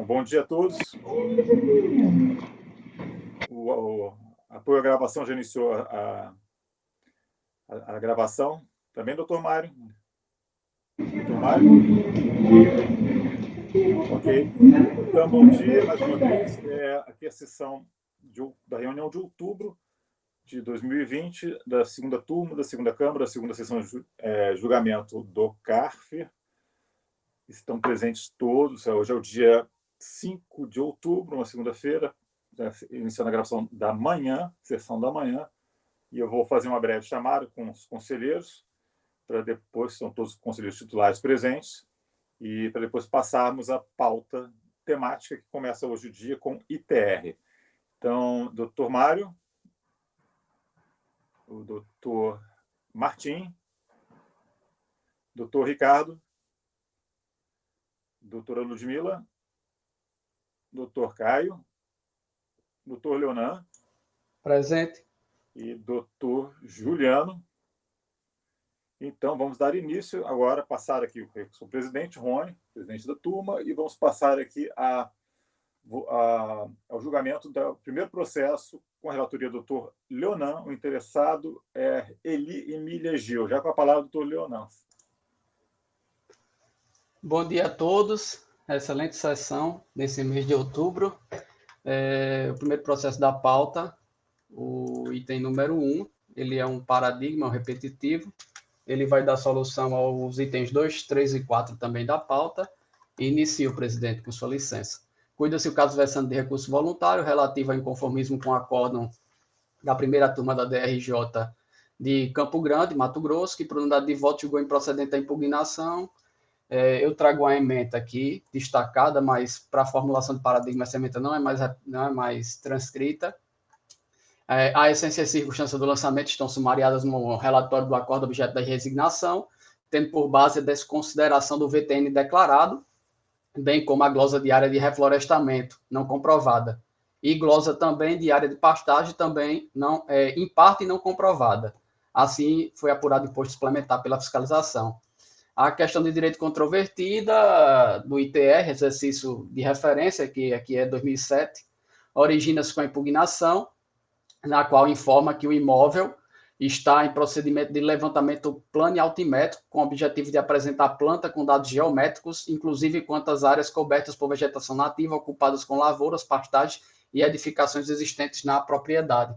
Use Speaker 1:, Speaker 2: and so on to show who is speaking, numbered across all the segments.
Speaker 1: Bom dia a todos. A gravação já iniciou a gravação. Também, doutor Mário? Doutor Mário? Ok. Então, bom dia mais uma vez. Aqui é a sessão da reunião de outubro de 2020, da segunda turma, da segunda Câmara, da segunda sessão de julgamento do CARF. Estão presentes todos. Hoje é o dia 5 de outubro, uma segunda-feira, iniciando a gravação da manhã, sessão da manhã, e eu vou fazer uma breve chamada com os conselheiros, para depois, são todos os conselheiros titulares presentes, e para depois passarmos a pauta temática que começa hoje o dia com ITR. Então, doutor Mário, o doutor Martim, doutor Ricardo, doutora Ludmila, doutor Caio, doutor Leonan.
Speaker 2: Presente.
Speaker 1: E doutor Juliano. Então, vamos dar início agora, passar aqui o presidente Rony, presidente da turma, e vamos passar aqui ao julgamento do primeiro processo com a relatoria do doutor Leonan. O interessado é Eli Emília Gil. Já com a palavra, doutor Leonan.
Speaker 2: Bom dia a todos. Excelente sessão nesse mês de outubro. O primeiro processo da pauta, o item número 1, ele é um paradigma repetitivo. Ele vai dar solução aos itens 2, 3 e 4 também da pauta. E inicia o presidente, com sua licença. Cuida-se o caso versando de recurso voluntário relativo ao inconformismo com o acórdão da primeira turma da DRJ de Campo Grande, Mato Grosso, que por unidade de voto julgou improcedente a impugnação. Eu trago uma ementa aqui, destacada, mas para a formulação de paradigma, essa ementa não é mais transcrita. A essência e circunstância do lançamento estão sumariadas no relatório do acordo objeto da resignação, tendo por base a desconsideração do VTN declarado, bem como a glosa de área de reflorestamento não comprovada, e glosa também de área de pastagem também não, em parte não comprovada. Assim, foi apurado imposto suplementar pela fiscalização. A questão de direito controvertida do ITR, exercício de referência, que aqui é 2007, origina-se com a impugnação, na qual informa que o imóvel está em procedimento de levantamento plano e altimétrico, com o objetivo de apresentar planta com dados geométricos, inclusive quanto às áreas cobertas por vegetação nativa, ocupadas com lavouras, pastagens e edificações existentes na propriedade.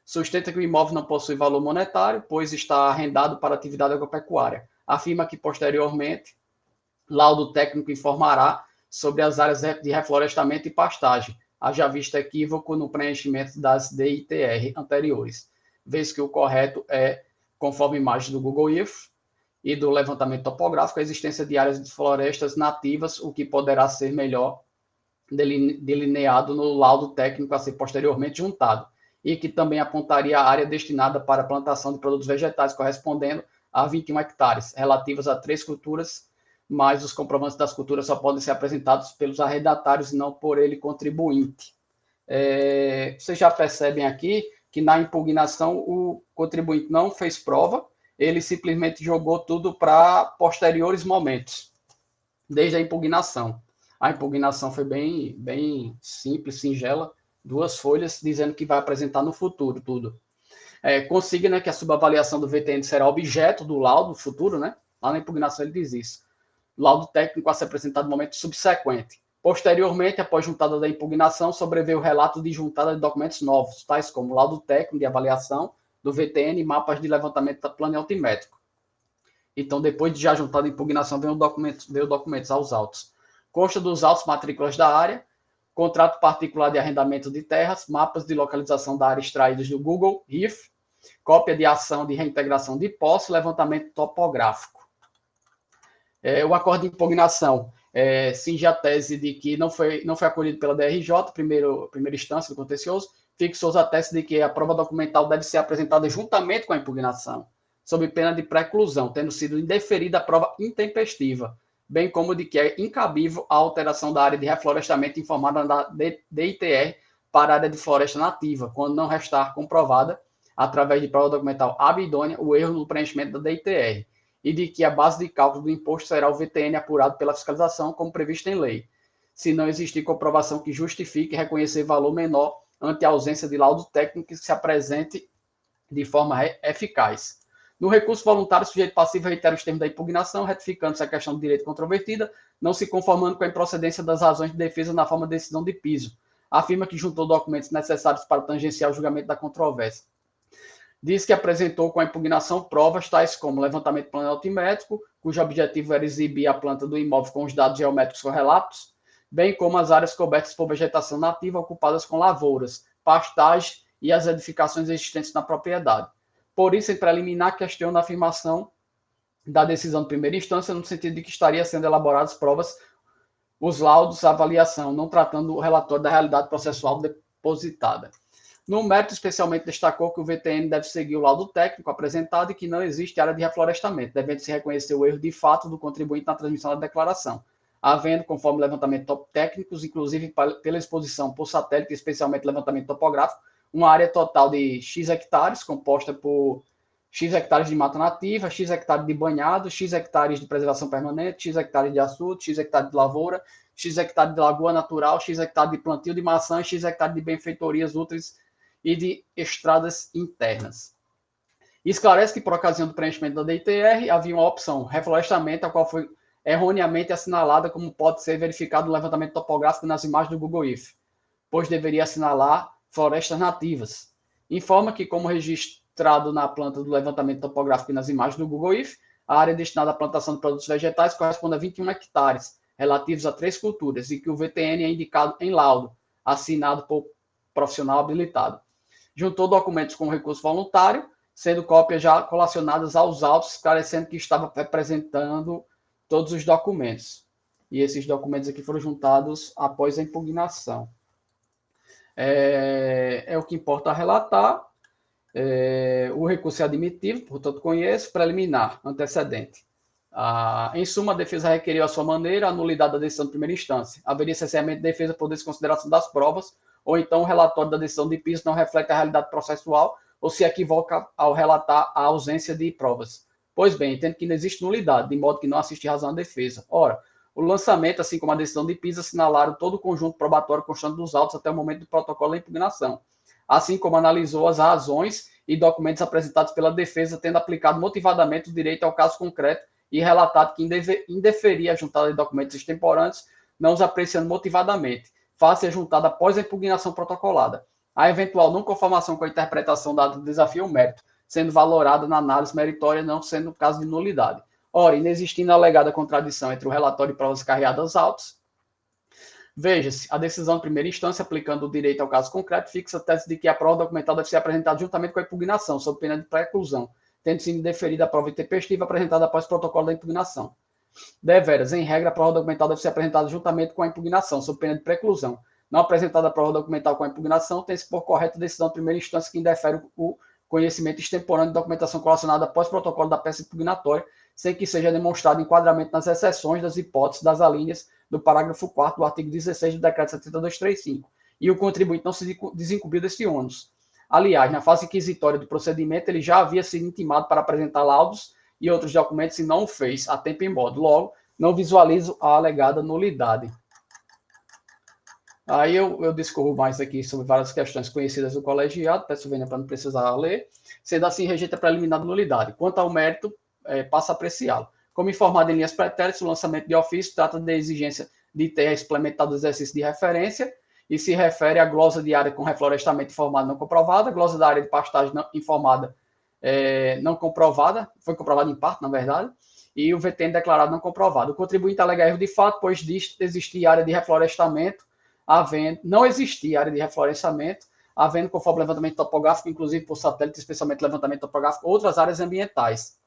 Speaker 2: Sustenta que o imóvel não possui valor monetário, pois está arrendado para atividade agropecuária. Afirma que, posteriormente, laudo técnico informará sobre as áreas de reflorestamento e pastagem, haja vista equívoco no preenchimento das DITR anteriores, vez que o correto é, conforme imagem do Google Earth e do levantamento topográfico, a existência de áreas de florestas nativas, o que poderá ser melhor delineado no laudo técnico a ser posteriormente juntado, e que também apontaria a área destinada para a plantação de produtos vegetais, correspondendo a 21 hectares, relativas a 3 culturas, mas os comprovantes das culturas só podem ser apresentados pelos arrendatários e não por ele contribuinte. Vocês já percebem aqui que na impugnação o contribuinte não fez prova, ele simplesmente jogou tudo para posteriores momentos, desde a impugnação. A impugnação foi bem simples, singela, 2 folhas, dizendo que vai apresentar no futuro tudo. Consigna que a subavaliação do VTN será objeto do laudo futuro, né? Lá na impugnação ele diz isso. Laudo técnico a ser apresentado no momento subsequente. Posteriormente, após juntada da impugnação, sobreveio o relato de juntada de documentos novos, tais como laudo técnico de avaliação do VTN e mapas de levantamento da plano altimétrico. Então, depois de já juntada a impugnação, veio documentos aos autos. Consta dos autos matrículas da área, contrato particular de arrendamento de terras, mapas de localização da área extraídos do Google Earth, cópia de ação de reintegração de posse, levantamento topográfico. O acordo de impugnação cinge a tese de que não foi acolhido pela DRJ, primeira instância do contencioso, fixou a tese de que a prova documental deve ser apresentada juntamente com a impugnação, sob pena de preclusão, tendo sido indeferida a prova intempestiva, bem como de que é incabível a alteração da área de reflorestamento informada na DITR para a área de floresta nativa, quando não restar comprovada, através de prova documental idônea, o erro no preenchimento da DITR, e de que a base de cálculo do imposto será o VTN apurado pela fiscalização, como previsto em lei. se não existir comprovação que justifique reconhecer valor menor ante a ausência de laudo técnico que se apresente de forma eficaz. No recurso voluntário, o sujeito passivo reitera os termos da impugnação, retificando-se a questão do direito controvertida, não se conformando com a improcedência das razões de defesa na forma de decisão de piso. Afirma que juntou documentos necessários para tangenciar o julgamento da controvérsia. Diz que apresentou com a impugnação provas tais como levantamento planoaltimétrico, cujo objetivo era exibir a planta do imóvel com os dados geométricos correlatos, bem como as áreas cobertas por vegetação nativa ocupadas com lavouras, pastagem e as edificações existentes na propriedade. Por isso, em preliminar, questiona a afirmação da decisão de primeira instância, no sentido de que estaria sendo elaboradas provas, os laudos, a avaliação, não tratando o relatório da realidade processual depositada. No mérito, especialmente destacou que o VTN deve seguir o laudo técnico apresentado e que não existe área de reflorestamento, devendo-se reconhecer o erro de fato do contribuinte na transmissão da declaração, havendo, conforme levantamento técnicos, inclusive pela exposição por satélite, especialmente levantamento topográfico, uma área total de X hectares, composta por X hectares de mata nativa, X hectares de banhado, X hectares de preservação permanente, X hectares de açude, X hectares de lavoura, X hectares de lagoa natural, X hectares de plantio de maçã, X hectares de benfeitorias úteis e de estradas internas. Esclarece que, por ocasião do preenchimento da DITR, havia uma opção, reflorestamento, a qual foi erroneamente assinalada como pode ser verificado no levantamento topográfico nas imagens do Google Earth, pois deveria assinalar florestas nativas. Informa que, como registrado na planta do levantamento topográfico e nas imagens do Google Earth, a área destinada à plantação de produtos vegetais corresponde a 21 hectares, relativos a 3 culturas, e que o VTN é indicado em laudo, assinado por profissional habilitado. Juntou documentos com recurso voluntário, sendo cópias já colacionadas aos autos, esclarecendo que estava representando todos os documentos. E esses documentos aqui foram juntados após a impugnação. É o que importa relatar. O recurso é admitido, portanto, conheço, preliminar, antecedente. Em suma, a defesa requeriu à sua maneira a nulidade da decisão de primeira instância. Haveria essencialmente defesa por desconsideração das provas, ou então o relatório da decisão de piso não reflete a realidade processual ou se equivoca ao relatar a ausência de provas. Pois bem, entendo que não existe nulidade, de modo que não assiste razão à defesa. Ora, o lançamento, assim como a decisão de piso, assinalaram todo o conjunto probatório constante dos autos até o momento do protocolo da impugnação, assim como analisou as razões e documentos apresentados pela defesa, tendo aplicado motivadamente o direito ao caso concreto e relatado que indeferia a juntada de documentos extemporâneos, não os apreciando motivadamente, face a juntada após a impugnação protocolada. A eventual não conformação com a interpretação dada do desafio ou mérito, sendo valorada na análise meritória, não sendo caso de nulidade. Ora, inexistindo a alegada contradição entre o relatório e provas carreadas aos autos, veja-se, a decisão de primeira instância, aplicando o direito ao caso concreto, fixa a tese de que a prova documental deve ser apresentada juntamente com a impugnação, sob pena de preclusão, tendo sido indeferida a prova intempestiva apresentada após o protocolo da impugnação. Deveras, em regra, a prova documental deve ser apresentada juntamente com a impugnação, sob pena de preclusão. Não apresentada a prova documental com a impugnação, tem-se por correta a decisão de primeira instância que indefere o conhecimento extemporâneo de documentação relacionada após o protocolo da peça impugnatória, sem que seja demonstrado enquadramento nas exceções das hipóteses das alíneas do parágrafo 4º do artigo 16 do decreto 7235, e o contribuinte não se desincumbiu desse ônus. Aliás, na fase inquisitória do procedimento, ele já havia sido intimado para apresentar laudos e outros documentos e não o fez a tempo e modo. Logo, não visualizo a alegada nulidade. Aí eu discorro mais aqui sobre várias questões conhecidas do colegiado, peço vênia para não precisar ler. Sendo assim, rejeita a preliminar de nulidade. Quanto ao mérito, passa a apreciá-lo. Como informado em linhas pretéritas, o lançamento de ofício trata da exigência de ter explementado o exercício de referência e se refere à glosa de área com reflorestamento informado não comprovada, glosa da área de pastagem não informada não comprovada, foi comprovada em parte, na verdade, e o VTN declarado não comprovado. O contribuinte alega erro de fato, pois diz existir área de reflorestamento, não existia área de reflorestamento, havendo, conforme levantamento topográfico, inclusive por satélite, especialmente levantamento topográfico, outras áreas ambientais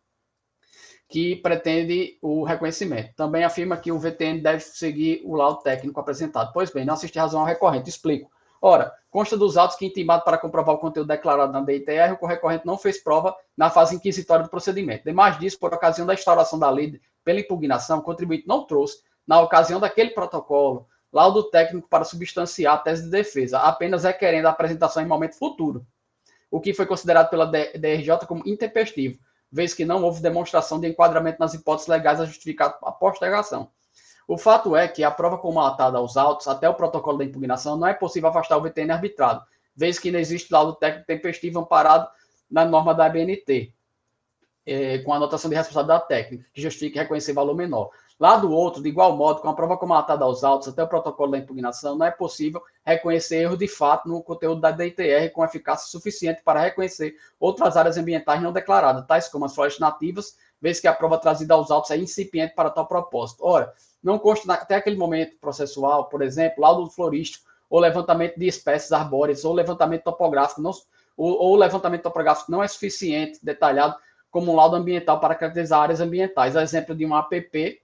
Speaker 2: que pretende o reconhecimento. Também afirma que o VTN deve seguir o laudo técnico apresentado. Pois bem, não assiste razão ao recorrente. Explico. Ora, consta dos autos que, intimado para comprovar o conteúdo declarado na DITR, o recorrente não fez prova na fase inquisitória do procedimento. Demais disso, por ocasião da instauração da lei pela impugnação, o contribuinte não trouxe, na ocasião daquele protocolo, laudo técnico para substanciar a tese de defesa, apenas requerendo a apresentação em momento futuro, o que foi considerado pela DRJ como intempestivo, vez que não houve demonstração de enquadramento nas hipóteses legais a justificar a postergação. O fato é que a prova comatada aos autos, até o protocolo da impugnação, não é possível afastar o VTN arbitrado, vez que não existe laudo técnico tempestivo amparado na norma da ABNT, com a anotação de responsabilidade técnica, que justifique reconhecer valor menor. Lá do outro, de igual modo, com a prova comatada aos autos, até o protocolo da impugnação, não é possível reconhecer erro de fato no conteúdo da DITR com eficácia suficiente para reconhecer outras áreas ambientais não declaradas, tais como as florestas nativas, vez que a prova trazida aos autos é incipiente para tal propósito. Ora, não consta até aquele momento processual, por exemplo, laudo florístico, ou levantamento de espécies arbóreas, ou levantamento topográfico, ou levantamento topográfico não é suficiente, detalhado, como um laudo ambiental para caracterizar áreas ambientais. A exemplo de um APP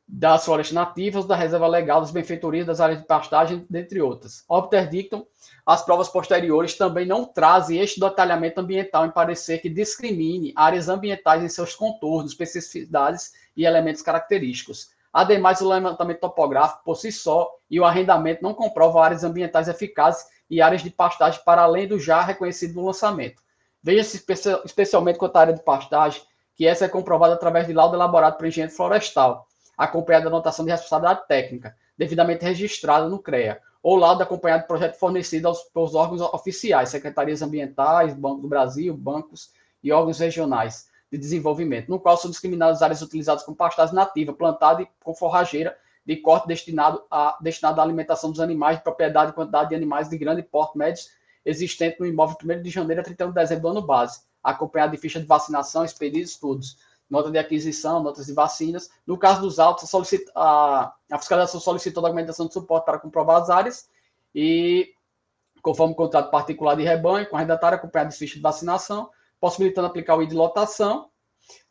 Speaker 2: das florestas nativas, da reserva legal, das benfeitorias, das áreas de pastagem, dentre outras. Obter dictum, as provas posteriores também não trazem este detalhamento ambiental em parecer que discrimine áreas ambientais em seus contornos, especificidades e elementos característicos. Ademais, o levantamento topográfico por si só e o arrendamento não comprovam áreas ambientais eficazes e áreas de pastagem para além do já reconhecido no lançamento. Veja-se especialmente quanto à área de pastagem, que essa é comprovada através de laudo elaborado por engenheiro florestal, acompanhado da anotação de responsabilidade técnica, devidamente registrada no CREA, ou laudo acompanhado de projeto fornecido pelos órgãos oficiais, secretarias ambientais, Banco do Brasil, bancos e órgãos regionais de desenvolvimento, no qual são discriminadas as áreas utilizadas como pastagem nativa, plantada e com forrageira de corte destinado à alimentação dos animais, de propriedade e quantidade de animais de grande porte médios existente no imóvel 1º de janeiro a 31 de dezembro do ano base, acompanhado de ficha de vacinação, expedidos, estudos, nota de aquisição, notas de vacinas. No caso dos autos, a fiscalização solicitou documentação de suporte para comprovar as áreas e, conforme o contrato particular de rebanho, com a arrendatária acompanhado de ficha de vacinação, possibilitando aplicar o ID de lotação,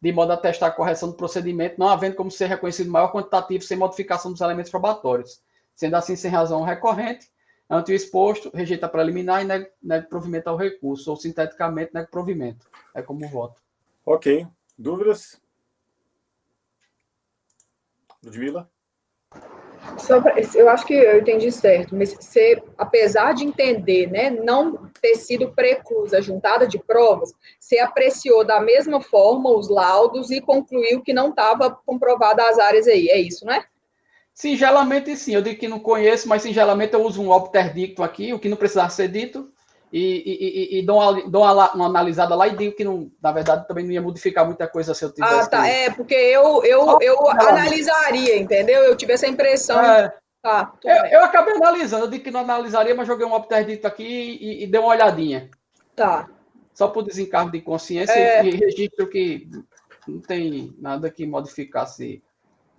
Speaker 2: de modo a testar a correção do procedimento, não havendo como ser reconhecido maior quantitativo sem modificação dos elementos probatórios. Sendo assim, sem razão recorrente, ante o exposto, rejeita preliminar e nega provimento ao recurso, ou sinteticamente nega provimento. É como voto.
Speaker 1: Ok. Dúvidas? Ludmila?
Speaker 3: Eu acho que eu entendi certo, mas você, apesar de entender, né, não ter sido preclusa a juntada de provas, você apreciou da mesma forma os laudos e concluiu que não estava comprovada as áreas aí, é isso, né?
Speaker 2: Singelamente, sim. Eu digo que não conheço, mas singelamente eu uso um obter dictum aqui, o que não precisava ser dito, e dou uma analisada lá e digo que, não, na verdade, também não ia modificar muita coisa se eu tivesse...
Speaker 3: Tá. Porque eu analisaria, entendeu? Eu tive essa impressão. Tá,
Speaker 2: eu acabei analisando. Eu digo que não analisaria, mas joguei um obter dictum aqui e dei uma olhadinha.
Speaker 3: Tá.
Speaker 2: Só por desencargo de consciência e registro que não tem nada que modificasse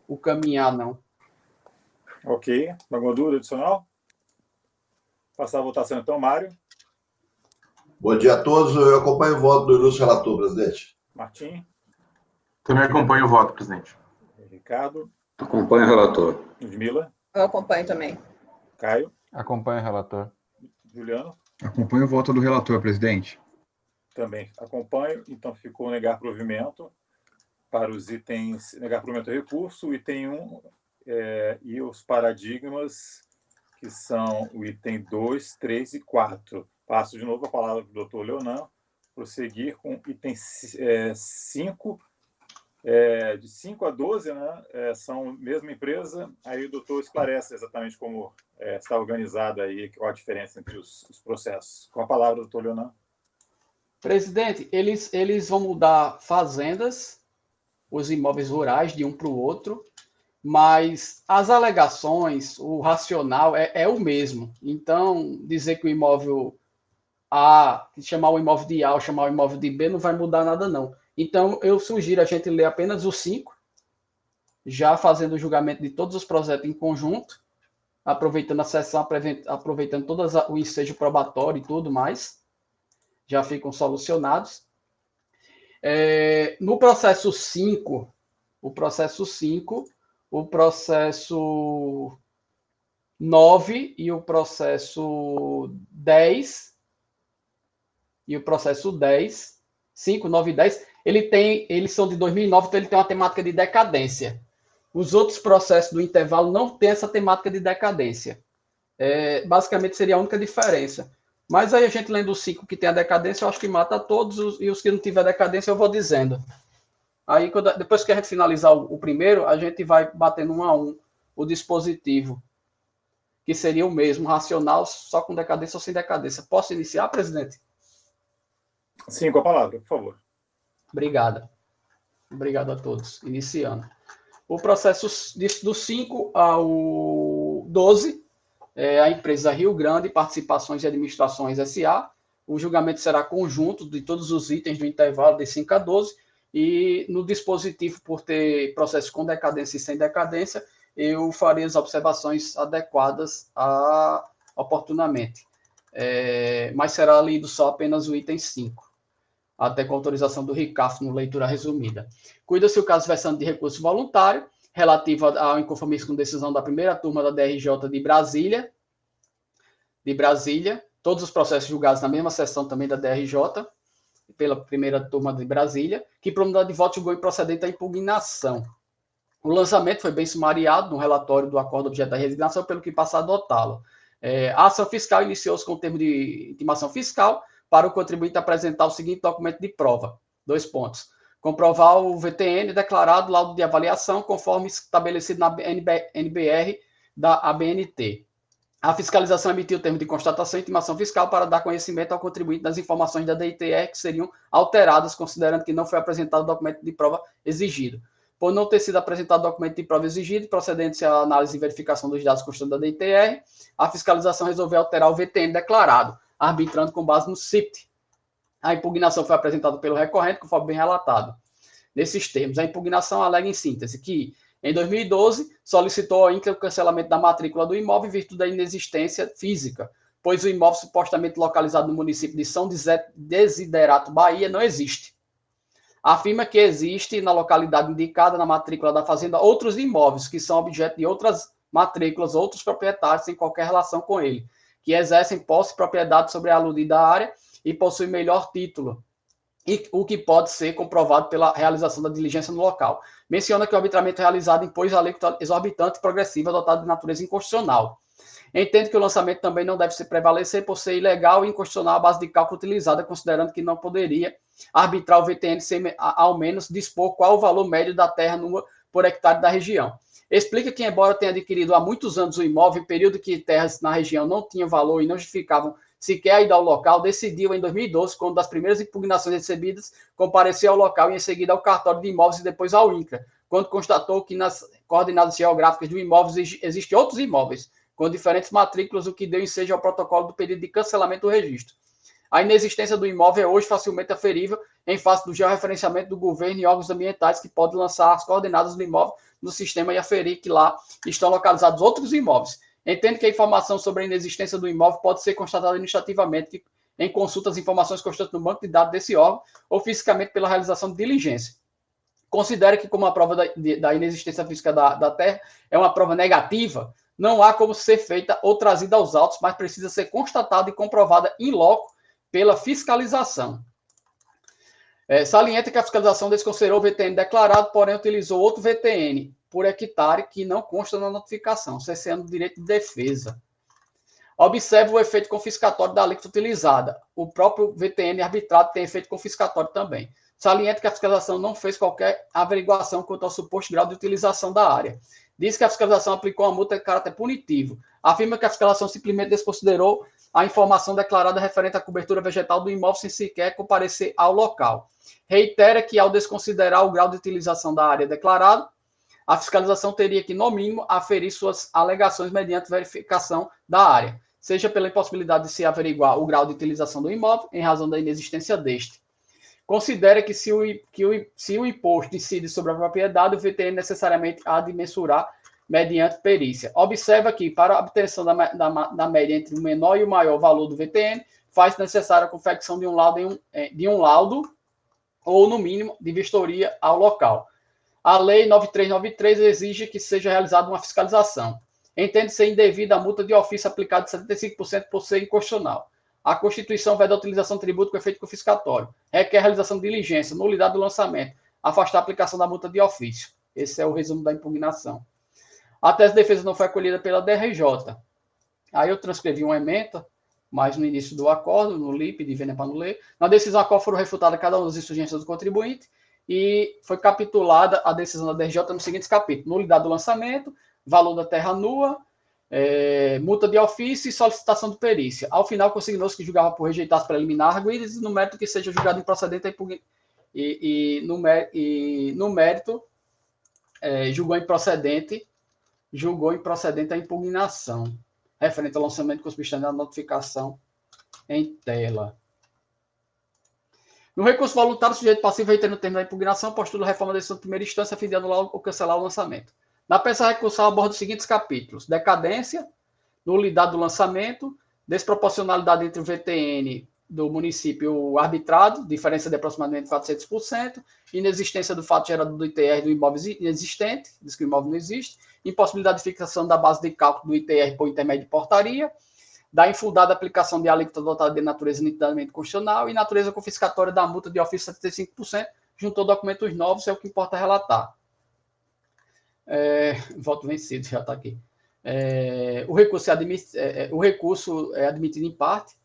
Speaker 2: o caminhar, não.
Speaker 1: Ok. Alguma dúvida adicional? Passar a votação, então, Mário.
Speaker 4: Bom dia a todos. Eu acompanho o voto do ilustre relator, presidente.
Speaker 1: Martim.
Speaker 5: Também acompanho o voto, presidente.
Speaker 1: Ricardo.
Speaker 6: Acompanho o relator.
Speaker 1: Ludmila.
Speaker 3: Eu acompanho também.
Speaker 1: Caio.
Speaker 7: Acompanho o relator.
Speaker 1: Juliano.
Speaker 7: Acompanho o voto do relator, presidente.
Speaker 1: Também acompanho. Então, ficou negar provimento para os itens, negar provimento ao recurso, o item 1 e os paradigmas, que são o item 2, 3 e 4. Passo de novo a palavra para o doutor Leonan, prosseguir com item 5, de 5 a 12, né, são mesma empresa, aí o doutor esclarece exatamente como está organizada aí, qual a diferença entre os processos. Com a palavra, doutor Leonan.
Speaker 2: Presidente, eles vão mudar fazendas, os imóveis rurais de um para o outro, mas as alegações, o racional é o mesmo. Então, dizer que o imóvel A, chamar o imóvel de A ou chamar o imóvel de B, não vai mudar nada, não. Então, eu sugiro a gente ler apenas os 5, já fazendo o julgamento de todos os projetos em conjunto, aproveitando a sessão, aproveitando todo o ensejo probatório e tudo mais, já ficam solucionados. No processo 5, o processo 9 e o processo 10, 5, 9 e 10, eles são de 2009, então ele tem uma temática de decadência. Os outros processos do intervalo não têm essa temática de decadência. Basicamente seria a única diferença. Mas aí a gente lendo os 5 que tem a decadência, eu acho que mata todos, e os que não tiver decadência eu vou dizendo. Aí, depois que a gente finalizar o primeiro, a gente vai batendo um a um o dispositivo, que seria o mesmo, racional, só com decadência ou sem decadência. Posso iniciar, presidente?
Speaker 1: Sim, com a palavra, por favor.
Speaker 2: Obrigado. Obrigado a todos. Iniciando. O processo do 5 ao 12, a empresa Rio Grande Participações e Administrações S.A. O julgamento será conjunto de todos os itens do intervalo de 5 a 12, e no dispositivo, por ter processo com decadência e sem decadência, eu farei as observações adequadas oportunamente. Mas será lido só apenas o item 5, até com autorização do RICAF no leitura resumida. Cuida-se o caso versando de recurso voluntário, relativo ao inconformismo com decisão da primeira turma da DRJ de Brasília, todos os processos julgados na mesma sessão também da DRJ, pela primeira turma de Brasília, que por unidade de voto julgou improcedente a impugnação. O lançamento foi bem sumariado no relatório do acordo objeto da resignação, pelo que passa a adotá-lo. A ação fiscal iniciou-se com o termo de intimação fiscal para o contribuinte apresentar o seguinte documento de prova. 2 pontos. Comprovar o VTN declarado laudo de avaliação conforme estabelecido na NBR da ABNT. A fiscalização emitiu o termo de constatação e intimação fiscal para dar conhecimento ao contribuinte das informações da DITR que seriam alteradas, considerando que não foi apresentado o documento de prova exigido. Por não ter sido apresentado o documento de prova exigido, procedente à análise e verificação dos dados constantes da DITR, a fiscalização resolveu alterar o VTN declarado, arbitrando com base no CIPT. A impugnação foi apresentada pelo recorrente, conforme bem relatado. Nesses termos, a impugnação alega em síntese que, em 2012, solicitou ao INCRA o cancelamento da matrícula do imóvel em virtude da inexistência física, pois o imóvel supostamente localizado no município de São Desiderato, Bahia, não existe. Afirma que existe na localidade indicada na matrícula da fazenda outros imóveis que são objeto de outras matrículas, outros proprietários sem qualquer relação com ele, que exercem posse e propriedade sobre a aludida área e possuem melhor título, o que pode ser comprovado pela realização da diligência no local. Menciona que o arbitramento realizado impôs a alíquota exorbitante e progressiva adotada de natureza inconstitucional. Entende que o lançamento também não deve se prevalecer por ser ilegal e inconstitucional a base de cálculo utilizada, considerando que não poderia arbitrar o VTN sem, ao menos, dispor qual o valor médio da terra por hectare da região. Explica que, embora tenha adquirido há muitos anos o imóvel, em período que terras na região não tinham valor e não justificavam sequer a ida ao local, decidiu em 2012, quando das primeiras impugnações recebidas, comparecer ao local e em seguida ao cartório de imóveis e depois ao INCRA, quando constatou que nas coordenadas geográficas do imóvel existem outros imóveis, com diferentes matrículas, o que deu ensejo ao protocolo do pedido de cancelamento do registro. A inexistência do imóvel é hoje facilmente aferível em face do georreferenciamento do governo e órgãos ambientais que podem lançar as coordenadas do imóvel no sistema e aferir que lá estão localizados outros imóveis. Entende que a informação sobre a inexistência do imóvel pode ser constatada administrativamente em consulta às informações constantes no banco de dados desse órgão ou fisicamente pela realização de diligência. Considera que, como a prova da inexistência física da terra é uma prova negativa, não há como ser feita ou trazida aos autos, mas precisa ser constatada e comprovada in loco pela fiscalização. Salienta que a fiscalização desconsiderou o VTN declarado, porém utilizou outro VTN por hectare que não consta na notificação, cessando o direito de defesa. Observe o efeito confiscatório da alíquota utilizada. O próprio VTN arbitrado tem efeito confiscatório também. Salienta que a fiscalização não fez qualquer averiguação quanto ao suposto grau de utilização da área. Diz que a fiscalização aplicou uma multa de caráter punitivo. Afirma que a fiscalização simplesmente desconsiderou a informação declarada referente à cobertura vegetal do imóvel sem sequer comparecer ao local. Reitera que, ao desconsiderar o grau de utilização da área declarado, a fiscalização teria que, no mínimo, aferir suas alegações mediante verificação da área, seja pela impossibilidade de se averiguar o grau de utilização do imóvel, em razão da inexistência deste. Considera que se o imposto incide sobre a propriedade, o VTN necessariamente há de mensurar mediante perícia. Observa que, para a obtenção da média entre o menor e o maior valor do VTN, faz necessária a confecção de um laudo ou, no mínimo, de vistoria ao local. A Lei 9393 exige que seja realizada uma fiscalização. Entende ser indevida a multa de ofício aplicada de 75% por ser inconstitucional. A Constituição veda a utilização de tributo com efeito confiscatório. Requer a realização de diligência, nulidade do lançamento, afastar a aplicação da multa de ofício. Esse é o resumo da impugnação. A tese de defesa não foi acolhida pela DRJ. Aí eu transcrevi uma ementa, mas no início do acordo, no LIP, de Vênia para não ler. Na decisão, a qual foram refutadas cada uma das insurgências do contribuinte, e foi capitulada a decisão da DRJ nos seguintes capítulos: nulidade do lançamento, valor da terra nua, multa de ofício e solicitação de perícia. Ao final, consignou-se que julgava por rejeitar as preliminares arguidas e no mérito que seja julgado improcedente no mérito julgou improcedente a impugnação referente ao lançamento com substância da notificação em tela. No recurso voluntário, o sujeito passivo reitera no termo da impugnação, postula a reforma da decisão de primeira instância a fim de anular ou cancelar o lançamento. Na peça recursal aborda os seguintes capítulos: decadência, nulidade do lançamento, desproporcionalidade entre o VTN do município arbitrado, diferença de aproximadamente 400%, inexistência do fato gerador do ITR do imóvel inexistente, diz que o imóvel não existe, impossibilidade de fixação da base de cálculo do ITR por intermédio de portaria, da infundada aplicação de alíquota dotada de natureza nitidamente constitucional e natureza confiscatória da multa de ofício 75%, juntou documentos novos, é o que importa relatar. Voto vencido, já está aqui. O recurso é admitido em parte.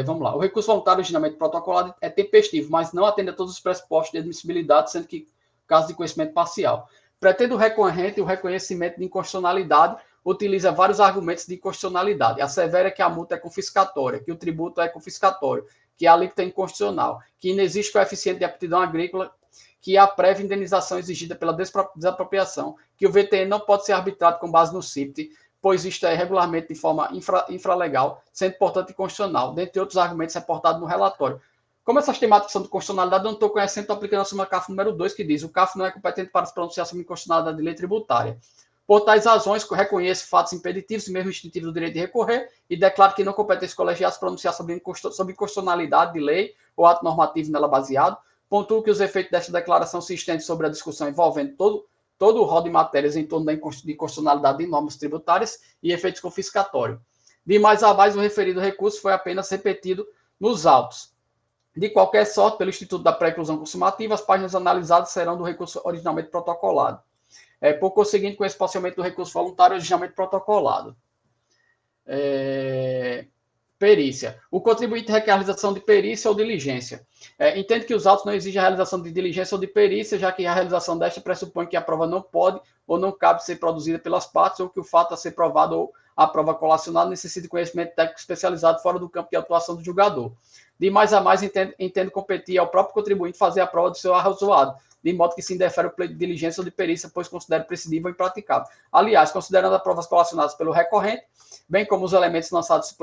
Speaker 2: Vamos lá. O recurso voluntário originalmente protocolado é tempestivo, mas não atende a todos os pressupostos de admissibilidade, sendo que caso de conhecimento parcial. Pretende o recorrente o reconhecimento de inconstitucionalidade, utiliza vários argumentos de inconstitucionalidade. Assevera que a multa é confiscatória, que o tributo é confiscatório, que a alíquota é inconstitucional, que inexiste coeficiente de aptidão agrícola, que há prévia indenização exigida pela desapropriação, que o VTN não pode ser arbitrado com base no CIPT, pois isto é regularmente de forma infralegal, sendo, portanto, inconstitucional, dentre outros argumentos reportados no relatório. Como essas temáticas são de constitucionalidade, eu não estou conhecendo, estou aplicando a súmula CAF número 2, que diz: o CAF não é competente para se pronunciar sobre inconstitucionalidade de lei tributária. Por tais razões, reconheço fatos impeditivos e mesmo instintivo do direito de recorrer e declaro que não compete esse colegiado se pronunciar sobre inconstitucionalidade de lei ou ato normativo nela baseado. Pontuo que os efeitos desta declaração se estendem sobre a discussão envolvendo todo o rol de matérias em torno da inconstitucionalidade de normas tributárias e efeitos confiscatórios. De mais a mais, o referido recurso foi apenas repetido nos autos. De qualquer sorte, pelo Instituto da Preclusão Consumativa, as páginas analisadas serão do recurso originalmente protocolado. Por conseguinte, com esse parcialmente do recurso voluntário originalmente protocolado. Perícia. O contribuinte requer a realização de perícia ou diligência. Entende que os autos não exigem a realização de diligência ou de perícia, já que a realização desta pressupõe que a prova não pode ou não cabe ser produzida pelas partes, ou que o fato a ser provado ou a prova colacionada necessita de conhecimento técnico especializado fora do campo de atuação do julgador. De mais a mais, entendo competir ao próprio contribuinte fazer a prova do seu arrazoado, de modo que se indefere o pleito de diligência ou de perícia, pois considero prescindível ou impraticável. Aliás, considerando as provas colacionadas pelo recorrente, bem como os elementos lançados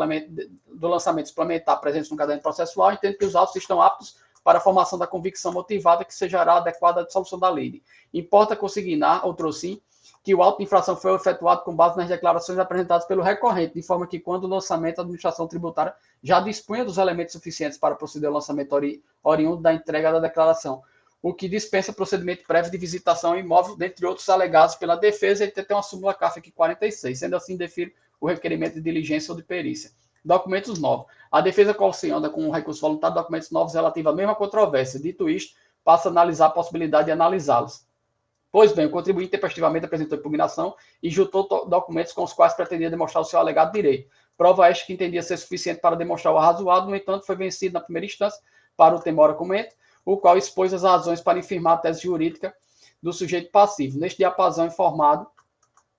Speaker 2: do lançamento suplementar presentes no caderno processual, entendo que os autos estão aptos para a formação da convicção motivada que seja adequada à dissolução da lei. Importa consignar, outrossim, que o auto de infração foi efetuado com base nas declarações apresentadas pelo recorrente, de forma que, quando o lançamento, a administração tributária já dispunha dos elementos suficientes para proceder ao lançamento oriundo da entrega da declaração, o que dispensa procedimento prévio de visitação ao imóvel, dentre outros alegados pela defesa, e tem uma súmula CAF aqui 46, sendo assim, defiro o requerimento de diligência ou de perícia. Documentos novos. A defesa coleciona com o recurso voluntário documentos novos relativos à mesma controvérsia. Dito isto, passa a analisar a possibilidade de analisá-los. Pois bem, o contribuinte tempestivamente apresentou impugnação e juntou documentos com os quais pretendia demonstrar o seu alegado direito. Prova esta que entendia ser suficiente para demonstrar o arrazoado, no entanto, foi vencido na primeira instância para o temor argumento, o qual expôs as razões para infirmar a tese jurídica do sujeito passivo. Neste diapasão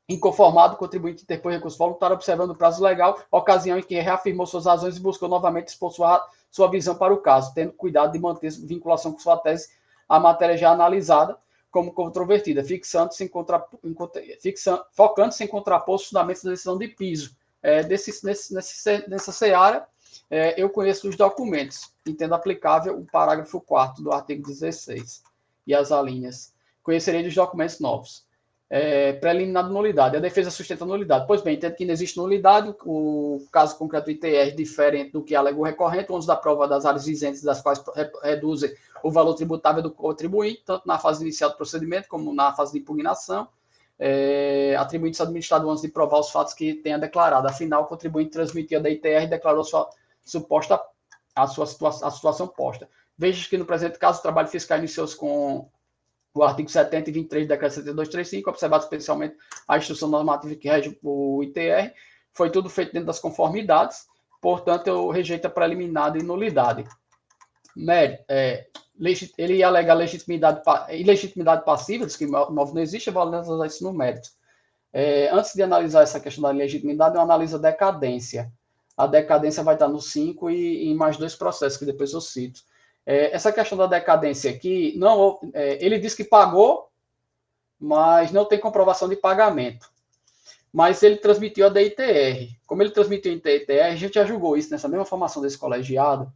Speaker 2: inconformado, o contribuinte interpôs recurso voluntário, observando o prazo legal, ocasião em que reafirmou suas razões e buscou novamente expor sua visão para o caso, tendo cuidado de manter vinculação com sua tese à matéria já analisada como controvertida, focando-se em contrapor os fundamentos da decisão de piso. Nessa seara, eu conheço os documentos, entendo aplicável o parágrafo 4º do artigo 16 e as alíneas. Conhecerei dos documentos novos. Preliminar de nulidade. A defesa sustenta a nulidade. Pois bem, entendo que não existe nulidade. O caso concreto do ITR, diferente do que alegou o recorrente, o ônus da prova das áreas isentes, das quais reduzem o valor tributável do contribuinte, tanto na fase inicial do procedimento como na fase de impugnação. Atribuinte-se ao administrador o ônus de provar os fatos que tenha declarado. Afinal, o contribuinte transmitiu a da ITR e declarou a situação posta. Veja que, no presente caso, o trabalho fiscal iniciou-se com o artigo 70 e 23 do decreto 7235, observado especialmente a instrução normativa que rege o ITR, foi tudo feito dentro das conformidades, portanto, eu rejeito a preliminar de nulidade. ele alega ilegitimidade passiva, diz que o imóvel não existe, eu vou analisar isso no mérito. Antes de analisar essa questão da legitimidade, eu analiso a decadência. A decadência vai estar no 5 e em mais 2 processos, que depois eu cito. Essa questão da decadência aqui, ele diz que pagou, mas não tem comprovação de pagamento. Mas ele transmitiu a DITR. Como ele transmitiu em DITR, a gente já julgou isso nessa mesma formação desse colegiado.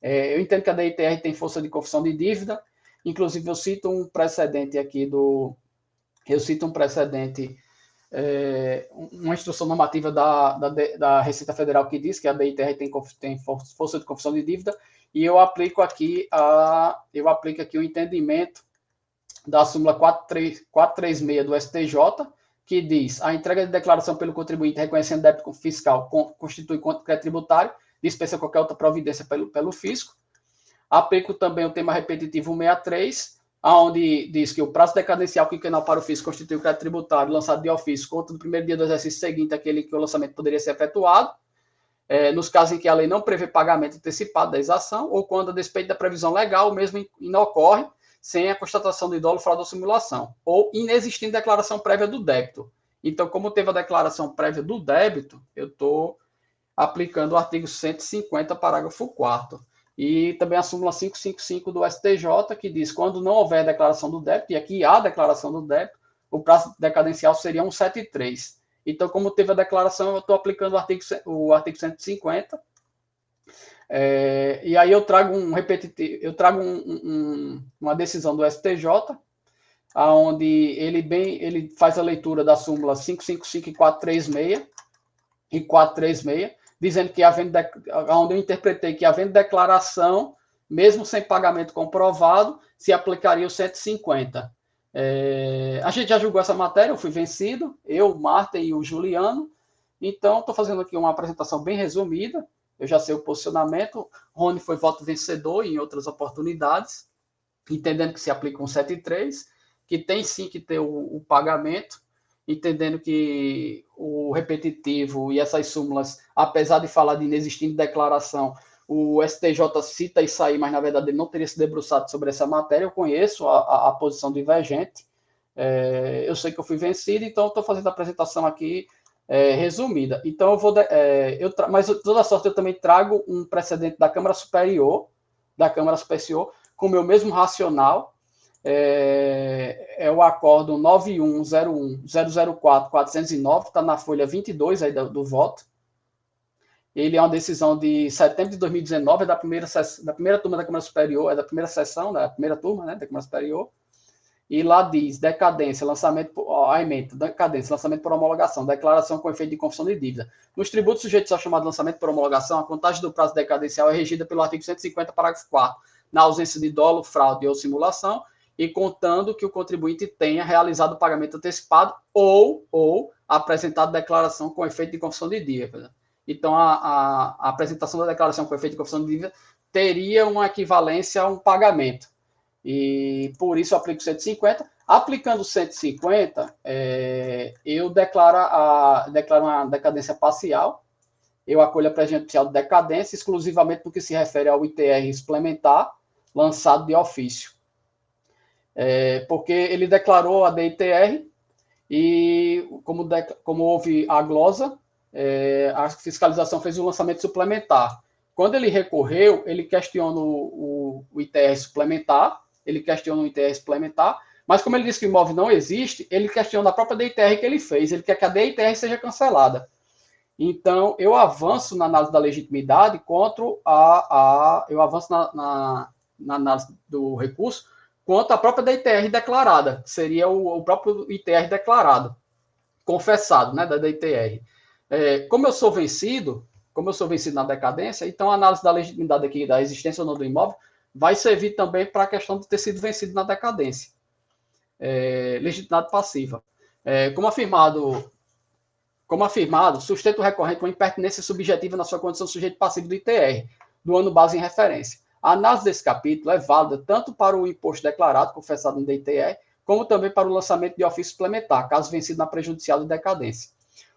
Speaker 2: Eu entendo que a DITR tem força de confissão de dívida. Inclusive, eu cito um precedente aqui uma instrução normativa da Receita Federal que diz que a DITR tem força de confissão de dívida, e eu aplico aqui o entendimento da súmula 436 do STJ, que diz: a entrega de declaração pelo contribuinte reconhecendo débito fiscal constitui crédito tributário, dispensa qualquer outra providência pelo fisco. Aplico também o tema repetitivo 163, onde diz que o prazo decadencial quinquenal para o fisco constitui o crédito tributário lançado de ofício conta do primeiro dia do exercício seguinte àquele que o lançamento poderia ser efetuado, nos casos em que a lei não prevê pagamento antecipado da exação, ou quando, a despeito da previsão legal, o mesmo inocorre sem a constatação de dolo, fraude ou simulação, ou inexistindo declaração prévia do débito. Então, como teve a declaração prévia do débito, eu estou aplicando o artigo 150, parágrafo 4º. E também a súmula 555 do STJ, que diz: quando não houver declaração do débito, e aqui há declaração do débito, o prazo decadencial seria 173. Então, como teve a declaração, eu estou aplicando o artigo 150. E aí eu trago uma decisão do STJ, onde ele faz a leitura da súmula 555 e 436, dizendo que onde eu interpretei que, havendo declaração, mesmo sem pagamento comprovado, se aplicaria o 150. A gente já julgou essa matéria, eu fui vencido, eu, Marta e o Juliano. Então, estou fazendo aqui uma apresentação bem resumida, eu já sei o posicionamento. Rony foi voto vencedor em outras oportunidades, entendendo que se aplica um 173, que tem sim que ter o pagamento, entendendo que o repetitivo e essas súmulas, apesar de falar de inexistindo declaração, o STJ cita isso aí, mas na verdade ele não teria se debruçado sobre essa matéria. Eu conheço a posição divergente, eu sei que eu fui vencido, então estou fazendo a apresentação aqui resumida. Então, mas toda sorte eu também trago um precedente da Câmara Superior, com o meu mesmo racional. O acórdão 9101-004-409, está na folha 22 aí do voto. Ele é uma decisão de setembro de 2019, da primeira turma da Câmara Superior, da primeira sessão, da primeira turma, né, da Câmara Superior. E lá diz: decadência, lançamento por homologação, declaração com efeito de confissão de dívida. Nos tributos sujeitos ao chamado lançamento por homologação, a contagem do prazo decadencial é regida pelo artigo 150, parágrafo 4º, na ausência de dolo, fraude ou simulação, e contando que o contribuinte tenha realizado o pagamento antecipado ou apresentado declaração com efeito de confissão de dívida. Então, a apresentação da declaração com efeito de confissão de dívida teria uma equivalência a um pagamento. E por isso eu aplico 150. Aplicando 150, eu declaro uma decadência parcial. Eu acolho a prejudicial de decadência exclusivamente no que se refere ao ITR suplementar lançado de ofício. Porque ele declarou a DITR e, como houve a glosa, a fiscalização fez o lançamento suplementar. Quando ele recorreu, ele questiona o ITR suplementar, mas como ele disse que o imóvel não existe, ele questiona a própria DITR que ele fez, ele quer que a DITR seja cancelada. Então, eu avanço na análise da legitimidade eu avanço na análise do recurso quanto à própria DITR declarada, que seria o próprio ITR declarado, confessado, né, da DITR. Como eu sou vencido na decadência, então a análise da legitimidade aqui, da existência ou não do imóvel, vai servir também para a questão de ter sido vencido na decadência. Legitimidade passiva. Como afirmado, sustenta o recorrente uma impertinência subjetiva na sua condição de sujeito passivo do ITR, do ano base em referência. A análise desse capítulo é válida tanto para o imposto declarado, confessado no DITR, como também para o lançamento de ofício suplementar, caso vencido na prejudicial de decadência.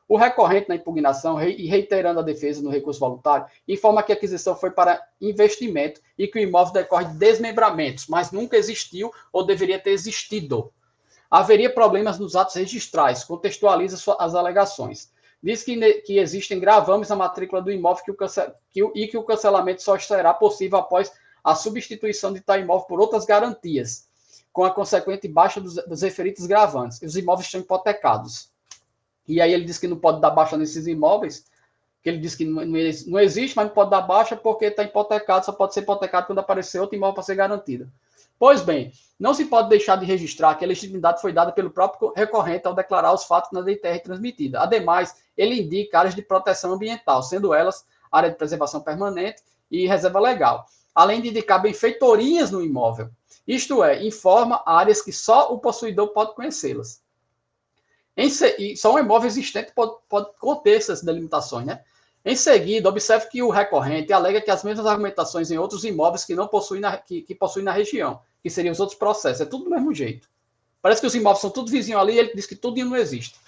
Speaker 2: O recorrente na impugnação, e reiterando a defesa no recurso voluntário, informa que a aquisição foi para investimento e que o imóvel decorre de desmembramentos, mas nunca existiu ou deveria ter existido. Haveria problemas nos atos registrais, contextualiza as alegações. Diz que existem gravames na matrícula do imóvel e que o cancelamento só será possível após a substituição de tal imóvel por outras garantias, com a consequente baixa dos referidos gravantes. Os imóveis estão hipotecados. E aí ele diz que não pode dar baixa nesses imóveis, que ele diz que não existe, mas não pode dar baixa porque está hipotecado, só pode ser hipotecado quando aparecer outro imóvel para ser garantido. Pois bem, não se pode deixar de registrar que a legitimidade foi dada pelo próprio recorrente ao declarar os fatos na DTR transmitida. Ademais, ele indica áreas de proteção ambiental, sendo elas área de preservação permanente e reserva legal, além de indicar benfeitorias no imóvel. Isto é, informa áreas que só o possuidor pode conhecê-las. E só um imóvel existente pode conter essas delimitações, né? Em seguida, observe que o recorrente alega que as mesmas argumentações em outros imóveis que não possuem que possuem na região, que seriam os outros processos, é tudo do mesmo jeito. Parece que os imóveis são tudo vizinho ali e ele diz que tudo não existe.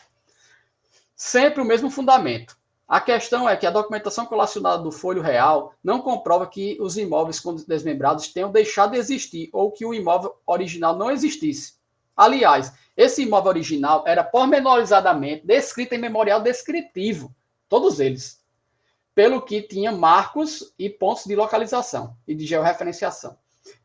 Speaker 2: Sempre o mesmo fundamento. A questão é que a documentação colacionada do folho real não comprova que os imóveis desmembrados tenham deixado de existir ou que o imóvel original não existisse. Aliás, esse imóvel original era pormenorizadamente descrito em memorial descritivo, todos eles, pelo que tinha marcos e pontos de localização e de georreferenciação.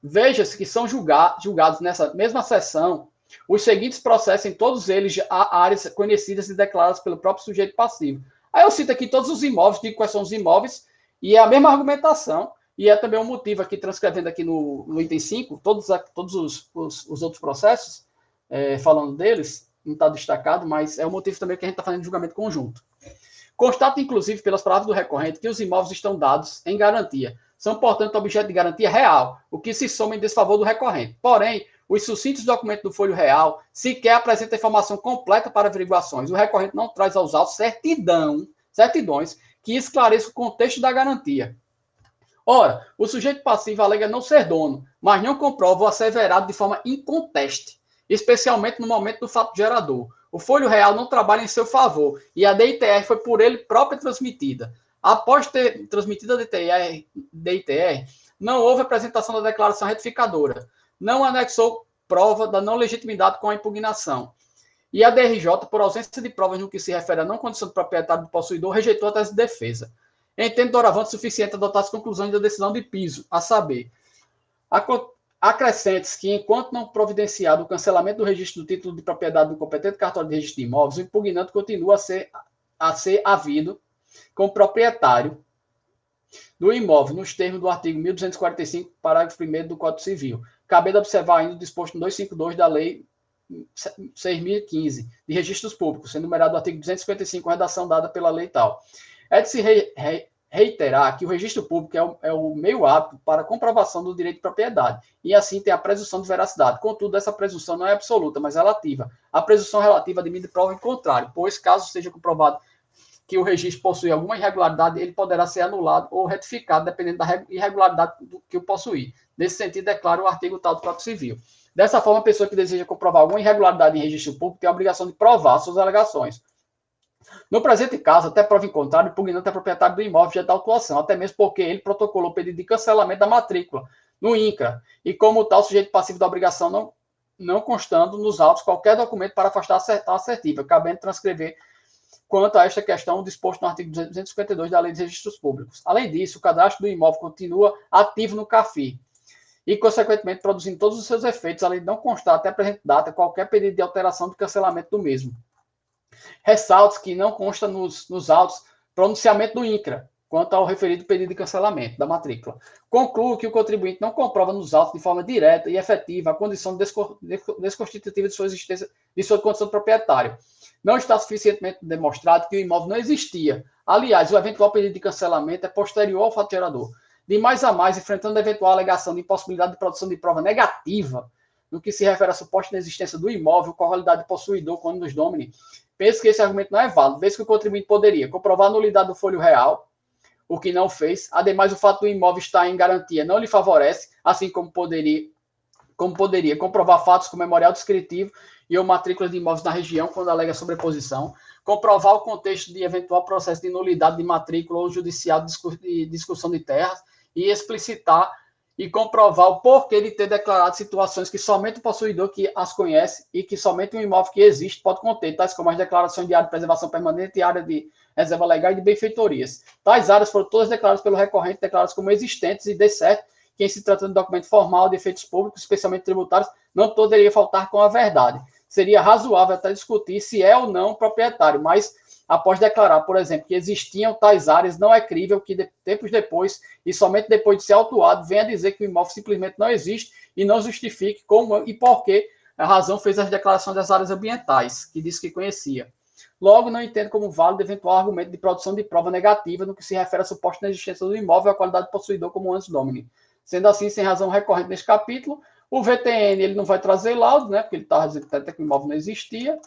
Speaker 2: Veja-se que são julgados nessa mesma sessão os seguintes processos, em todos eles há áreas conhecidas e declaradas pelo próprio sujeito passivo. Aí eu cito aqui todos os imóveis, digo quais são os imóveis, e é a mesma argumentação, e é também um motivo aqui, transcrevendo aqui no item 5, todos os outros processos, falando deles, não está destacado, mas é o motivo também que a gente está fazendo julgamento conjunto. Constata, inclusive, pelas palavras do recorrente, que os imóveis estão dados em garantia. São, portanto, objeto de garantia real, o que se soma em desfavor do recorrente. Porém, os sucintos documentos do folho real sequer apresentam informação completa para averiguações. O recorrente não traz aos autos certidões que esclareçam o contexto da garantia. Ora, o sujeito passivo alega não ser dono, mas não comprova o asseverado de forma inconteste, especialmente no momento do fato gerador. O folho real não trabalha em seu favor e a DITR foi por ele própria transmitida. Após ter transmitido a DITR, não houve apresentação da declaração retificadora. Não anexou prova da não legitimidade com a impugnação. E a DRJ, por ausência de provas no que se refere à não condição de proprietário do possuidor, rejeitou a tese de defesa. Entendo doravante suficiente adotar as conclusões da decisão de piso, a saber, acrescentes que, enquanto não providenciado o cancelamento do registro do título de propriedade do competente cartório de registro de imóveis, o impugnante continua a ser havido como proprietário do imóvel, nos termos do artigo 1245, parágrafo 1º do Código Civil, cabendo observar ainda o disposto no 252 da Lei 6.015, de registros públicos, sendo numerado o artigo 255, redação dada pela lei tal. É de se reiterar que o registro público é o meio apto para a comprovação do direito de propriedade, e assim tem a presunção de veracidade. Contudo, essa presunção não é absoluta, mas relativa. A presunção relativa admite prova em contrário, pois, caso seja comprovado que o registro possui alguma irregularidade, ele poderá ser anulado ou retificado, dependendo da irregularidade que o possuir. Nesse sentido, declara o artigo tal do Código Civil. Dessa forma, a pessoa que deseja comprovar alguma irregularidade em registro público tem a obrigação de provar suas alegações. No presente caso, até prova em contrário, o impugnante é proprietário do imóvel de tal atuação, até mesmo porque ele protocolou o pedido de cancelamento da matrícula no INCRA, e como tal, sujeito passivo da obrigação não constando nos autos qualquer documento para afastar a assertiva, cabendo transcrever quanto a esta questão disposto no artigo 252 da Lei de Registros Públicos. Além disso, o cadastro do imóvel continua ativo no CAFI e, consequentemente, produzindo todos os seus efeitos, além de não constar até a presente data qualquer pedido de alteração de cancelamento do mesmo. Ressalto que não consta nos autos pronunciamento do INCRA quanto ao referido pedido de cancelamento da matrícula. Concluo que o contribuinte não comprova nos autos de forma direta e efetiva a condição desconstitutiva de sua existência, de sua condição de proprietário. Não está suficientemente demonstrado que o imóvel não existia. Aliás, o eventual pedido de cancelamento é posterior ao fato gerador. De mais a mais, enfrentando a eventual alegação de impossibilidade de produção de prova negativa no que se refere à suposta inexistência do imóvel com a qualidade de possuidor quando nos domine, penso que esse argumento não é válido, vez que o contribuinte poderia comprovar a nulidade do folho real, o que não fez. Ademais, o fato do imóvel estar em garantia não lhe favorece, assim como poderia comprovar fatos com memorial descritivo e ou matrículas de imóveis na região quando alega sobreposição, comprovar o contexto de eventual processo de nulidade de matrícula ou judicial de discussão de terras e explicitar e comprovar o porquê de ter declarado situações que somente o possuidor que as conhece e que somente um imóvel que existe pode conter, tais como as declarações de área de preservação permanente e área de reserva legal e de benfeitorias. Tais áreas foram todas declaradas pelo recorrente, declaradas como existentes e, de certo, que em se tratando de documento formal de efeitos públicos, especialmente tributários, não poderia faltar com a verdade. Seria razoável até discutir se é ou não proprietário, mas após declarar, por exemplo, que existiam tais áreas, não é crível que tempos depois, e somente depois de ser autuado, venha dizer que o imóvel simplesmente não existe e não justifique como e por que a razão fez as declarações das áreas ambientais, que disse que conhecia. Logo, não entendo como válido eventual argumento de produção de prova negativa no que se refere à suposta inexistência do imóvel e à qualidade do possuidor como antes domini. Sendo assim, sem razão recorrente neste capítulo, o VTN ele não vai trazer laudo, né, porque ele estava dizendo até que o imóvel não existia.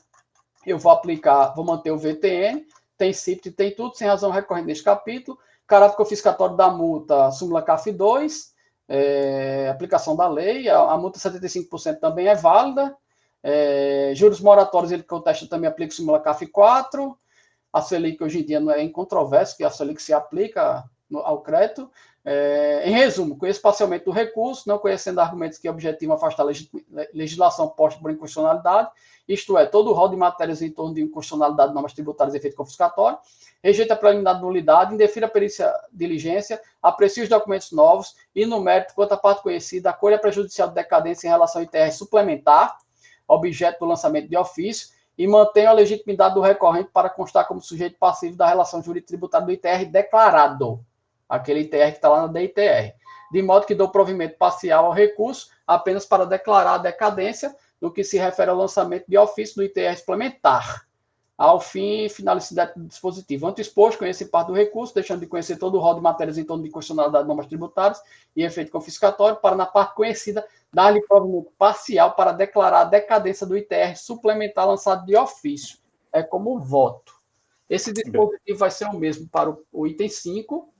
Speaker 2: Eu vou aplicar, vou manter o VTN, tem CIPT, tem tudo, sem razão recorrente neste capítulo. Caráter confiscatório da multa, súmula CAF 2, aplicação da lei, a multa 75% também é válida. Juros moratórios, ele contesta também, aplica súmula CAF 4. A Selic hoje em dia não é incontroverso, que a Selic se aplica ao crédito. Em resumo, conheço parcialmente o recurso, não conhecendo argumentos que objetivam afastar a legislação posta por inconstitucionalidade, isto é, todo o rol de matérias em torno de inconstitucionalidade de normas tributárias e efeito confiscatório, rejeita a preliminar de nulidade, indefira a perícia diligência, aprecia os documentos novos e, no mérito, quanto à parte conhecida, acolhe a prejudicial de decadência em relação ao ITR suplementar, objeto do lançamento de ofício, e mantém a legitimidade do recorrente para constar como sujeito passivo da relação jurídica tributária do ITR declarado, aquele ITR que está lá na DITR, de modo que dou provimento parcial ao recurso apenas para declarar a decadência no que se refere ao lançamento de ofício do ITR suplementar, ao fim e finalicidade do dispositivo. Antes exposto, conhece parte do recurso, deixando de conhecer todo o rol de matérias em torno de constitucionalidade de normas tributárias e efeito confiscatório, para, na parte conhecida, dar-lhe provimento parcial para declarar a decadência do ITR suplementar lançado de ofício. É como voto. Esse dispositivo vai ser o mesmo para o item 5,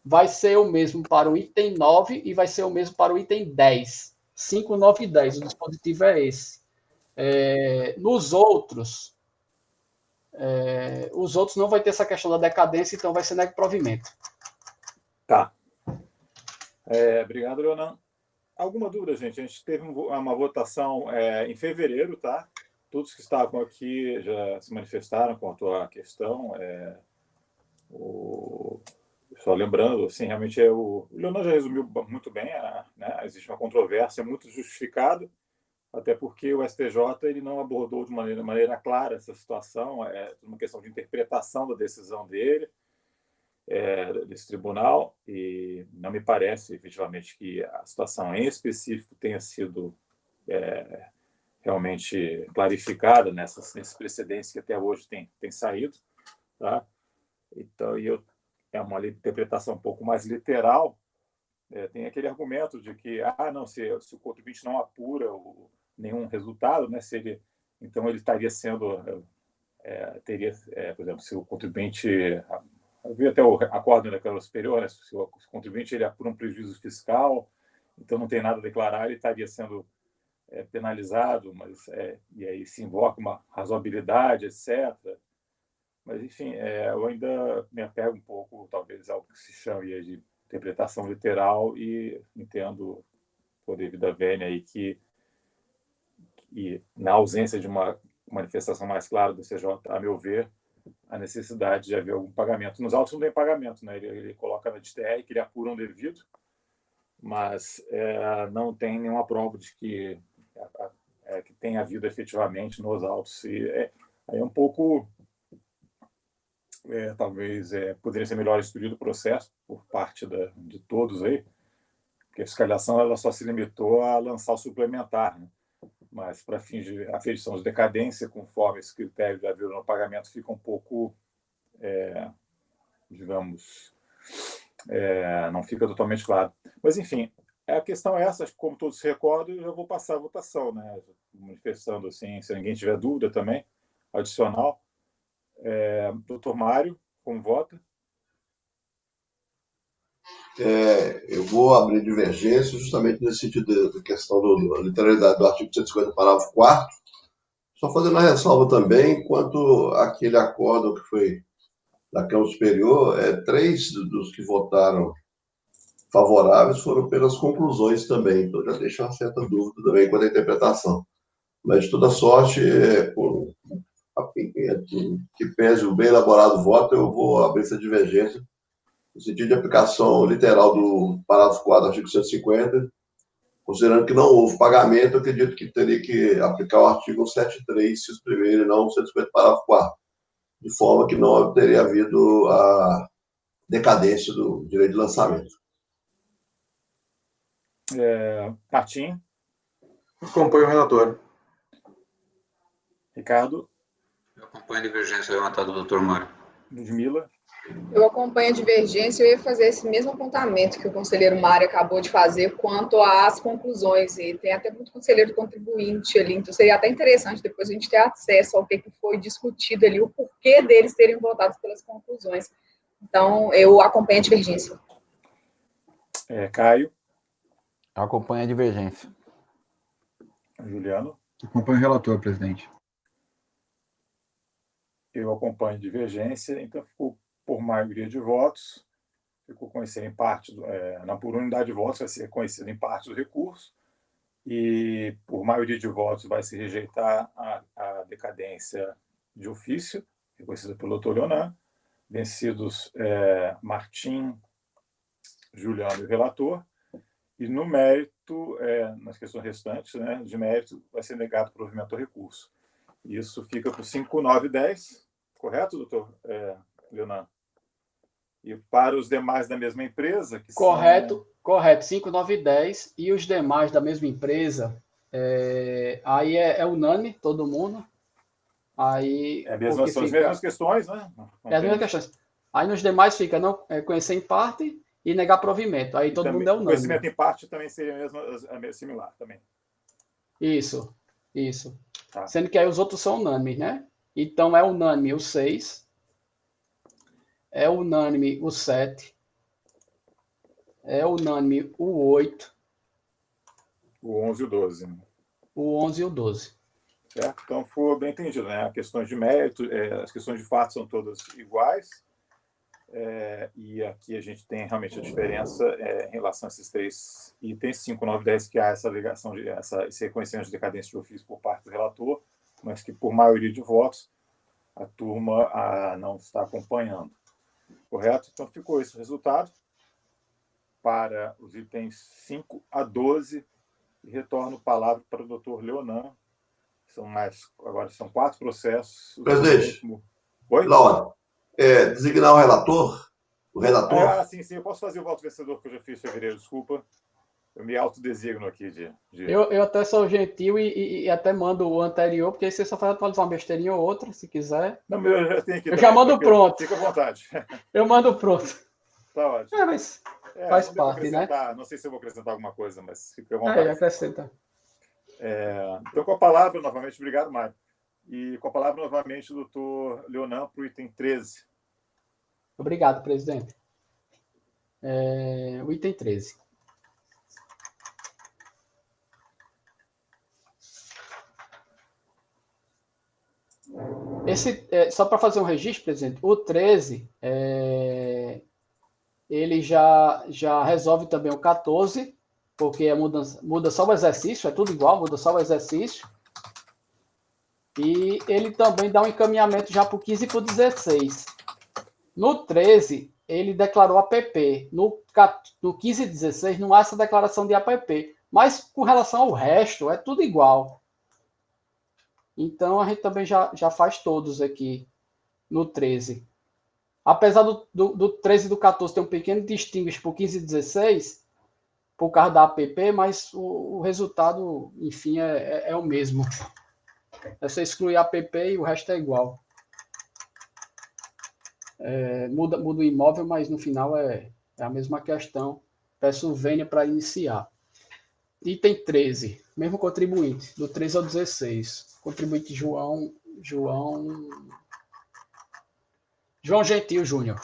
Speaker 2: vai ser o mesmo para o item 9 e vai ser o mesmo para o item 10. 5, 9 e 10. O dispositivo é esse. Nos outros, os outros não vai ter essa questão da decadência, então vai ser nego provimento.
Speaker 1: Tá. Obrigado, Leonan. Alguma dúvida, gente? A gente teve uma votação em fevereiro, tá? Todos que estavam aqui já se manifestaram quanto à questão. Só lembrando, assim, realmente o Leonan já resumiu muito bem, né? Existe uma controvérsia muito justificada, até porque o STJ ele não abordou de maneira clara essa situação, é uma questão de interpretação da decisão dele, desse tribunal, e não me parece, efetivamente, que a situação em específico tenha sido realmente clarificada nesses precedentes que até hoje tem saído, tá? Então, é uma interpretação um pouco mais literal. Tem aquele argumento de que não, se o contribuinte não apura nenhum resultado, né, então ele estaria sendo, por exemplo, se o contribuinte, eu vi até o acordo da Câmara Superior, né, se o contribuinte ele apura um prejuízo fiscal, então não tem nada a declarar, ele estaria sendo penalizado, e aí se invoca uma razoabilidade, etc. Mas, enfim, eu ainda me apego um pouco, talvez, ao que se chama de interpretação literal, e entendo, por devida vênia, aí, que na ausência de uma manifestação mais clara do CJ, a meu ver, a necessidade de haver algum pagamento. Nos autos não tem pagamento, né? Ele coloca na DTR que ele apura um devido, mas não tem nenhuma prova de que tenha havido efetivamente nos autos. E aí é um pouco... talvez poderia ser melhor instruído o processo por parte de todos aí, porque a fiscalização ela só se limitou a lançar o suplementar, né? Mas para fins de aferição de decadência, conforme esse critério de haver no pagamento, fica um pouco, digamos, não fica totalmente claro. Mas, enfim, a questão é essa, como todos se recordam, eu já vou passar a votação, né? Manifestando assim, se ninguém tiver dúvida também, adicional. Doutor Mário, como vota?
Speaker 4: Eu vou abrir divergência justamente nesse sentido da questão da literalidade do artigo 150, parágrafo 4º, Só fazendo a ressalva também, quanto àquele acordo que foi da Câmara Superior, 3 dos que votaram favoráveis foram pelas conclusões também, então já deixa uma certa dúvida também quanto à interpretação. Mas, de toda sorte, por que pese o bem elaborado voto, eu vou abrir essa divergência no sentido de aplicação literal do parágrafo 4 do artigo 150, considerando que não houve pagamento, eu acredito que teria que aplicar o artigo 173, se os primeiros, e não o 150, parágrafo 4, de forma que não teria havido a decadência do direito de lançamento.
Speaker 1: Martim,
Speaker 5: Acompanho o relator.
Speaker 1: Ricardo,
Speaker 6: Eu acompanho a divergência levantada do Dr. Mário.
Speaker 1: Ludmila,
Speaker 3: Eu acompanho a divergência, eu ia fazer esse mesmo apontamento que o conselheiro Mário acabou de fazer quanto às conclusões, e tem até muito conselheiro contribuinte ali, então seria até interessante depois a gente ter acesso ao que foi discutido ali, o porquê deles terem votado pelas conclusões. Então, eu acompanho a divergência.
Speaker 1: Caio,
Speaker 7: Eu acompanho a divergência.
Speaker 1: Juliano,
Speaker 7: Acompanho o relator, presidente.
Speaker 1: eu acompanho a divergência, então ficou por maioria de votos, ficou conhecido em parte, não por unidade de votos, vai ser conhecido em parte do recurso, e por maioria de votos vai se rejeitar a decadência de ofício, reconhecida pelo Dr. Leonan, vencidos Martim, Juliano e o relator, e no mérito, nas questões restantes, né, de mérito, vai ser negado provimento ao recurso. Isso fica por 5, 9 e 10, correto, doutor Leonan? E para os demais da mesma empresa... que
Speaker 2: Correto, 5, 9 e 10. E os demais da mesma empresa, aí é unânime, todo mundo. Aí,
Speaker 1: são as mesmas questões, né?
Speaker 2: As mesmas questões. Aí nos demais fica não conhecer em parte e negar provimento. Aí todo mundo é unânime.
Speaker 1: Conhecimento em parte também seria similar também.
Speaker 2: Isso.
Speaker 1: Tá.
Speaker 2: Sendo que aí os outros são unânimes, né? Então é unânime o 6, é unânime o 7, é unânime o 8,
Speaker 1: o 11 e o 12. Né?
Speaker 2: O 11 e o 12.
Speaker 1: Certo? Então, foi bem entendido. Né? As questões de mérito, as questões de fato são todas iguais. E aqui a gente tem realmente a diferença em relação a esses 3 itens, 5, 9 e 10, que há essa alegação, esse reconhecimento de decadência de ofício por parte do relator, mas que, por maioria de votos, a turma não está acompanhando. Correto? Então, ficou esse o resultado para os itens 5 a 12, e retorno a palavra para o doutor Leonan. Agora são 4 processos.
Speaker 4: Presidente,
Speaker 1: Oi?
Speaker 4: Laura, designar o relator? O relator?
Speaker 1: Sim, eu posso fazer o voto vencedor que eu já fiz em fevereiro, desculpa. Eu me autodesigno aqui de...
Speaker 2: Eu até sou gentil e até mando o anterior, porque aí você só faz atualizar uma besteirinha ou outra, se quiser.
Speaker 1: Não, eu já tenho aqui.
Speaker 2: Eu já mando pronto.
Speaker 1: Fica à vontade.
Speaker 2: Eu mando pronto.
Speaker 1: Tá ótimo.
Speaker 2: Mas faz parte, né?
Speaker 1: Não sei se eu vou acrescentar alguma coisa, mas fica à vontade.
Speaker 2: Acrescenta.
Speaker 1: Então, com a palavra, novamente, obrigado, Mário. E com a palavra, novamente, o doutor Leonan para o item 13.
Speaker 2: Obrigado, presidente. O item 13. Só para fazer um registro, presidente, o 13, ele já resolve também o 14, porque muda só o exercício, é tudo igual, muda só o exercício. E ele também dá um encaminhamento já para o 15 e para o 16. No 13, ele declarou APP. No 15 e 16, não há essa declaração de APP. Mas com relação ao resto, é tudo igual. Então, a gente também já faz todos aqui no 13. Apesar do 13 e do 14 ter um pequeno distinguish para o 15 e 16, por causa da APP, mas o resultado, enfim, é o mesmo. Você exclui a APP e o resto é igual. Muda o imóvel, mas no final é a mesma questão. Peço vênia para iniciar. Item 13, mesmo contribuinte, do 13 ao 16. Contribuinte João Gentil Júnior.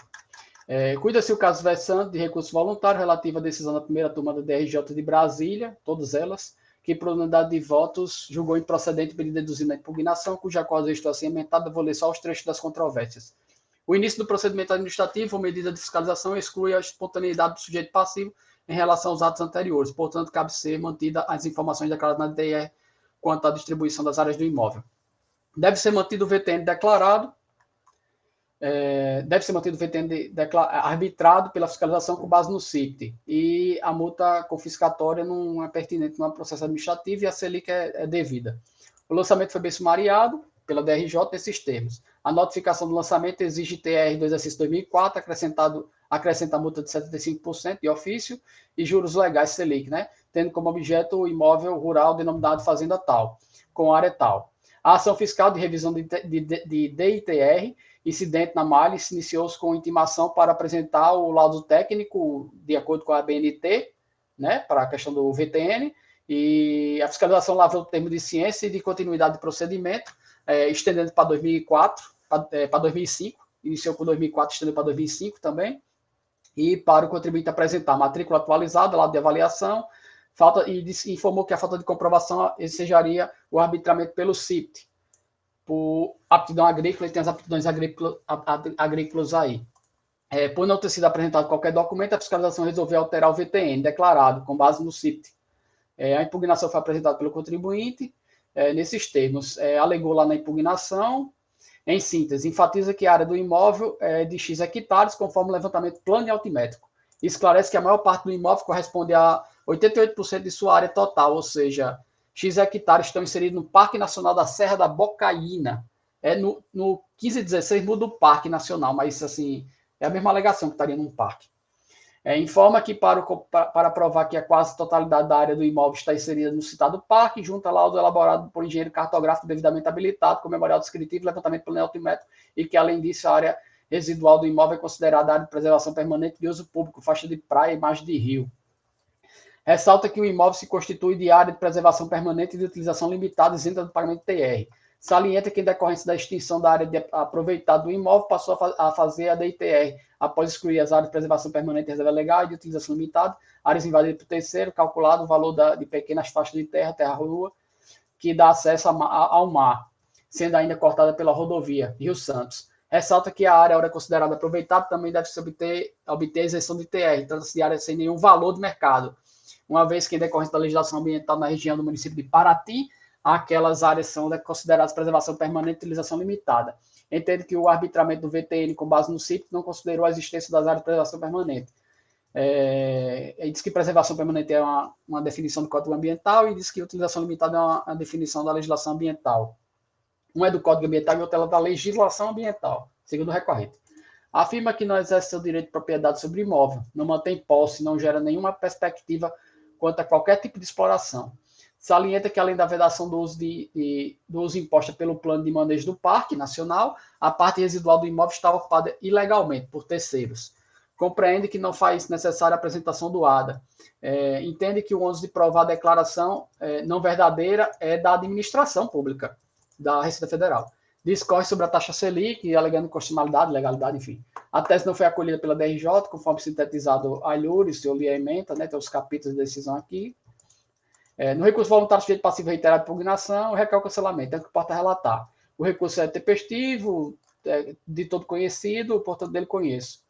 Speaker 2: Cuida-se o caso versante de recurso voluntário relativo à decisão da primeira turma da DRJ de Brasília, todas elas, que, por unanimidade de votos, julgou improcedente o pedido de deduzimento da impugnação, cuja causa estou assim aumentada. Vou ler só os trechos das controvérsias. O início do procedimento administrativo ou medida de fiscalização exclui a espontaneidade do sujeito passivo em relação aos atos anteriores. Portanto, cabe ser mantida as informações declaradas na DTR quanto à distribuição das áreas do imóvel. Deve ser mantido o VTN declarado, arbitrado pela fiscalização com base no CIPT. E a multa confiscatória não é pertinente no processo administrativo e a Selic é devida. O lançamento foi bem sumariado pela DRJ nesses termos. A notificação do lançamento exige TR do exercício 2004, acrescenta a multa de 75% de ofício e juros legais Selic, né? Tendo como objeto o imóvel rural denominado Fazenda Tal, com área tal. A ação fiscal de revisão de DITR, incidente na malha, se iniciou com intimação para apresentar o laudo técnico de acordo com a BNT, né, para a questão do VTN, e a fiscalização lavrou o termo de ciência e de continuidade de procedimento, estendendo para 2005, iniciou com 2004, estendendo para 2005 também, e para o contribuinte apresentar matrícula atualizada, laudo de avaliação, informou que a falta de comprovação ensejaria o arbitramento pelo CIPT, por aptidão agrícola, e tem as aptidões agrícolas aí. Por não ter sido apresentado qualquer documento, a fiscalização resolveu alterar o VTN declarado, com base no CIPT. A impugnação foi apresentada pelo contribuinte, nesses termos. Alegou lá na impugnação, em síntese, enfatiza que a área do imóvel é de X hectares, conforme o levantamento plano e altimétrico. Esclarece que a maior parte do imóvel corresponde a 88% de sua área total, ou seja, X hectares estão inseridos no Parque Nacional da Serra da Bocaína. No 1516 muda o Parque Nacional, mas assim, é a mesma alegação que estaria num parque. Informa que para provar que a quase totalidade da área do imóvel está inserida no citado parque, junta laudo elaborado por engenheiro cartográfico devidamente habilitado, com memorial descritivo, levantamento plano altimétrico, e que, além disso, a área residual do imóvel é considerada área de preservação permanente de uso público, faixa de praia e margem de rio. Ressalta que o imóvel se constitui de área de preservação permanente e de utilização limitada, isenta do pagamento de TR. Salienta que, em decorrência da extinção da área aproveitada do imóvel, passou a fazer a DITR, após excluir as áreas de preservação permanente, reserva legal e de utilização limitada, áreas invadidas por terceiro, calculado o valor de pequenas faixas de terra-rua, que dá acesso ao mar, sendo ainda cortada pela rodovia Rio Santos. Ressalta que a área considerada aproveitada também deve se obter a isenção de TR, trata-se de área sem nenhum valor de mercado, uma vez que, em decorrência da legislação ambiental na região do município de Paraty, aquelas áreas são consideradas preservação permanente e utilização limitada. Entende que o arbitramento do VTN, com base no CIP, não considerou a existência das áreas de preservação permanente. Ele diz que preservação permanente é uma definição do Código Ambiental e diz que utilização limitada é uma definição da legislação ambiental. Um é do Código Ambiental e outra é da legislação ambiental, segundo o recorrente. Afirma que não exerce seu direito de propriedade sobre imóvel, não mantém posse, não gera nenhuma perspectiva quanto a qualquer tipo de exploração. Salienta que, além da vedação do uso imposta pelo plano de manejo do Parque Nacional, a parte residual do imóvel está ocupada ilegalmente por terceiros. Compreende que não faz necessária a apresentação do ADA. Entende que o ônus de provar a declaração não verdadeira é da administração pública, da Receita Federal. Discorre sobre a taxa Selic, alegando constitucionalidade, legalidade, enfim. A tese não foi acolhida pela DRJ, conforme sintetizado a Ilures, eu li a ementa, né, tem os capítulos de decisão aqui. No recurso voluntário, sujeito passivo reiterado de impugnação, requer o cancelamento, é o que importa relatar. O recurso é tempestivo, de todo conhecido, portanto, dele conheço.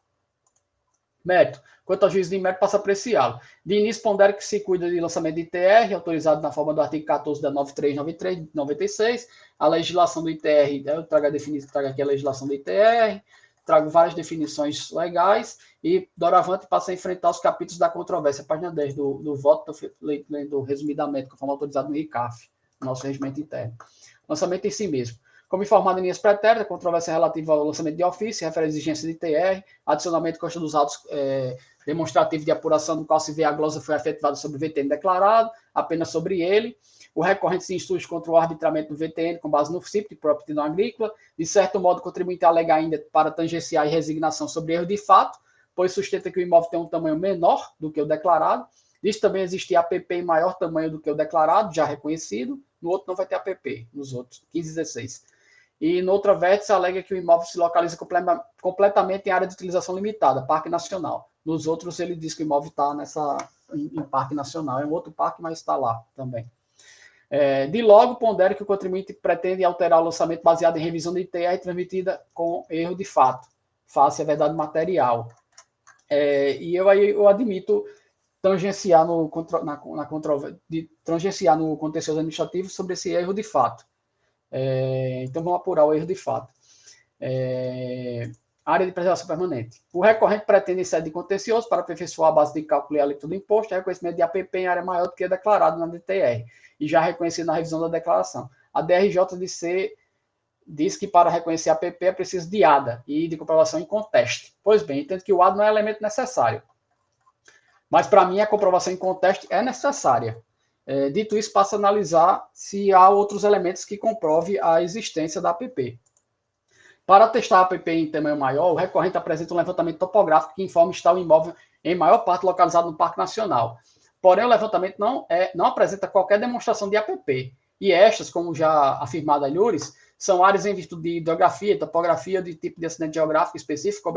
Speaker 2: Mérito. Quanto ao juízo de mérito, passa a apreciá-lo. De início, pondera que se cuida de lançamento de ITR, autorizado na forma do artigo 14 da 9396, a legislação do ITR, eu trago aqui a legislação do ITR, trago várias definições legais e, doravante, passa a enfrentar os capítulos da controvérsia, página 10 do voto, lendo resumidamente, conforme autorizado no RICAF, nosso regimento interno. Lançamento em si mesmo. Como informado em linhas pretéritas, a controvérsia relativa ao lançamento de ofício, refere à exigência de TR, adicionamento consta dos autos demonstrativos de apuração, no qual se vê a glosa foi efetivada sobre o VTN declarado, apenas sobre ele. O recorrente se instrui contra o arbitramento do VTN com base no CIP, por aptidão agrícola. De certo modo, o contribuinte alega ainda para tangenciar e resignação sobre erro de fato, pois sustenta que o imóvel tem um tamanho menor do que o declarado. Diz também existir APP em maior tamanho do que o declarado, já reconhecido. No outro não vai ter APP, nos outros, 15 e 16. E no outro vértice alega que o imóvel se localiza completamente em área de utilização limitada, Parque Nacional. Nos outros ele diz que o imóvel está em Parque Nacional. É um outro parque, mas está lá também. De logo, pondera que o contribuinte pretende alterar o lançamento baseado em revisão de ITR transmitida com erro de fato, face à verdade material. E eu admito tangenciar tangenciar no contencioso administrativo sobre esse erro de fato. Então, vamos apurar o erro de fato. Área de preservação permanente. O recorrente pretende, em sede de contencioso, para aperfeiçoar a base de cálculo e a alíquota do imposto, é reconhecimento de APP em área maior do que é declarado na DTR, e já reconhecido na revisão da declaração. A DRJ diz que para reconhecer APP é preciso de ADA e de comprovação em conteste. Pois bem, entendo que o ADA não é elemento necessário. Mas, para mim, a comprovação em conteste é necessária. Dito isso, passo a analisar se há outros elementos que comprove a existência da APP. Para testar a APP em tamanho maior, o recorrente apresenta um levantamento topográfico que informa estar o imóvel em maior parte localizado no Parque Nacional. Porém, o levantamento não apresenta qualquer demonstração de APP. E estas, como já afirmado a Lures, são áreas em virtude de hidrografia, topografia, de tipo de acidente geográfico específico,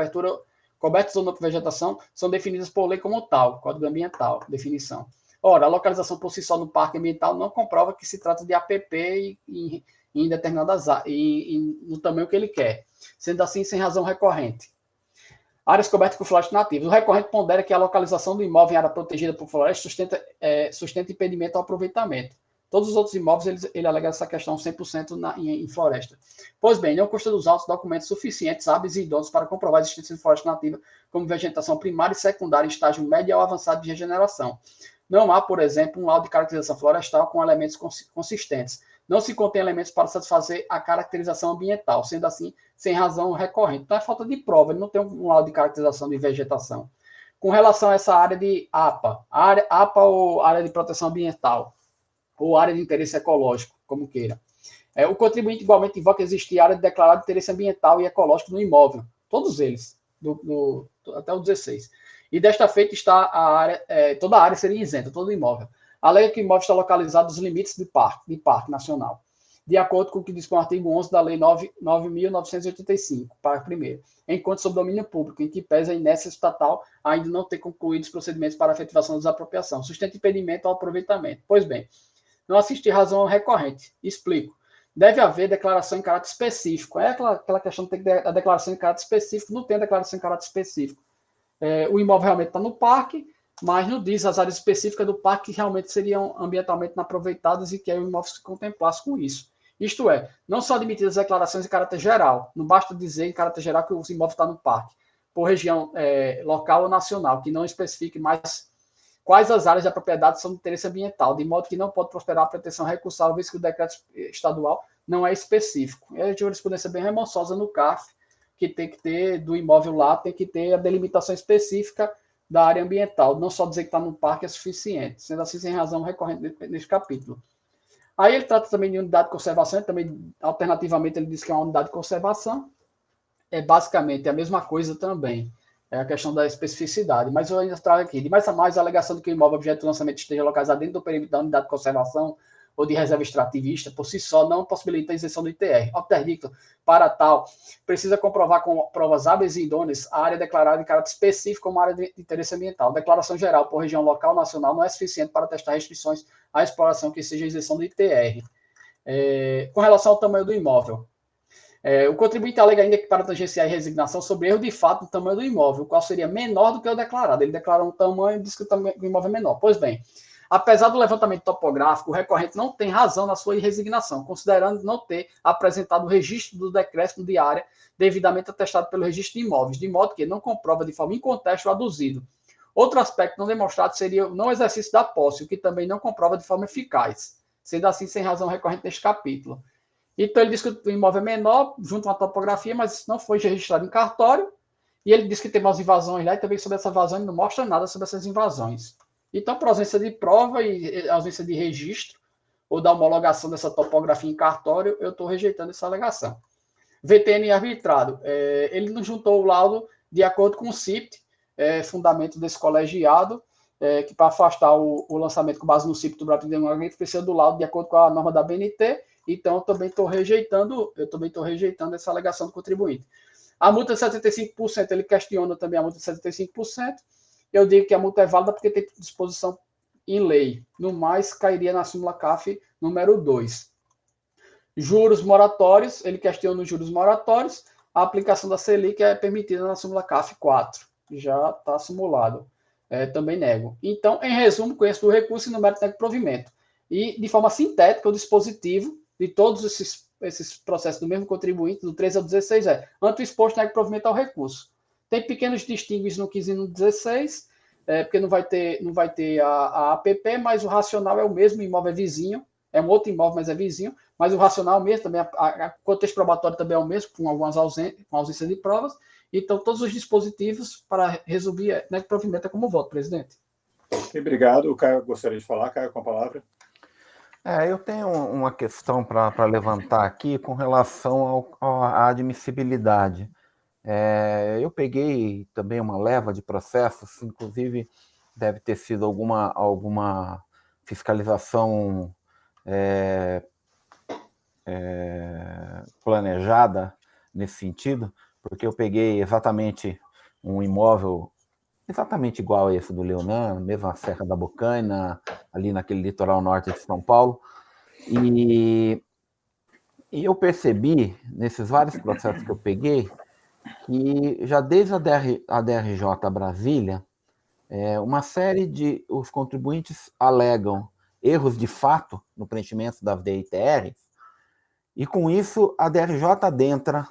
Speaker 2: cobertas ou não por vegetação, são definidas por lei como tal, Código Ambiental, definição. Ora, a localização por si só no Parque Ambiental não comprova que se trata de APP em determinadas áreas, no tamanho que ele quer, sendo assim sem razão recorrente. Áreas cobertas por florestas nativas. O recorrente pondera que a localização do imóvel em área protegida por floresta sustenta impedimento ao aproveitamento. Todos os outros imóveis, ele alega essa questão 100% em floresta. Pois bem, não consta dos autos documentos suficientes, hábeis e idôneos para comprovar a existência de floresta nativa como vegetação primária e secundária em estágio médio ou avançado de regeneração. Não há, por exemplo, um laudo de caracterização florestal com elementos consistentes. Não se contém elementos para satisfazer a caracterização ambiental, sendo assim, sem razão recorrente. Então, é falta de prova, ele não tem um laudo de caracterização de vegetação. Com relação a essa área de APA, APA ou área de proteção ambiental, ou área de interesse ecológico, como queira. O contribuinte igualmente invoca existir área de declarado interesse ambiental e ecológico no imóvel, todos eles, até o 16. E desta feita está a área, toda a área seria isenta, todo o imóvel. Alega que o imóvel está localizado nos limites de parque nacional, de acordo com o que diz com o artigo 11 da Lei 9.985, parágrafo 1º, enquanto sob domínio público, em que pesa a inércia estatal ainda não ter concluído os procedimentos para a efetivação da desapropriação, sustenta impedimento ao aproveitamento. Pois bem, não assiste razão recorrente. Explico. Deve haver declaração em caráter específico. É aquela questão de ter a declaração em caráter específico, não tem a declaração em caráter específico. O imóvel realmente está no parque, mas não diz as áreas específicas do parque que realmente seriam ambientalmente inaproveitadas e que aí o imóvel se contemplasse com isso. Isto é, não são admitidas declarações em caráter geral. Não basta dizer em caráter geral que o imóvel está no parque, por região local ou nacional, que não especifique mais quais as áreas da propriedade são de interesse ambiental, de modo que não pode prosperar a pretensão recursável, visto que o decreto estadual não é específico. É a jurisprudência bem remonsosa no CARF, que tem que ter, do imóvel lá, tem que ter a delimitação específica da área ambiental. Não só dizer que está no parque é suficiente, sendo assim sem razão recorrente neste capítulo. Aí ele trata também de unidade de conservação, também, alternativamente, ele diz que é uma unidade de conservação. É basicamente a mesma coisa também. É a questão da especificidade. Mas eu ainda trago aqui. De mais a mais, a alegação de que o imóvel objeto de lançamento esteja localizado dentro do perímetro da unidade de conservação ou de reserva extrativista, por si só, não possibilita a isenção do ITR. Interdicto, para tal, precisa comprovar com provas hábeis e idôneas a área declarada em caráter específico como área de interesse ambiental. Declaração geral por região local nacional não é suficiente para testar restrições à exploração que seja isenção do ITR. Com relação ao tamanho do imóvel, o contribuinte alega ainda que para tangenciar a resignação sobre erro de fato no tamanho do imóvel, o qual seria menor do que o declarado. Ele declarou um tamanho e diz que o imóvel é menor. Pois bem, apesar do levantamento topográfico, o recorrente não tem razão na sua resignação, considerando não ter apresentado o registro do decréscimo de área devidamente atestado pelo registro de imóveis, de modo que não comprova de forma inconteste o aduzido. Outro aspecto não demonstrado seria o não exercício da posse, o que também não comprova de forma eficaz, sendo assim sem razão recorrente neste capítulo. Então, ele diz que o imóvel é menor, junto a uma topografia, mas isso não foi registrado em cartório. E ele diz que tem umas invasões lá, e também sobre essa invasão ele não mostra nada sobre essas invasões. Então, por ausência de prova e ausência de registro, ou da homologação dessa topografia em cartório, eu estou rejeitando essa alegação. VTN arbitrado. Ele não juntou o laudo de acordo com o CIPT, fundamento desse colegiado, que para afastar o lançamento com base no CIPT do Brasil de Democracia, precisa do laudo de acordo com a norma da BNT. Então, eu também estou rejeitando essa alegação do contribuinte. A multa de 75%, ele questiona também a multa de 75%. Eu digo que a multa é válida porque tem disposição em lei. No mais, cairia na súmula CAF número 2. Juros moratórios, ele questiona os juros moratórios, a aplicação da Selic é permitida na súmula CAF 4. Já está simulado. Também nego. Então, em resumo, conheço do recurso e no mérito de provimento. E, de forma sintética, o dispositivo de todos esses processos do mesmo contribuinte, do 13 ao 16, ante o exposto, nego provimento ao recurso. Tem pequenos distingues no 15 e no 16, porque não vai ter a APP, mas o racional é o mesmo, o imóvel é vizinho, é um outro imóvel, mas é vizinho, mas o racional mesmo, também, o contexto probatório também é o mesmo, com algumas ausências de provas. Então, todos os dispositivos para resumir, né, provimento é como voto, presidente.
Speaker 1: Obrigado. O Caio gostaria de falar. Caio, com a palavra.
Speaker 7: Eu tenho uma questão para levantar aqui com relação à admissibilidade. Eu peguei também uma leva de processos, inclusive deve ter sido alguma fiscalização planejada nesse sentido, porque eu peguei exatamente um imóvel exatamente igual a esse do Leonan, mesma Serra da Bocaina, ali naquele litoral norte de São Paulo, e eu percebi, nesses vários processos que eu peguei, que já desde a DRJ Brasília, uma série de os contribuintes alegam erros de fato no preenchimento das DITR, e com isso a DRJ adentra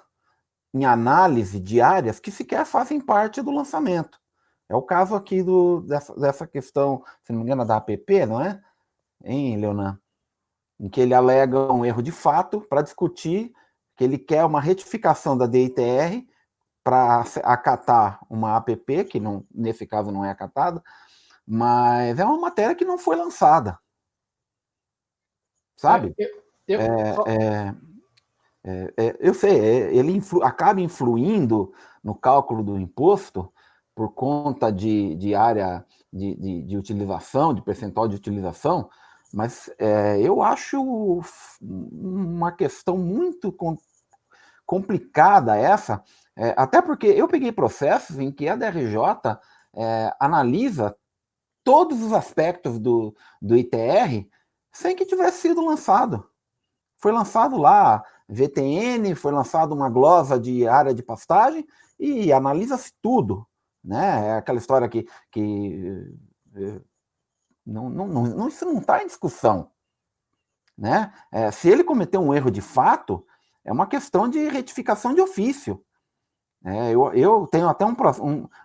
Speaker 7: em análise de áreas que sequer fazem parte do lançamento. É o caso aqui dessa questão, se não me engano, da APP, não é? Hein, Leonan? Em que ele alega um erro de fato para discutir que ele quer uma retificação da DITR para acatar uma APP, que não, nesse caso não é acatada, mas é uma matéria que não foi lançada. Sabe? Eu sei, ele acaba influindo no cálculo do imposto por conta de área de utilização, de percentual de utilização, mas eu acho uma questão muito complicada essa, até porque eu peguei processos em que a DRJ analisa todos os aspectos do ITR sem que tivesse sido lançado. Foi lançado lá VTN, foi lançado uma glosa de área de pastagem e analisa-se tudo, né? É aquela história que isso não está em discussão, né? Se ele cometeu um erro de fato, é uma questão de retificação de ofício. Eu tenho até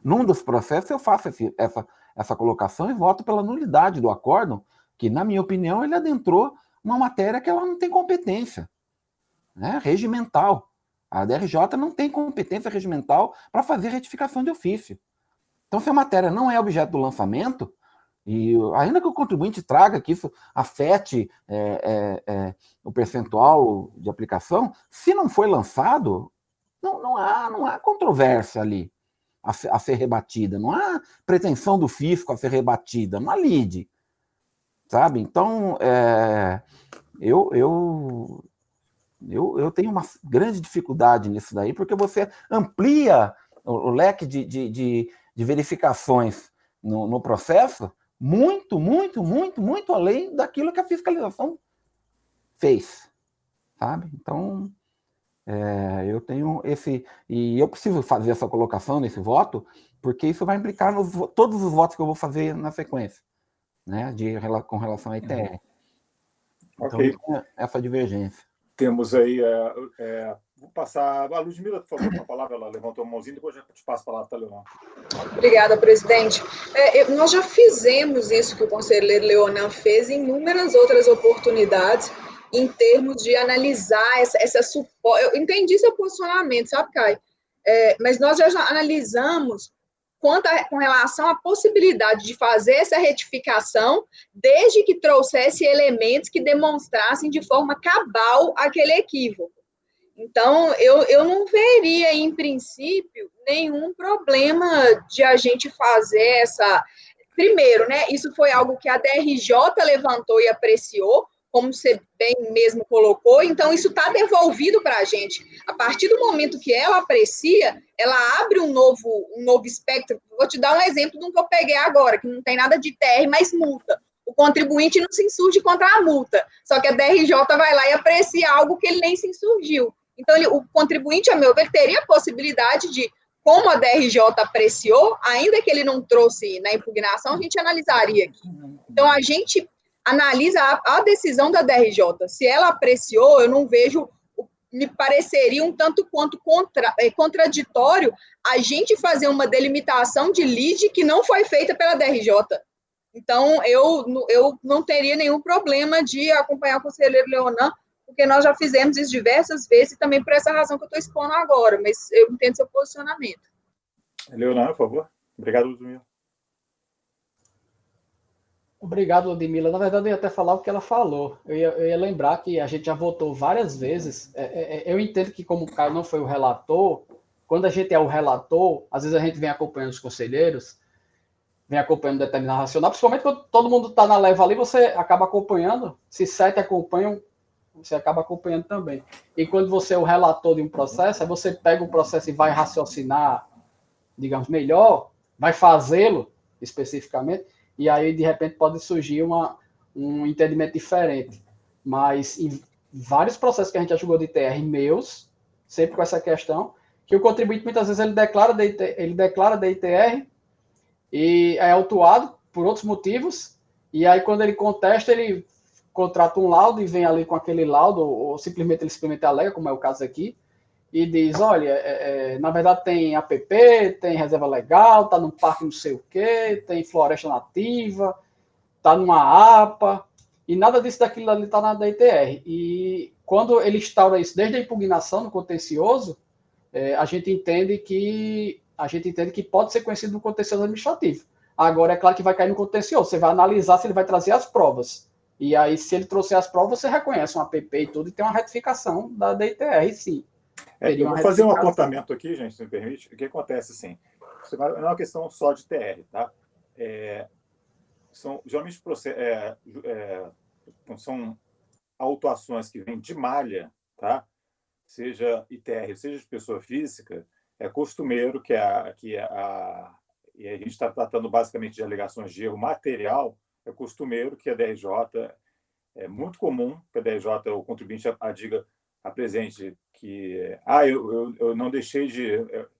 Speaker 7: num dos processos eu faço essa colocação e voto pela nulidade do acórdão, que, na minha opinião, ele adentrou uma matéria que ela não tem competência, né, regimental. A DRJ não tem competência regimental para fazer retificação de ofício. Então, se a matéria não é objeto do lançamento, e ainda que o contribuinte traga que isso afete o percentual de aplicação, se não foi lançado, não há controvérsia ali a ser rebatida, não há pretensão do fisco a ser rebatida, não há lide, sabe? Então, eu tenho uma grande dificuldade nisso daí, porque você amplia o leque de verificações no processo muito, muito, muito, muito além daquilo que a fiscalização fez, sabe? Então, eu tenho e eu preciso fazer essa colocação nesse voto, porque isso vai implicar todos os votos que eu vou fazer na sequência, né, com relação à ITR. Então,
Speaker 1: Ok.
Speaker 7: Essa divergência.
Speaker 1: Temos aí, vou passar a Ludmila, por favor, com a palavra. Ela levantou a mãozinha, depois eu te passo a palavra, tá, Leonan?
Speaker 3: Obrigada, presidente. Nós já fizemos isso que o conselheiro Leonan fez em inúmeras outras oportunidades, em termos de analisar essa suporte. Eu entendi seu posicionamento, sabe, Caio? Mas nós já analisamos com relação à possibilidade de fazer essa retificação, desde que trouxesse elementos que demonstrassem de forma cabal aquele equívoco. Então, eu não veria, em princípio, nenhum problema de a gente fazer essa... Primeiro, né, isso foi algo que a DRJ levantou e apreciou, como você bem mesmo colocou, então isso está devolvido para a gente. A partir do momento que ela aprecia, ela abre um novo espectro. Vou te dar um exemplo de um que eu peguei agora, que não tem nada de TR, mas multa. O contribuinte não se insurge contra a multa, só que a DRJ vai lá e aprecia algo que ele nem se insurgiu. Então, o contribuinte, a meu ver, teria a possibilidade de, como a DRJ apreciou, ainda que ele não trouxe na impugnação, a gente analisaria aqui. Então, a gente analisa a decisão da DRJ. Se ela apreciou, eu não vejo, me pareceria um tanto quanto contraditório a gente fazer uma delimitação de lide que não foi feita pela DRJ. Então, eu não teria nenhum problema de acompanhar o conselheiro Leonan, porque nós já fizemos isso diversas vezes, e também por essa razão que eu estou expondo agora, mas eu entendo seu posicionamento.
Speaker 1: Leonan, por favor. Obrigado, Ludmila.
Speaker 2: Obrigado, Ludmila. Na verdade, eu ia até falar o que ela falou. Eu ia lembrar que a gente já votou várias vezes. Eu entendo que, como o Caio não foi o relator, quando a gente é o relator, às vezes a gente vem acompanhando os conselheiros, vem acompanhando determinado racional, principalmente quando todo mundo está na leva ali, você acaba acompanhando. Se 7 acompanham, você acaba acompanhando também. E quando você é o relator de um processo, aí você pega o processo e vai raciocinar, digamos, melhor, vai fazê-lo especificamente, e aí, de repente, pode surgir um entendimento diferente. Mas em vários processos que a gente já julgou de TR meus, sempre com essa questão, que o contribuinte, muitas vezes, ele declara DITR e é autuado por outros motivos, e aí, quando ele contesta, ele contrata um laudo e vem ali com aquele laudo, ou simplesmente ele simplesmente alega, como é o caso aqui, e diz, olha, na verdade tem APP, tem reserva legal, está num parque não sei o quê, tem floresta nativa, está numa APA, e nada disso daquilo ali está na DITR. E quando ele instaura isso desde a impugnação no contencioso, a gente entende que pode ser conhecido no contencioso administrativo. Agora, é claro que vai cair no contencioso, você vai analisar se ele vai trazer as provas. E aí, se ele trouxer as provas, você reconhece um APP e tudo, e tem uma retificação da DITR, sim.
Speaker 1: Eu vou fazer um apontamento aqui, gente, se me permite. O que acontece, assim, não é uma questão só de TR, tá? São, geralmente, são autuações que vêm de malha, tá? Seja ITR, seja de pessoa física, é costumeiro e a gente está tratando basicamente de alegações de erro material, é costumeiro que a DRJ, é muito comum que a DRJ, o contribuinte, apresente que eu não deixei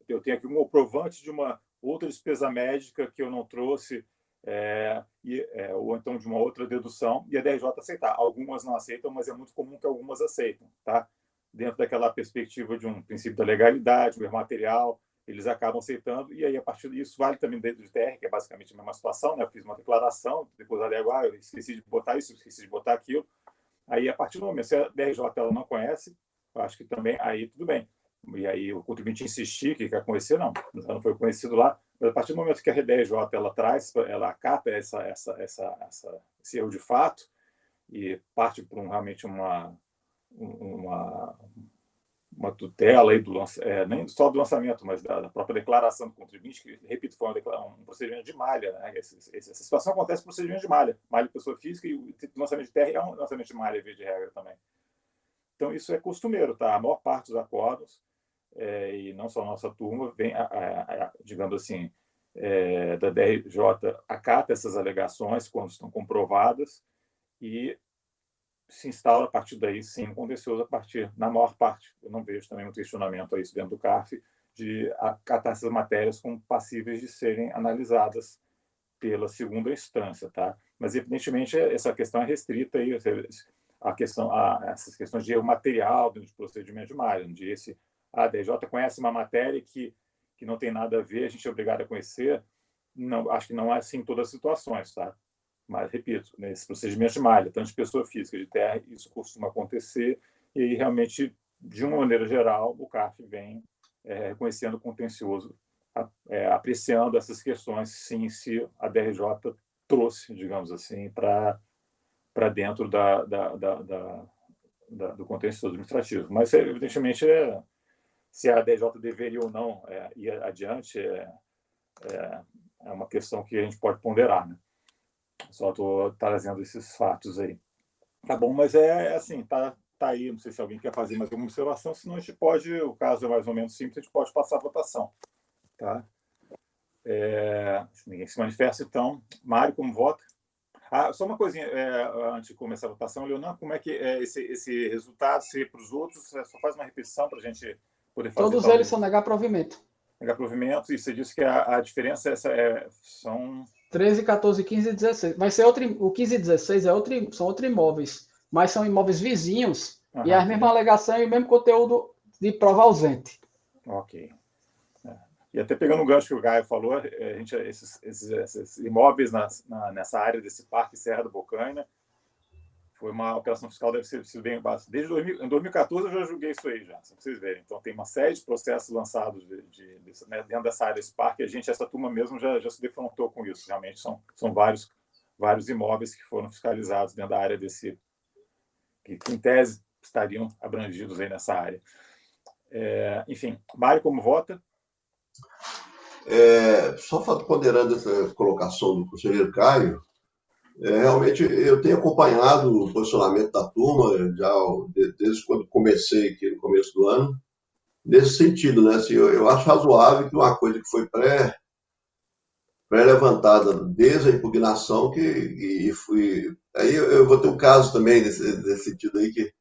Speaker 1: eu tenho aqui um comprovante de uma outra despesa médica que eu não trouxe, ou então de uma outra dedução, e a DRJ aceitar. Algumas não aceitam, mas é muito comum que algumas aceitem, tá? Dentro daquela perspectiva de um princípio da legalidade, o erro material, eles acabam aceitando, e aí a partir disso vale também dentro de TR, que é basicamente a mesma situação, né? Eu fiz uma declaração, depois alego, eu esqueci de botar isso, esqueci de botar aquilo. Aí, a partir do momento, se a DRJ ela não conhece, eu acho que também aí tudo bem. E aí o contribuinte insistir que quer conhecer, não foi conhecido lá. Mas a partir do momento que a DRJ ela traz, ela acata esse erro de fato e parte por realmente uma tutela aí nem só do lançamento, mas da própria declaração do contribuinte, que, repito, foi um procedimento de malha, né? Essa situação acontece no procedimento de malha de pessoa física, e o lançamento de TR é um lançamento de malha, via de regra também. Então, isso é costumeiro, tá? A maior parte dos acordos, e não só a nossa turma, vem, digamos assim, da DRJ, acata essas alegações quando estão comprovadas e se instala a partir daí, sim, um contencioso na maior parte. Eu não vejo também um questionamento a isso dentro do CARF, de acatar essas matérias como passíveis de serem analisadas pela segunda instância, tá? Mas, evidentemente, essa questão é restrita aí, essas questões de erro material dentro de procedimento de malha, onde a DRJ conhece uma matéria que não tem nada a ver, a gente é obrigado a conhecer. Não, acho que não é assim em todas as situações, tá? Mas, repito, nesse procedimento de malha, tanto de pessoa física, de TR, isso costuma acontecer, e aí, realmente, de uma maneira geral, o CARF vem reconhecendo o contencioso, apreciando essas questões, sim, se a DRJ trouxe, digamos assim, para dentro do contencioso administrativo. Mas, evidentemente, se a DRJ deveria ou não ir adiante, é uma questão que a gente pode ponderar, né? Só estou trazendo esses fatos aí. Tá bom, mas assim, tá aí. Não sei se alguém quer fazer mais alguma observação, senão a gente pode, o caso é mais ou menos simples, a gente pode passar a votação. Tá? Ninguém se manifesta, então. Mário, como vota? Só uma coisinha, antes de começar a votação, Leonan, como é que é esse resultado, se para os outros, só faz uma repetição para a gente poder fazer.
Speaker 2: Todos eles são negar provimento.
Speaker 1: Negar provimento, e você disse que a diferença são...
Speaker 2: 13, 14, 15 e 16. Vai ser o 15 e 16 são outros imóveis, mas são imóveis vizinhos, e a mesma alegação e o mesmo conteúdo de prova ausente.
Speaker 1: Ok. E até pegando o gancho que o Gaio falou, esses imóveis nessa área desse Parque Serra do Bocaina, foi uma operação fiscal, deve ser bem básica. Em 2014 eu já julguei isso aí, já, só para vocês verem. Então tem uma série de processos lançados dentro dessa área desse parque, e essa turma mesmo já se defrontou com isso. Realmente são vários imóveis que foram fiscalizados dentro da área desse, que em tese estariam abrangidos aí nessa área. Enfim, Mário, como vota?
Speaker 4: Só ponderando essa colocação do conselheiro Caio, realmente eu tenho acompanhado o posicionamento da turma já desde quando comecei aqui no começo do ano, nesse sentido, né? Assim, eu acho razoável que uma coisa que foi pré-levantada desde a impugnação, aí eu vou ter um caso também nesse sentido aí, que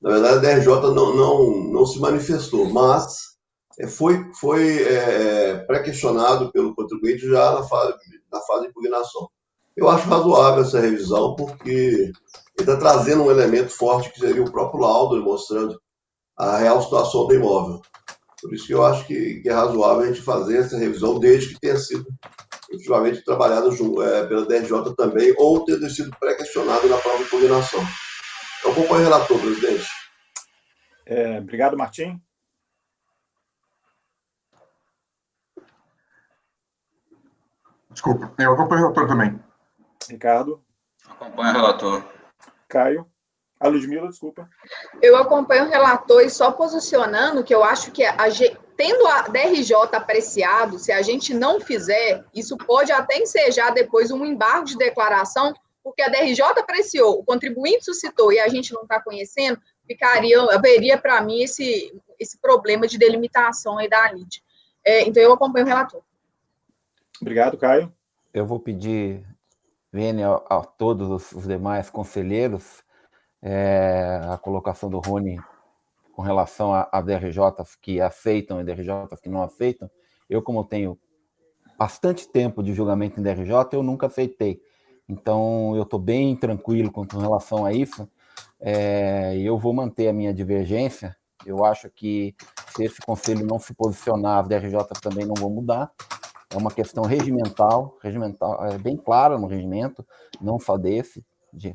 Speaker 4: na verdade a DRJ não se manifestou, mas foi pré-questionado pelo contribuinte já na fase de impugnação. Eu acho razoável essa revisão, porque ele está trazendo um elemento forte que seria o próprio laudo, mostrando a real situação do imóvel. Por isso que eu acho que é razoável a gente fazer essa revisão, desde que tenha sido efetivamente trabalhado pela DRJ também, ou ter sido pré-questionado na própria impugnação. Eu acompanho o relator, presidente.
Speaker 1: Obrigado, Martim.
Speaker 5: Desculpa, eu acompanho o relator também.
Speaker 1: Ricardo.
Speaker 6: Acompanho o relator.
Speaker 1: Caio. A Ludmila, desculpa.
Speaker 3: Eu acompanho o relator e só posicionando que eu acho que tendo a DRJ apreciado, se a gente não fizer, isso pode até ensejar depois um embargo de declaração, porque a DRJ apreciou, o contribuinte suscitou e a gente não está conhecendo, haveria para mim esse problema de delimitação aí da lide. Então eu acompanho o relator.
Speaker 1: Obrigado, Caio.
Speaker 7: Eu vou pedir, vênia a todos os demais conselheiros, a colocação do Rony com relação a DRJs que aceitam e DRJs que não aceitam. Eu, como tenho bastante tempo de julgamento em DRJ, eu nunca aceitei. Então, eu estou bem tranquilo com relação a isso. Eu vou manter a minha divergência. Eu acho que se esse conselho não se posicionar, as DRJs também não vão mudar. É uma questão regimental, é bem clara no regimento, não só de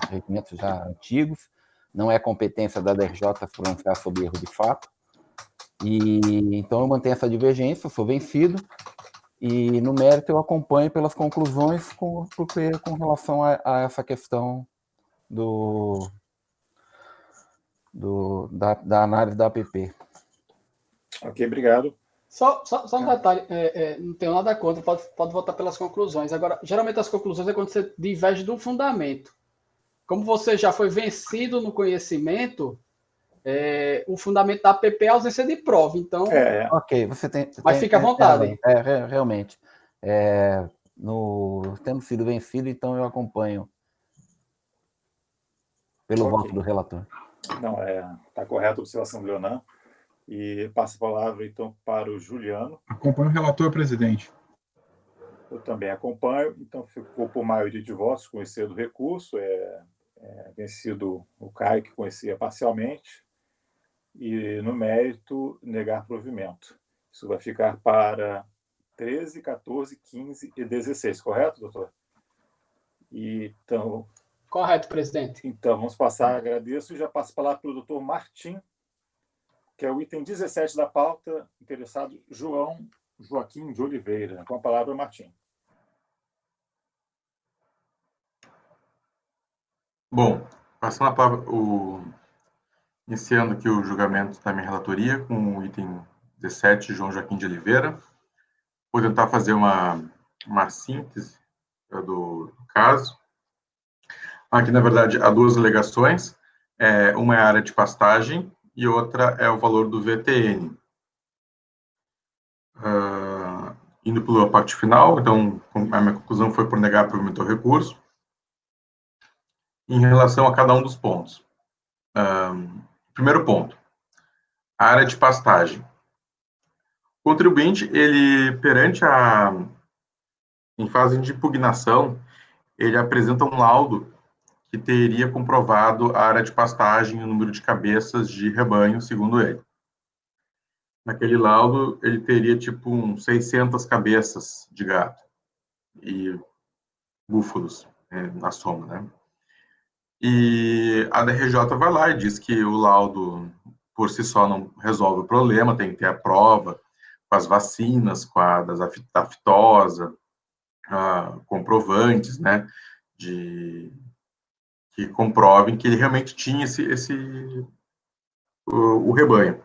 Speaker 7: regimentos já antigos. Não é competência da DRJ pronunciar sobre erro de fato. Então, eu mantenho essa divergência, sou vencido, e no mérito eu acompanho pelas conclusões com relação a essa questão da análise da APP.
Speaker 1: Ok, obrigado.
Speaker 2: Só um detalhe, não tenho nada contra, pode votar pelas conclusões. Agora, geralmente as conclusões é quando você diverge do fundamento. Como você já foi vencido no conhecimento, o fundamento da APP é a ausência de prova. Então,
Speaker 7: ok, você tem.
Speaker 2: Mas fica à vontade.
Speaker 7: Realmente. Tendo sido vencido, então eu acompanho pelo voto do relator.
Speaker 1: Não, está correta a observação do Leonan. E passo a palavra, então, para o Juliano.
Speaker 5: Acompanho o relator, presidente.
Speaker 1: Eu também acompanho. Então, ficou por maioria de votos conhecer do recurso. Vencido o Caio, que conhecia parcialmente. E, no mérito, negar provimento. Isso vai ficar para 13, 14, 15 e 16, correto, doutor? Então...
Speaker 2: Correto, presidente.
Speaker 1: Então, vamos passar, agradeço, e já passo a palavra para o doutor Martim, que é o item 17 da pauta, interessado Joaquim de Oliveira. Com a palavra, Martim.
Speaker 5: Bom, passando a palavra, iniciando aqui o julgamento da minha relatoria com o item 17, João Joaquim de Oliveira. Vou tentar fazer uma síntese do caso. Aqui, na verdade, há duas alegações. Uma é a área de pastagem e outra é o valor do VTN. Indo pela parte final, então, a minha conclusão foi por negar provimento ao recurso. em relação a cada um dos pontos. Primeiro ponto, a área de pastagem. O contribuinte, ele, em fase de impugnação, ele apresenta um laudo que teria comprovado a área de pastagem e o número de cabeças de rebanho, segundo ele. Naquele laudo, ele teria, tipo, uns 600 cabeças de gado e búfalos, na soma, né? E a DRJ vai lá e diz que o laudo, por si só, não resolve o problema, tem que ter a prova com as vacinas, da fitosa, comprovantes, né, que comprovem que ele realmente tinha o rebanho.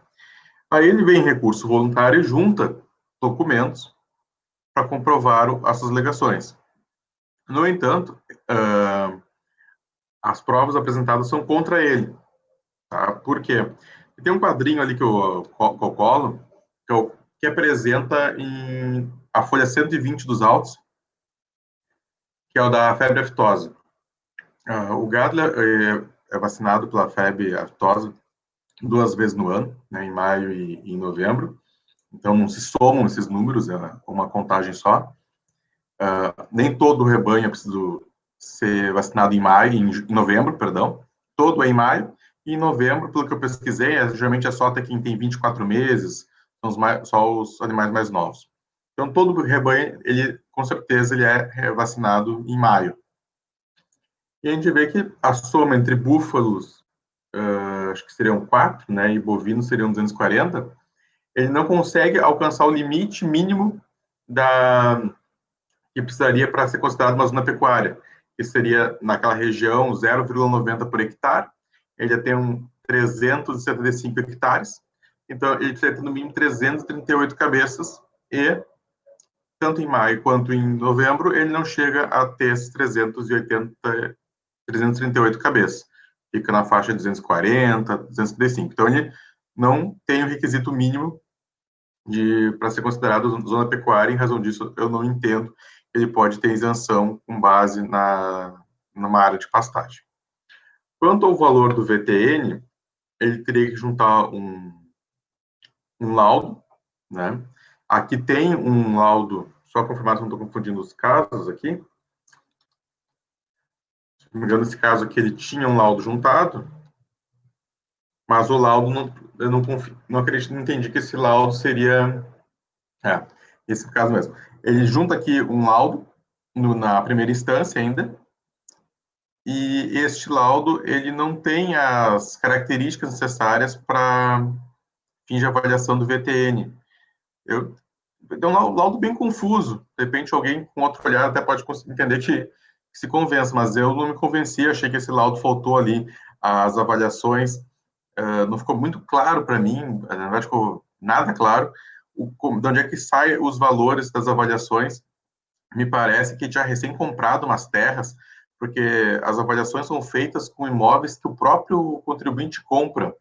Speaker 5: Aí ele vem em recurso voluntário e junta documentos para comprovar essas alegações. No entanto, as provas apresentadas são contra ele. Tá? Por quê? Tem um quadrinho ali que eu colo, que apresenta a folha 120 dos autos, que é o da febre aftosa. O gado é vacinado pela febre aftosa 2 vezes no ano, né, em maio e em novembro. Então, não se somam esses números, é uma contagem só. Nem todo o rebanho é preciso ser vacinado em novembro, perdão. Todo é em maio. E em novembro, pelo que eu pesquisei, geralmente é só até quem tem 24 meses, são só os animais mais novos. Então, todo o rebanho, com certeza, ele é vacinado em maio. E a gente vê que a soma entre búfalos, acho que seriam 4, né, e bovinos seriam 240, ele não consegue alcançar o limite mínimo que precisaria para ser considerado uma zona pecuária, que seria naquela região 0,90 por hectare. Ele já tem 375 hectares, então ele precisa ter no mínimo 338 cabeças, e tanto em maio quanto em novembro ele não chega a ter esses 338 cabeças, fica na faixa de 240, 235. Então ele não tem o requisito mínimo para ser considerado zona pecuária. Em razão disso, eu não entendo que ele pode ter isenção com base numa área de pastagem. Quanto ao valor do VTN, ele teria que juntar um laudo, né? Aqui tem um laudo, só confirmar se não estou confundindo os casos aqui. Se não me engano, nesse caso aqui ele tinha um laudo juntado, mas o laudo, eu não acredito, não entendi que esse laudo seria... esse caso mesmo. Ele junta aqui um laudo, na primeira instância ainda, e este laudo, ele não tem as características necessárias para fim de avaliação do VTN. É um laudo bem confuso. De repente, alguém com outro olhar até pode entender que se convença, mas eu não me convenci, achei que esse laudo faltou ali. As avaliações não ficou muito claro para mim, na verdade ficou nada claro, de onde é que saem os valores das avaliações. Me parece que tinha recém comprado umas terras, porque as avaliações são feitas com imóveis que o próprio contribuinte compra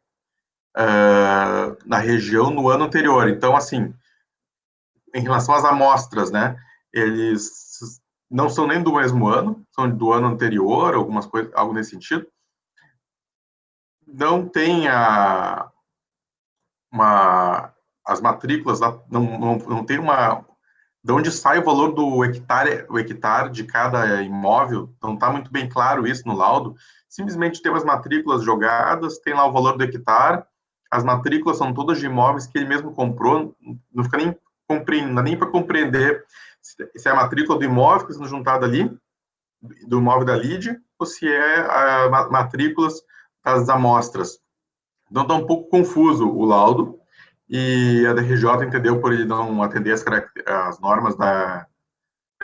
Speaker 5: na região no ano anterior. Então, assim, em relação às amostras, né, eles não são nem do mesmo ano, são do ano anterior, algumas coisas, algo nesse sentido. Não tem as matrículas, não tem de onde sai o valor do hectare de cada imóvel, não está muito bem claro isso no laudo. Simplesmente tem as matrículas jogadas, tem lá o valor do hectare, as matrículas são todas de imóveis que ele mesmo comprou, não fica nem para compreender se é a matrícula do imóvel que está sendo juntada ali, do imóvel da lide, ou se é a matrículas das amostras. Então está um pouco confuso o laudo, e a DRJ entendeu por ele não atender as normas da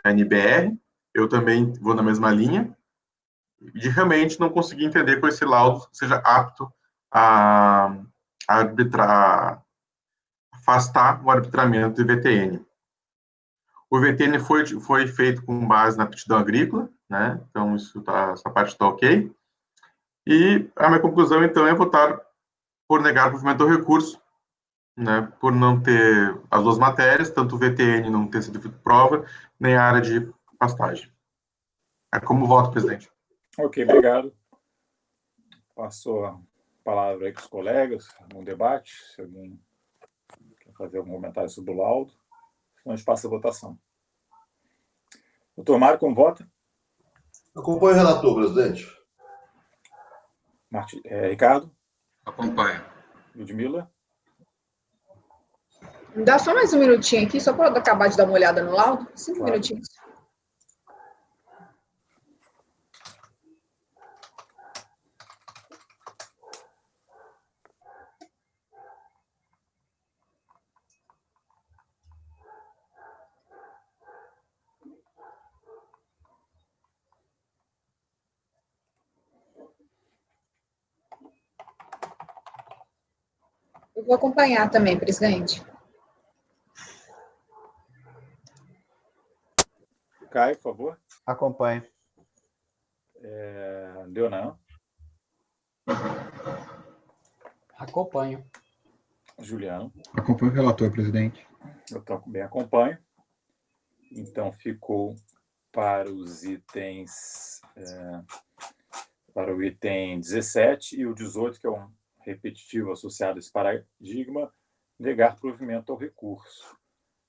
Speaker 5: NBR. Eu também vou na mesma linha, de realmente não conseguir entender que esse laudo seja apto a afastar o arbitramento do VTN. O VTN foi feito com base na aptidão agrícola, né? Então essa parte está ok. E a minha conclusão, então, é votar por negar o provimento do recurso, né, por não ter as duas matérias, tanto o VTN não ter sido feito prova, nem a área de pastagem. É como voto, presidente.
Speaker 1: Ok, obrigado. passo a palavra aí para os colegas, no debate, se alguém quer fazer algum comentário sobre o laudo, senão a gente passa a votação. Doutor Mário, como vota?
Speaker 4: Acompanhe o relator, presidente.
Speaker 1: Ricardo?
Speaker 6: Acompanho.
Speaker 1: Ludmila?
Speaker 3: Me dá só mais um minutinho aqui, só para acabar de dar uma olhada no laudo. 5
Speaker 1: Claro.
Speaker 3: minutinhos. Eu vou acompanhar também, presidente.
Speaker 1: Caio, por favor.
Speaker 7: Acompanhe.
Speaker 1: Leonan?
Speaker 2: Acompanho.
Speaker 1: Juliano?
Speaker 8: Acompanho o relator, presidente.
Speaker 1: Eu também acompanho. Então, ficou para os itens... para o item 17 e o 18, que é um repetitivo associado a esse paradigma, negar provimento ao recurso.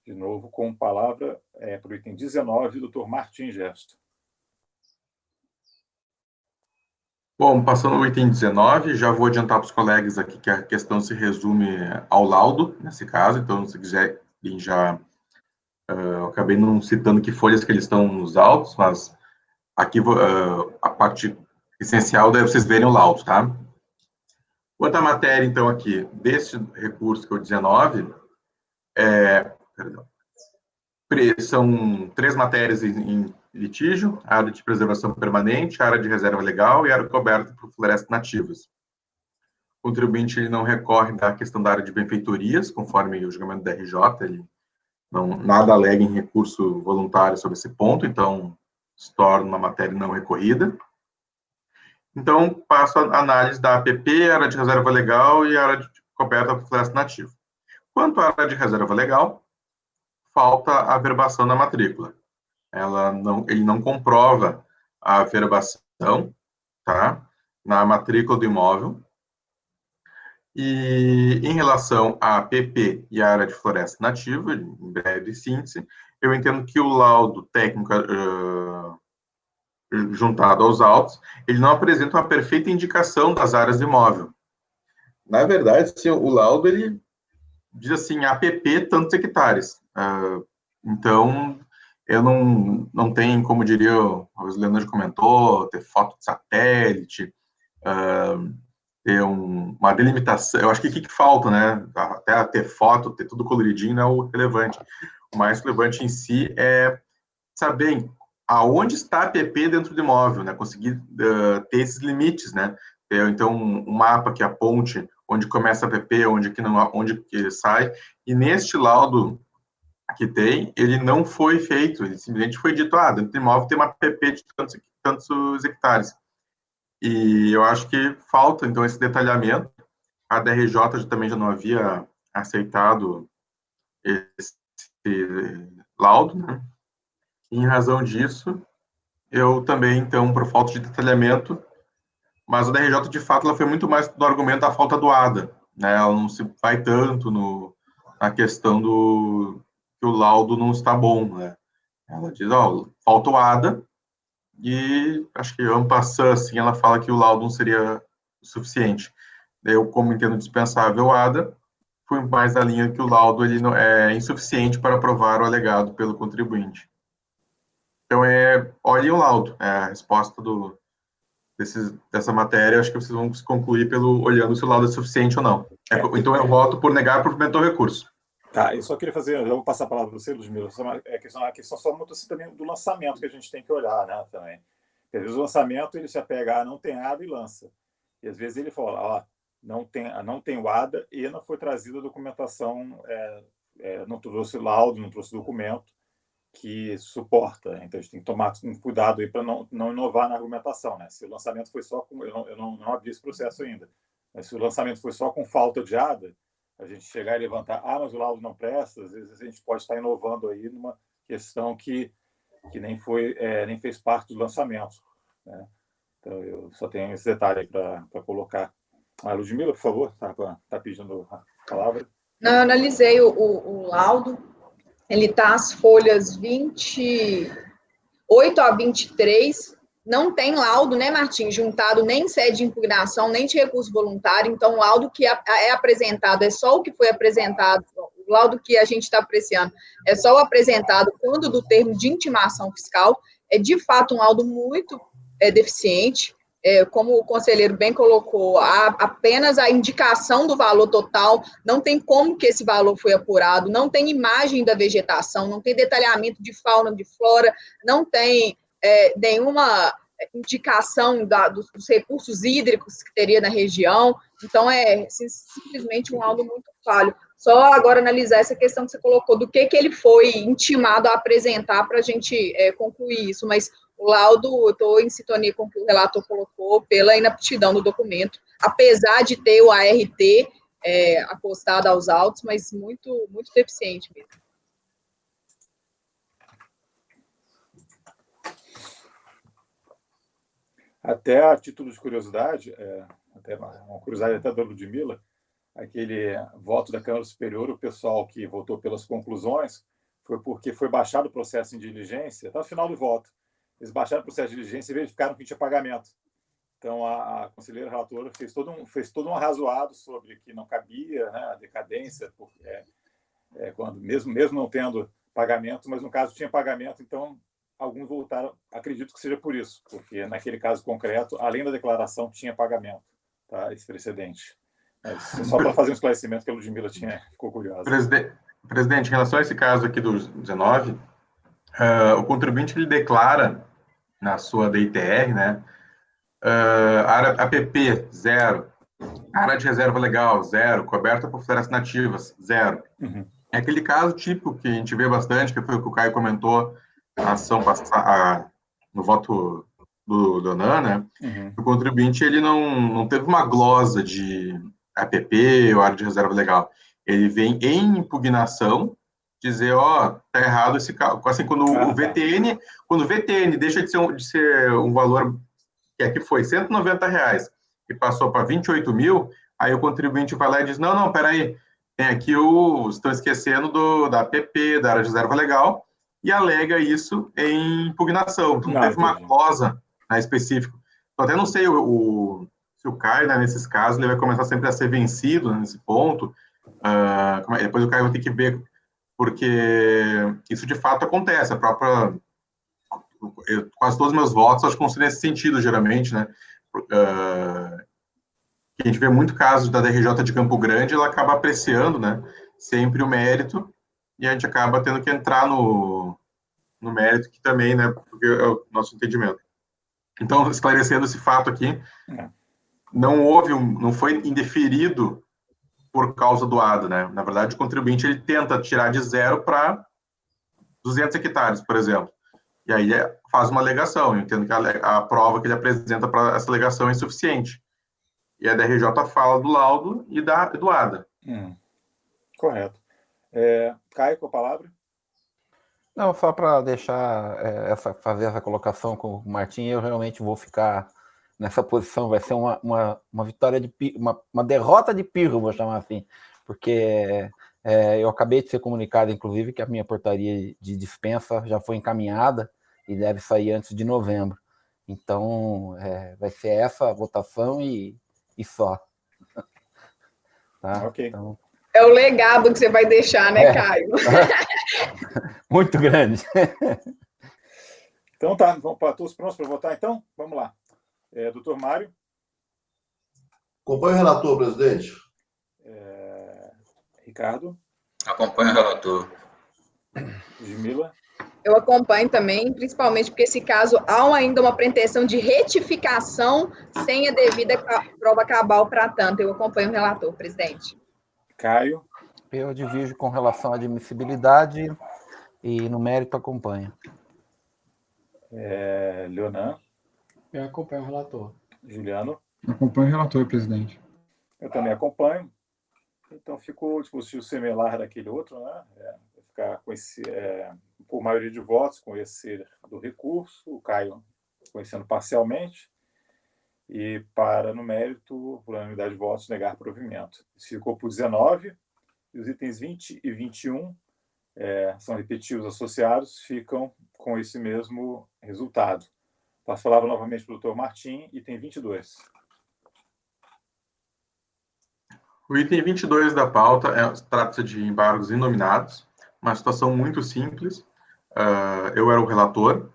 Speaker 1: De novo, com palavra para o item 19, doutor Martim Gesto.
Speaker 5: Bom, passando ao item 19, já vou adiantar para os colegas aqui que a questão se resume ao laudo, nesse caso, então, se quiserem já... eu acabei não citando que folhas que eles estão nos autos, mas aqui a parte essencial deve vocês verem o laudo, tá? Quanto à matéria, então, aqui, deste recurso, que é o 19, são 3 matérias em litígio: a área de preservação permanente, a área de reserva legal e a área coberta por florestas nativas. O contribuinte ele não recorre da questão da área de benfeitorias, conforme o julgamento da RJ, ele nada alega em recurso voluntário sobre esse ponto, então se torna uma matéria não recorrida. Então, passo a análise da APP, área de reserva legal e área coberta por floresta nativa. Quanto à área de reserva legal, falta a averbação na matrícula. Ele não comprova a averbação, tá, na matrícula do imóvel. E em relação à APP e à área de floresta nativa, em breve síntese, eu entendo que o laudo técnico juntado aos autos, ele não apresenta uma perfeita indicação das áreas do imóvel. Na verdade, sim, o laudo, ele diz assim, APP tantos hectares. Então, eu não tenho, como diria o Leandro comentou, ter foto de satélite, ter uma delimitação. Eu acho que o que falta, né? Até ter foto, ter tudo coloridinho não é o relevante. O mais relevante em si é saber aonde está a APP dentro do imóvel, né? Conseguir ter esses limites, né? Então, um mapa que aponte onde começa a APP, onde que sai. E neste laudo que tem, ele não foi feito, ele simplesmente foi dito, dentro do imóvel tem uma APP de tantos hectares. E eu acho que falta, então, esse detalhamento. A DRJ também já não havia aceitado esse laudo, né? Em razão disso, eu também, então, por falta de detalhamento, mas a DRJ, de fato, ela foi muito mais no argumento da falta do ADA, né? Ela não se vai tanto na questão que o laudo não está bom, né? Ela diz, falta o ADA, e acho que, en passant, assim, ela fala que o laudo não seria suficiente. Eu, como entendo dispensável o ADA, fui mais na linha que o laudo ele não, é insuficiente para provar o alegado pelo contribuinte. Então, olhem o laudo, a resposta dessa matéria, acho que vocês vão concluir olhando se o laudo é suficiente ou não. Então, eu voto por negar provimento ao recurso.
Speaker 1: Tá, eu só queria fazer, eu vou passar a palavra para você, Ludmila, a questão só muito assim também do lançamento que a gente tem que olhar, né, também. Porque, às vezes o lançamento, ele se apega não tem ADA e lança. E às vezes ele fala, não tem o ADA e não foi trazida a documentação, não trouxe laudo, não trouxe documento que suporta. Então, a gente tem que tomar um cuidado aí para não inovar na argumentação, né? Se o lançamento foi só com... Eu não abri esse processo ainda, mas se o lançamento foi só com falta de ADA, a gente chegar e levantar, mas o laudo não presta, às vezes a gente pode estar inovando aí numa questão que nem fez parte do lançamento, né? Então, eu só tenho esse detalhe para colocar. Ludmila, por favor, tá pedindo a palavra.
Speaker 3: Não, eu analisei o laudo, ele está as folhas 28 a 23, não tem laudo, né, Martim, juntado nem sede de impugnação, nem de recurso voluntário, então o laudo que é apresentado é só o que foi apresentado, o laudo que a gente está apreciando é só o apresentado quando do termo de intimação fiscal, é de fato um laudo muito deficiente, como o conselheiro bem colocou, há apenas a indicação do valor total, não tem como que esse valor foi apurado, não tem imagem da vegetação, não tem detalhamento de fauna, de flora, não tem nenhuma indicação dos recursos hídricos que teria na região, então simplesmente um laudo muito falho. Só agora analisar essa questão que você colocou, do que ele foi intimado a apresentar para a gente concluir isso, mas o laudo, eu estou em sintonia com o que o relator colocou, pela inaptidão do documento, apesar de ter o ART acostado aos autos, mas muito, muito deficiente mesmo.
Speaker 1: Até a título de curiosidade, até uma curiosidade até da Ludmila, aquele voto da Câmara Superior, o pessoal que votou pelas conclusões, foi porque foi baixado o processo em diligência, até o final do voto. Eles baixaram o processo de diligência e verificaram que tinha pagamento. Então, a conselheira relatora fez todo um arrazoado sobre que não cabia, né, a decadência, quando mesmo não tendo pagamento, mas no caso tinha pagamento, então alguns voltaram, acredito que seja por isso, porque naquele caso concreto, além da declaração, tinha pagamento, tá, esse precedente. Mas só para fazer um esclarecimento que a Ludmila ficou curiosa.
Speaker 5: Presidente, em relação a esse caso aqui do 19, o contribuinte ele declara na sua DITR, né, área APP, 0, área de reserva legal, 0, coberta por florestas nativas, 0.
Speaker 1: Uhum.
Speaker 5: É aquele caso típico que a gente vê bastante, que foi o que o Caio comentou na ação passada, no voto do Donan, né?
Speaker 1: Uhum.
Speaker 5: O contribuinte ele não teve uma glosa de APP ou área de reserva legal. Ele vem em impugnação dizer, tá errado esse caso. Assim, quando o VTN deixa de ser um valor que aqui foi R$190 e passou para 28 mil, aí o contribuinte vai lá e diz, não, peraí, tem aqui estão esquecendo da APP, da área de reserva legal, e alega isso em impugnação. Não teve uma glosa, né, específica. Eu até não sei se o Caio, né, nesses casos, ele vai começar sempre a ser vencido, né, nesse ponto. Depois o Caio vai ter que ver, porque isso de fato acontece. Quase todos os meus votos, acho que vão ser nesse sentido, geralmente, né? A gente vê muito casos da DRJ de Campo Grande, ela acaba apreciando, né, sempre o mérito, e a gente acaba tendo que entrar no mérito que também, né, porque é o nosso entendimento. Então, esclarecendo esse fato aqui, não foi indeferido por causa do ADO, né? Na verdade, o contribuinte ele tenta tirar de 0 para 200 hectares, por exemplo. E aí faz uma alegação. Eu entendo que a prova que ele apresenta para essa alegação é insuficiente. E a DRJ fala do laudo e do ADA.
Speaker 1: Correto. Caio, com a palavra.
Speaker 7: Não, só para deixar fazer essa colocação com o Martim, eu realmente vou ficar nessa posição. Vai ser uma vitória uma derrota de pirro, vou chamar assim, porque eu acabei de ser comunicado, inclusive, que a minha portaria de dispensa já foi encaminhada e deve sair antes de novembro. Então, vai ser essa a votação e só. Tá?
Speaker 1: Ok.
Speaker 7: Então,
Speaker 3: é o legado que você vai deixar, né, Caio?
Speaker 7: Muito grande.
Speaker 1: Então tá, vamos para todos prontos para votar, então? Vamos lá. Doutor Mário.
Speaker 4: Acompanhe o relator, presidente.
Speaker 1: Ricardo.
Speaker 6: Acompanho o relator.
Speaker 1: Ludmila.
Speaker 3: Eu acompanho também, principalmente porque esse caso há ainda uma pretensão de retificação sem a devida prova cabal para tanto. Eu acompanho o relator, presidente.
Speaker 1: Caio.
Speaker 7: Eu divido com relação à admissibilidade e no mérito acompanho.
Speaker 1: Leonan.
Speaker 2: Eu acompanho o relator.
Speaker 1: Juliano.
Speaker 8: Acompanho o relator, presidente.
Speaker 1: Eu também acompanho. Então ficou dispositivo similar daquele outro, né? Vai ficar com esse, por maioria de votos, conhecer do recurso, o Caio conhecendo parcialmente, E para, no mérito, por unanimidade de votos, negar provimento. Isso ficou por 19, e os itens 20 e 21 são repetitivos associados, ficam com esse mesmo resultado. Passo a palavra novamente para o doutor Martim, item 22.
Speaker 5: O item 22 da pauta trata-se de embargos inominados, uma situação muito simples. Eu era o relator,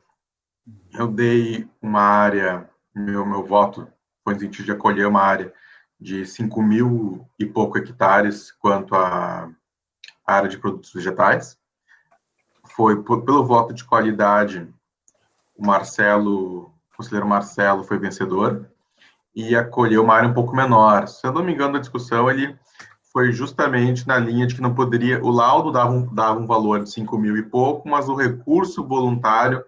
Speaker 5: eu dei uma área, meu voto foi no sentido de acolher uma área de 5.000 e pouco hectares quanto à área de produtos vegetais. Foi pelo voto de qualidade, o conselheiro Marcelo foi vencedor, e acolheu uma área um pouco menor. Se eu não me engano, a discussão ele foi justamente na linha de que não poderia, o laudo dava um valor de 5.000 e pouco, mas o recurso voluntário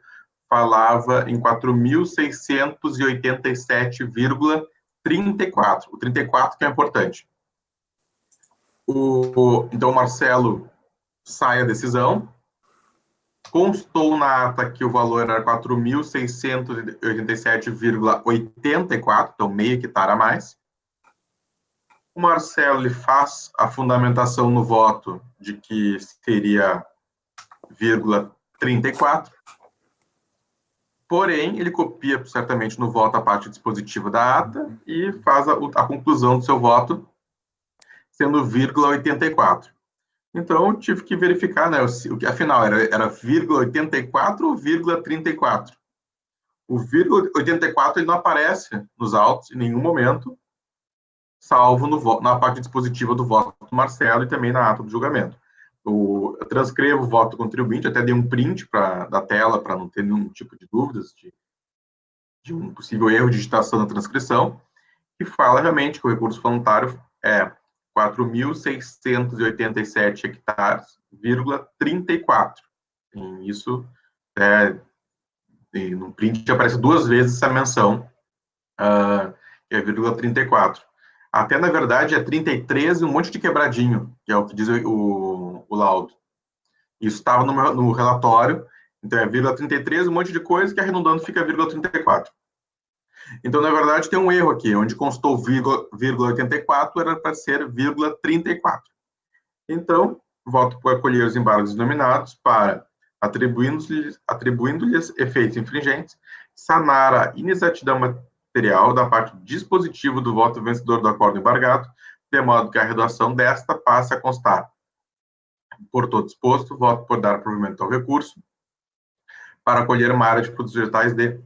Speaker 5: falava em 4.687,34. O 34 que é importante. Então, o Marcelo sai a decisão. Constou na ata que o valor era 4.687,84, então meio hectare a mais. O Marcelo ele faz a fundamentação no voto de que seria 0,34. Porém, ele copia certamente no voto a parte dispositiva da ata e faz a conclusão do seu voto sendo 0,84. Então, eu tive que verificar, né, afinal, era 0,84 ou 0,34. O 0,84 ele não aparece nos autos em nenhum momento, salvo na parte dispositiva do voto do Marcelo e também na ata do julgamento. Eu transcrevo o voto do contribuinte, até dei um print da tela para não ter nenhum tipo de dúvidas de um possível erro de digitação na transcrição, que fala realmente que o recurso voluntário é 4.687 hectares, 34. E isso no print aparece 2 vezes essa menção, que é 34. Até, na verdade, é 33 e um monte de quebradinho, que é o que diz o laudo. Isso estava no relatório, então é 33, um monte de coisa, que arredondando fica 34. Então, na verdade, tem um erro aqui, onde constou 0,84, era para ser 0,34. Então, voto por acolher os embargos denominados para, atribuindo-lhes efeitos infringentes, sanar a inexatidão material da parte dispositiva do voto vencedor do acordo embargado, de modo que a redação desta passe a constar. Por todo exposto, voto por dar provimento ao recurso para acolher uma área de produtos vegetais de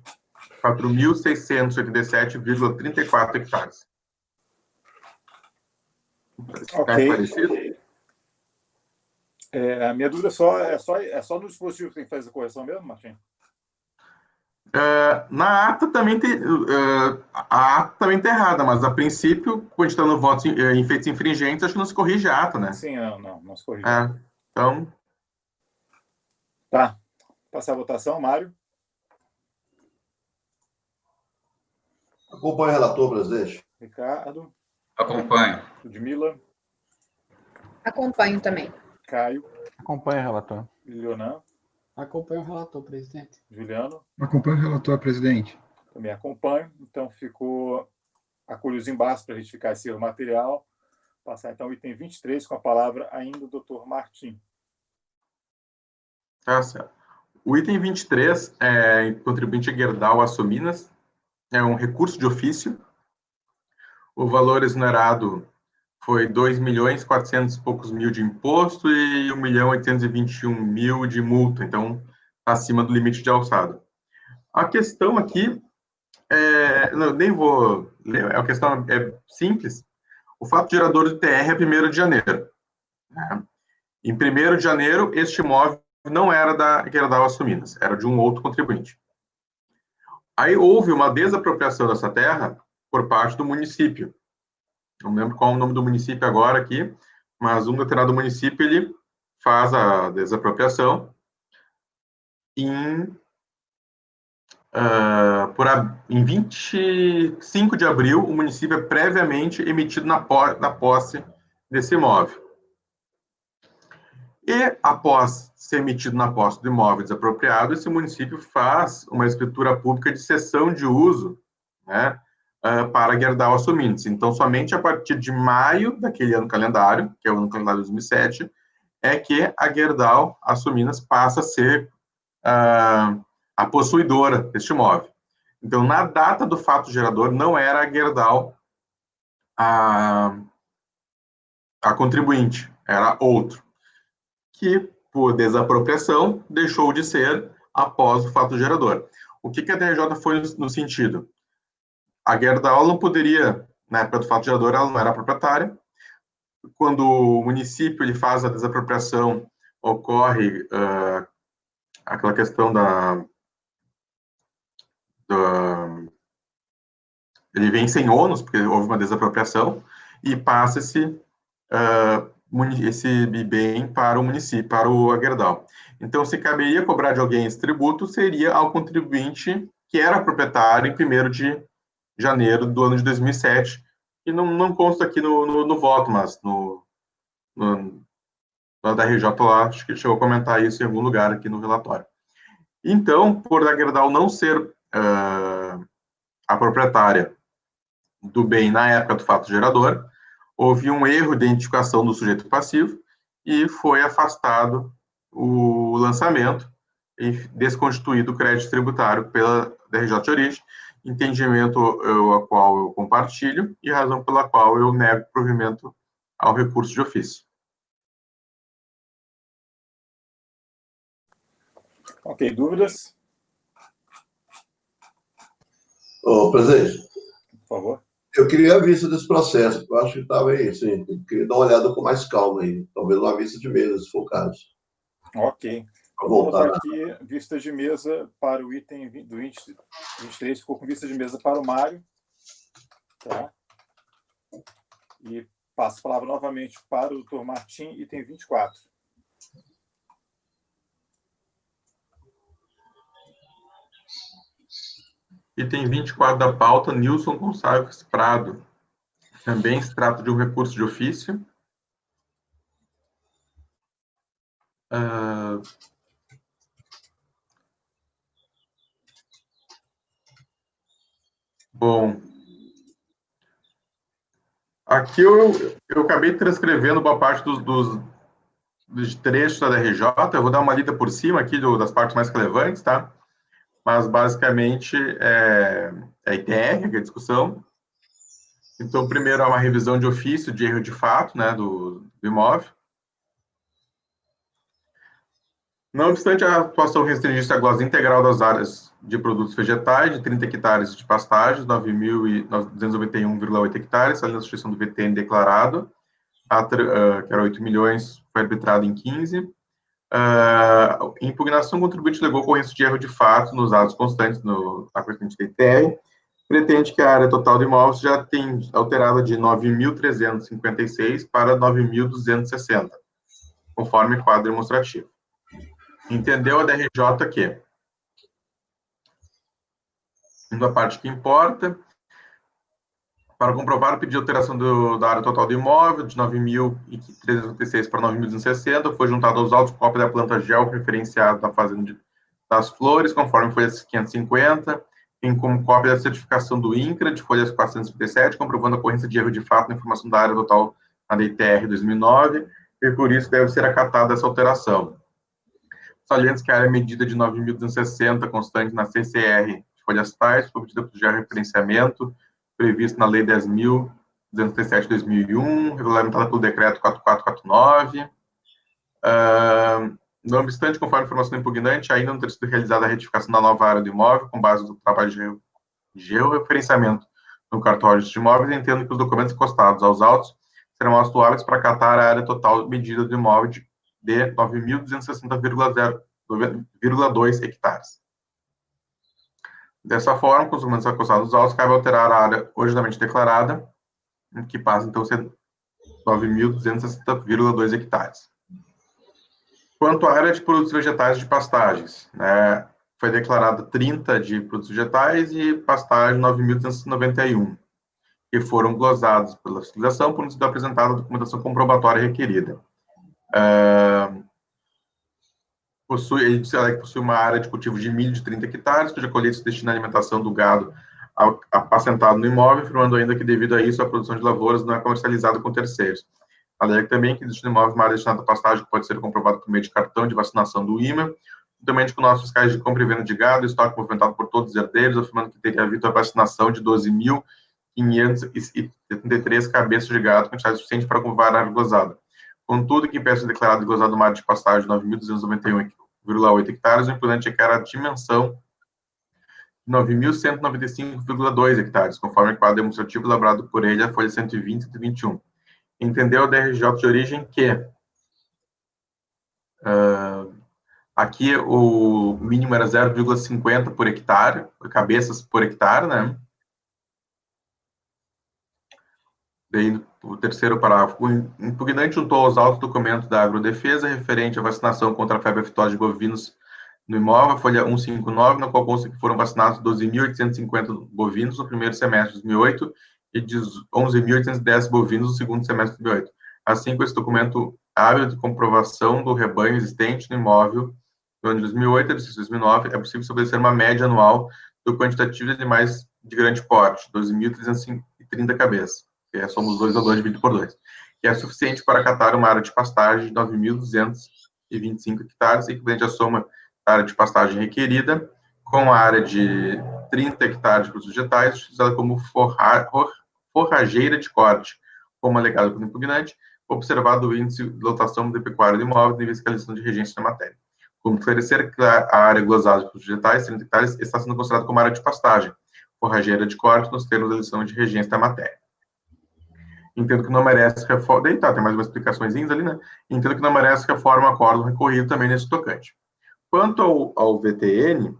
Speaker 5: 4.687,34 hectares.
Speaker 1: Ok. A minha dúvida é só no dispositivo que tem que fazer a correção mesmo, Martim?
Speaker 5: Na ata também a ata também está errada, mas a princípio, quando está no voto em feitos infringentes, acho que não se corrige a ata, né?
Speaker 1: Sim, não se corrige.
Speaker 5: Então.
Speaker 1: Tá. Passar a votação, Mário.
Speaker 4: Acompanho o relator, presidente.
Speaker 1: Ricardo.
Speaker 6: Acompanho.
Speaker 1: Ludmila.
Speaker 3: Acompanho também.
Speaker 1: Caio.
Speaker 7: Acompanha, relator.
Speaker 1: Leonan.
Speaker 2: Acompanho o relator, presidente.
Speaker 1: Juliano.
Speaker 8: Acompanho o relator, presidente.
Speaker 1: Também acompanho. Então, acolho os embargos para retificar esse erro material. Passar, então, o item 23, com a palavra ainda o doutor Martim.
Speaker 5: Tá certo. O item 23, contribuinte Gerdau Açominas, é um recurso de ofício. O valor exonerado foi 2.400 e poucos mil de imposto e 1.821.000 de multa, então, acima do limite de alçada. A questão aqui, nem vou ler, a questão é simples. O fato gerador do TR é 1º de janeiro. Né? Em 1º de janeiro, este imóvel não era da Gerdau Açominas, era de um outro contribuinte. Aí houve uma desapropriação dessa terra por parte do município. Não me lembro qual é o nome do município agora aqui, mas um determinado município ele faz a desapropriação em 25 de abril, o município é previamente emitido na posse desse imóvel. E, após ser emitido na posse do imóvel desapropriado, esse município faz uma escritura pública de cessão de uso, né, para a Gerdau assumindo-se. Então, somente a partir de maio daquele ano calendário, que é o ano calendário de 2007, é que a Gerdau assumindo-se passa a ser a possuidora deste imóvel. Então, na data do fato gerador, não era a Gerdau a contribuinte, era outro, que, por desapropriação, deixou de ser após o fato gerador. O que a DRJ foi no sentido? A Gerdau não poderia, na época do fato gerador, ela não era proprietária. Quando o município ele faz a desapropriação, ocorre aquela questão ele vem sem ônus, porque houve uma desapropriação, e passa-se esse bem para o município, para o Gerdau. Então, se caberia cobrar de alguém esse tributo, seria ao contribuinte que era proprietário em 1º de janeiro do ano de 2007, e não consta aqui no voto, mas da RJ lá, acho que chegou a comentar isso em algum lugar aqui no relatório. Então, por a Gerdau não ser a proprietária do bem na época do fato gerador, houve um erro de identificação do sujeito passivo e foi afastado o lançamento e desconstituído o crédito tributário pela DRJ de origem, entendimento a qual eu compartilho e razão pela qual eu nego provimento ao recurso de ofício.
Speaker 1: Ok, dúvidas?
Speaker 4: Ô, presidente,
Speaker 1: Por favor.
Speaker 4: eu queria a vista desse processo, eu acho que estava aí, assim, eu queria dar uma olhada com mais calma aí, talvez uma vista de mesa, se for o caso.
Speaker 1: Ok.
Speaker 4: Vou
Speaker 1: Vou
Speaker 4: voltar.
Speaker 1: botar aqui vista de mesa para o item do 23, ficou com vista de mesa para o Mário. Tá? E passo a palavra novamente para o doutor Martim, item 24.
Speaker 5: Item 24 da pauta, Nilson Gonçalves Prado. Também se trata de um recurso de ofício. Bom, aqui eu acabei transcrevendo boa parte dos trechos da RJ, eu vou dar uma lida por cima aqui das partes mais relevantes, tá? Mas, basicamente, é ITR, que é a discussão. Então, primeiro é uma revisão de ofício de erro de fato, né, do imóvel. Não obstante a atuação restringir-se à glosa integral das áreas de produtos vegetais, de 30 hectares de pastagens, 9.291,8 hectares, além da substituição do VTN declarado, que era 8 milhões, foi arbitrado em 15. Impugnação contribuinte legou ocorrência de erro de fato nos dados constantes na correspondente da ITR, pretende que a área total do imóvel já tenha alterada de 9.356 para 9.260, conforme quadro demonstrativo. Entendeu a DRJ que, indo à parte que importa, para comprovar o pedido de alteração da área total do imóvel, de 9.356 para 9.260, foi juntado aos autos cópia da planta gel referenciada da Fazenda das Flores, conforme folha 550, tem como cópia da certificação do INCRA, de folhas 437, comprovando a ocorrência de erro de fato na informação da área total na DTR 2009, e por isso deve ser acatada essa alteração. Salientes que a área medida de 9.260, constante na CCR de folhas tais, foi obtida por georreferenciamento, previsto na Lei 10.237 de 2001, regulamentada pelo Decreto 4449. Não obstante, conforme a informação do impugnante, ainda não ter sido realizada a retificação da nova área do imóvel, com base no trabalho de georreferenciamento no cartório de imóveis, entendo que os documentos encostados aos autos serão autuáveis para acatar a área total medida do imóvel de 9.260,2 hectares. Dessa forma, com os documentos acostados aos autos, cabe alterar a área originalmente declarada, que passa então a ser 9.260,2 hectares. Quanto à área de produtos vegetais de pastagens, né, foi declarada 30 de produtos vegetais e pastagem 9.291, que foram glosados pela fiscalização por não ter apresentada a documentação comprobatória requerida. Ele possui uma área de cultivo de milho de 30 hectares, cuja colheita se destina à alimentação do gado apacentado no imóvel, afirmando ainda que, devido a isso, a produção de lavouras não é comercializada com terceiros. Alega também que existe no imóvel uma área destinada à pastagem que pode ser comprovada por meio de cartão de vacinação do IMA, juntamente com nossos fiscais de compra e venda de gado, estoque movimentado por todos os herdeiros, afirmando que teria havido a vacinação de 12.573 cabeças de gado, quantidade suficiente para comprovar a área glosada. Contudo, que impeça declarado glosado uma área de pastagem de 9.291,8 hectares, o imponente requer a dimensão de 9.195,2 hectares, conforme o quadro demonstrativo elaborado por ele, a folha 120 e 121. Entendeu a DRJ de origem que aqui o mínimo era 0,50 por hectare, cabeças por hectare, né? Daí, o terceiro parágrafo. O impugnante juntou aos autos documentos da agrodefesa referente à vacinação contra a febre aftosa de bovinos no imóvel, folha 159, na qual consta que foram vacinados 12.850 bovinos no primeiro semestre de 2008 e 11.810 bovinos no segundo semestre de 2008. Assim, com esse documento hábil de comprovação do rebanho existente no imóvel do ano de 2008 e de 2009, é possível estabelecer uma média anual do quantitativo de animais de grande porte, 12.330 cabeças, que somos 2 a 2 dividido por 2, que é suficiente para acatar uma área de pastagem de 9.225 hectares, equivalente à soma da área de pastagem requerida, com a área de 30 hectares de produtos vegetais, utilizada como forrageira de corte, como alegado pelo impugnante, observado o índice de lotação de pecuária do imóvel e fiscalização de regência da matéria. Como esclarecer que a área glosada de produtos vegetais, 30 hectares, está sendo considerada como área de pastagem, forrageira de corte, nos termos da lição de regência da matéria. Entendo que não merece reforma. Daí tá, tem mais umas explicações ali, né? Entendo que não merece reforma, acordo recorrido também nesse tocante. Quanto ao VTN,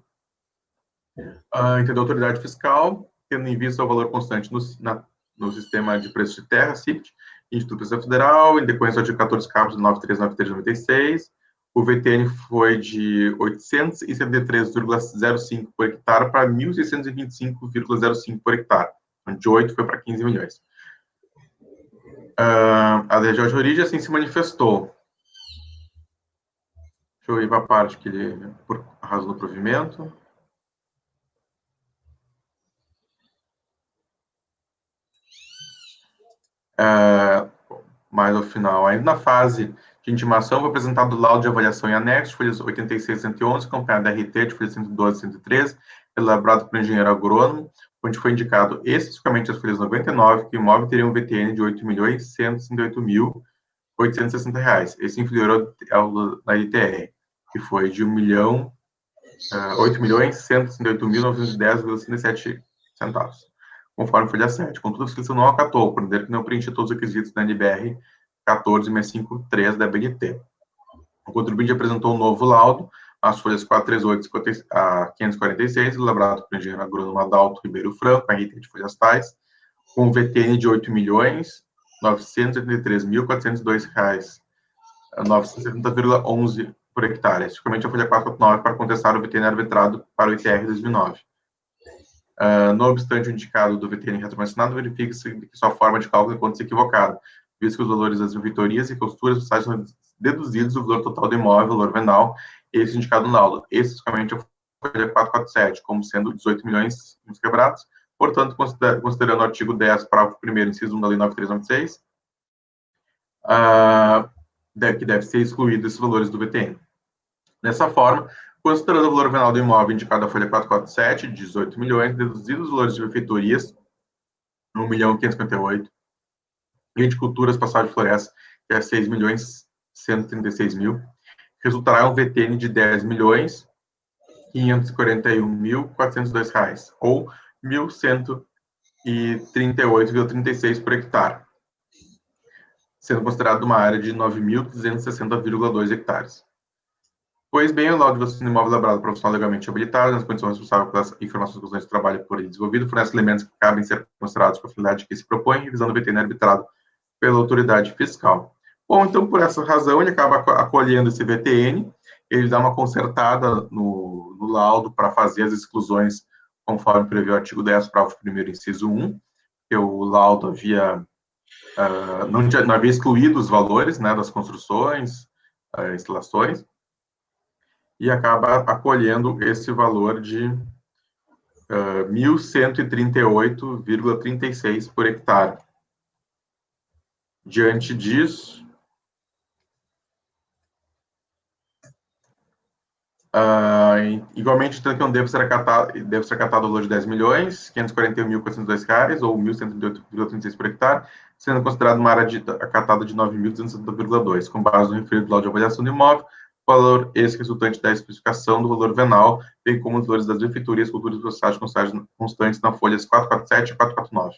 Speaker 5: entendeu a autoridade fiscal, tendo em vista o valor constante no sistema de preços de terra, CIPT, Instituto Pesquisa Federal, em decorrência do artigo 14 caput 9393/96, o VTN foi de 873,05 por hectare para 1.625,05 por hectare. De 8 foi para 15 milhões. A DRJ de origem assim se manifestou. Deixa eu ir para a parte que ele, por razão do provimento. Mais ao final, ainda na fase de intimação, foi apresentado o laudo de avaliação em anexo, folhas 86 e 111, acompanhado da RT de folhas 112 e 113, elaborado pelo engenheiro agrônomo, onde foi indicado especificamente as folhas 99, que o imóvel teria um VTN de R$ 8.168.860. Esse inferior ao da ITR, que foi de R$ 8.168.910,67, conforme folha 7. Contudo, a fiscalização não acatou, por entender que não preenchia todos os requisitos da NBR 14.653 da BNT. O contribuinte apresentou um novo laudo, as folhas 438 a 546, elaborado pelo engenheiro agrônomo Adalto Ribeiro Franco, a RT de folhas tais, com VTN de R$ 8.983.402, 970,11 por hectare. Especificamente a folha 449 para contestar o VTN arbitrado para o ITR 2009. No obstante o indicado do VTN retrovacinado, verifica-se que sua forma de cálculo encontra-se equivocada, visto que os valores das vitorias e costuras são deduzidos do valor total do imóvel, valor venal, esse indicado no laudo, especificamente a folha 447, como sendo 18 milhões quebrados. Portanto, considerando o artigo 10, parágrafo 1º, inciso 1 da Lei 9396, que deve ser excluído esses valores do VTN. Dessa forma, considerando o valor venal do imóvel indicado na folha 447, 18 milhões, deduzidos os valores de benfeitorias, 1.558.000, e de culturas, passagem de floresta, que é 6.136.000, resultará um VTN de 10.541.402 reais, ou 1.138,36 por hectare, sendo considerado uma área de 9.260,2 hectares. Pois bem, o laudo de vacina imóvel elaborado profissional legalmente habilitado, nas condições responsáveis pelas informações e conclusões de trabalho por ele desenvolvido, fornece elementos que cabem ser considerados com a finalidade que se propõe, revisando o VTN arbitrado pela autoridade fiscal. Bom, então, por essa razão, ele acaba acolhendo esse VTN, ele dá uma consertada no laudo para fazer as exclusões, conforme prevê o artigo 10, parágrafo 1º, inciso 1, que o laudo não havia excluído os valores, né, das construções, instalações, e acaba acolhendo esse valor de 1.138,36 por hectare. Diante disso, igualmente, então, deve ser acatado o valor de 10 milhões, 541.402 reais, ou 1.138,36 por hectare, sendo considerado uma área acatada de 9.270,2, com base no referido laudo de avaliação do imóvel, valor esse resultante da especificação do valor venal, bem como os valores das benfeitorias, culturas e processos constantes na folhas 447 e 449.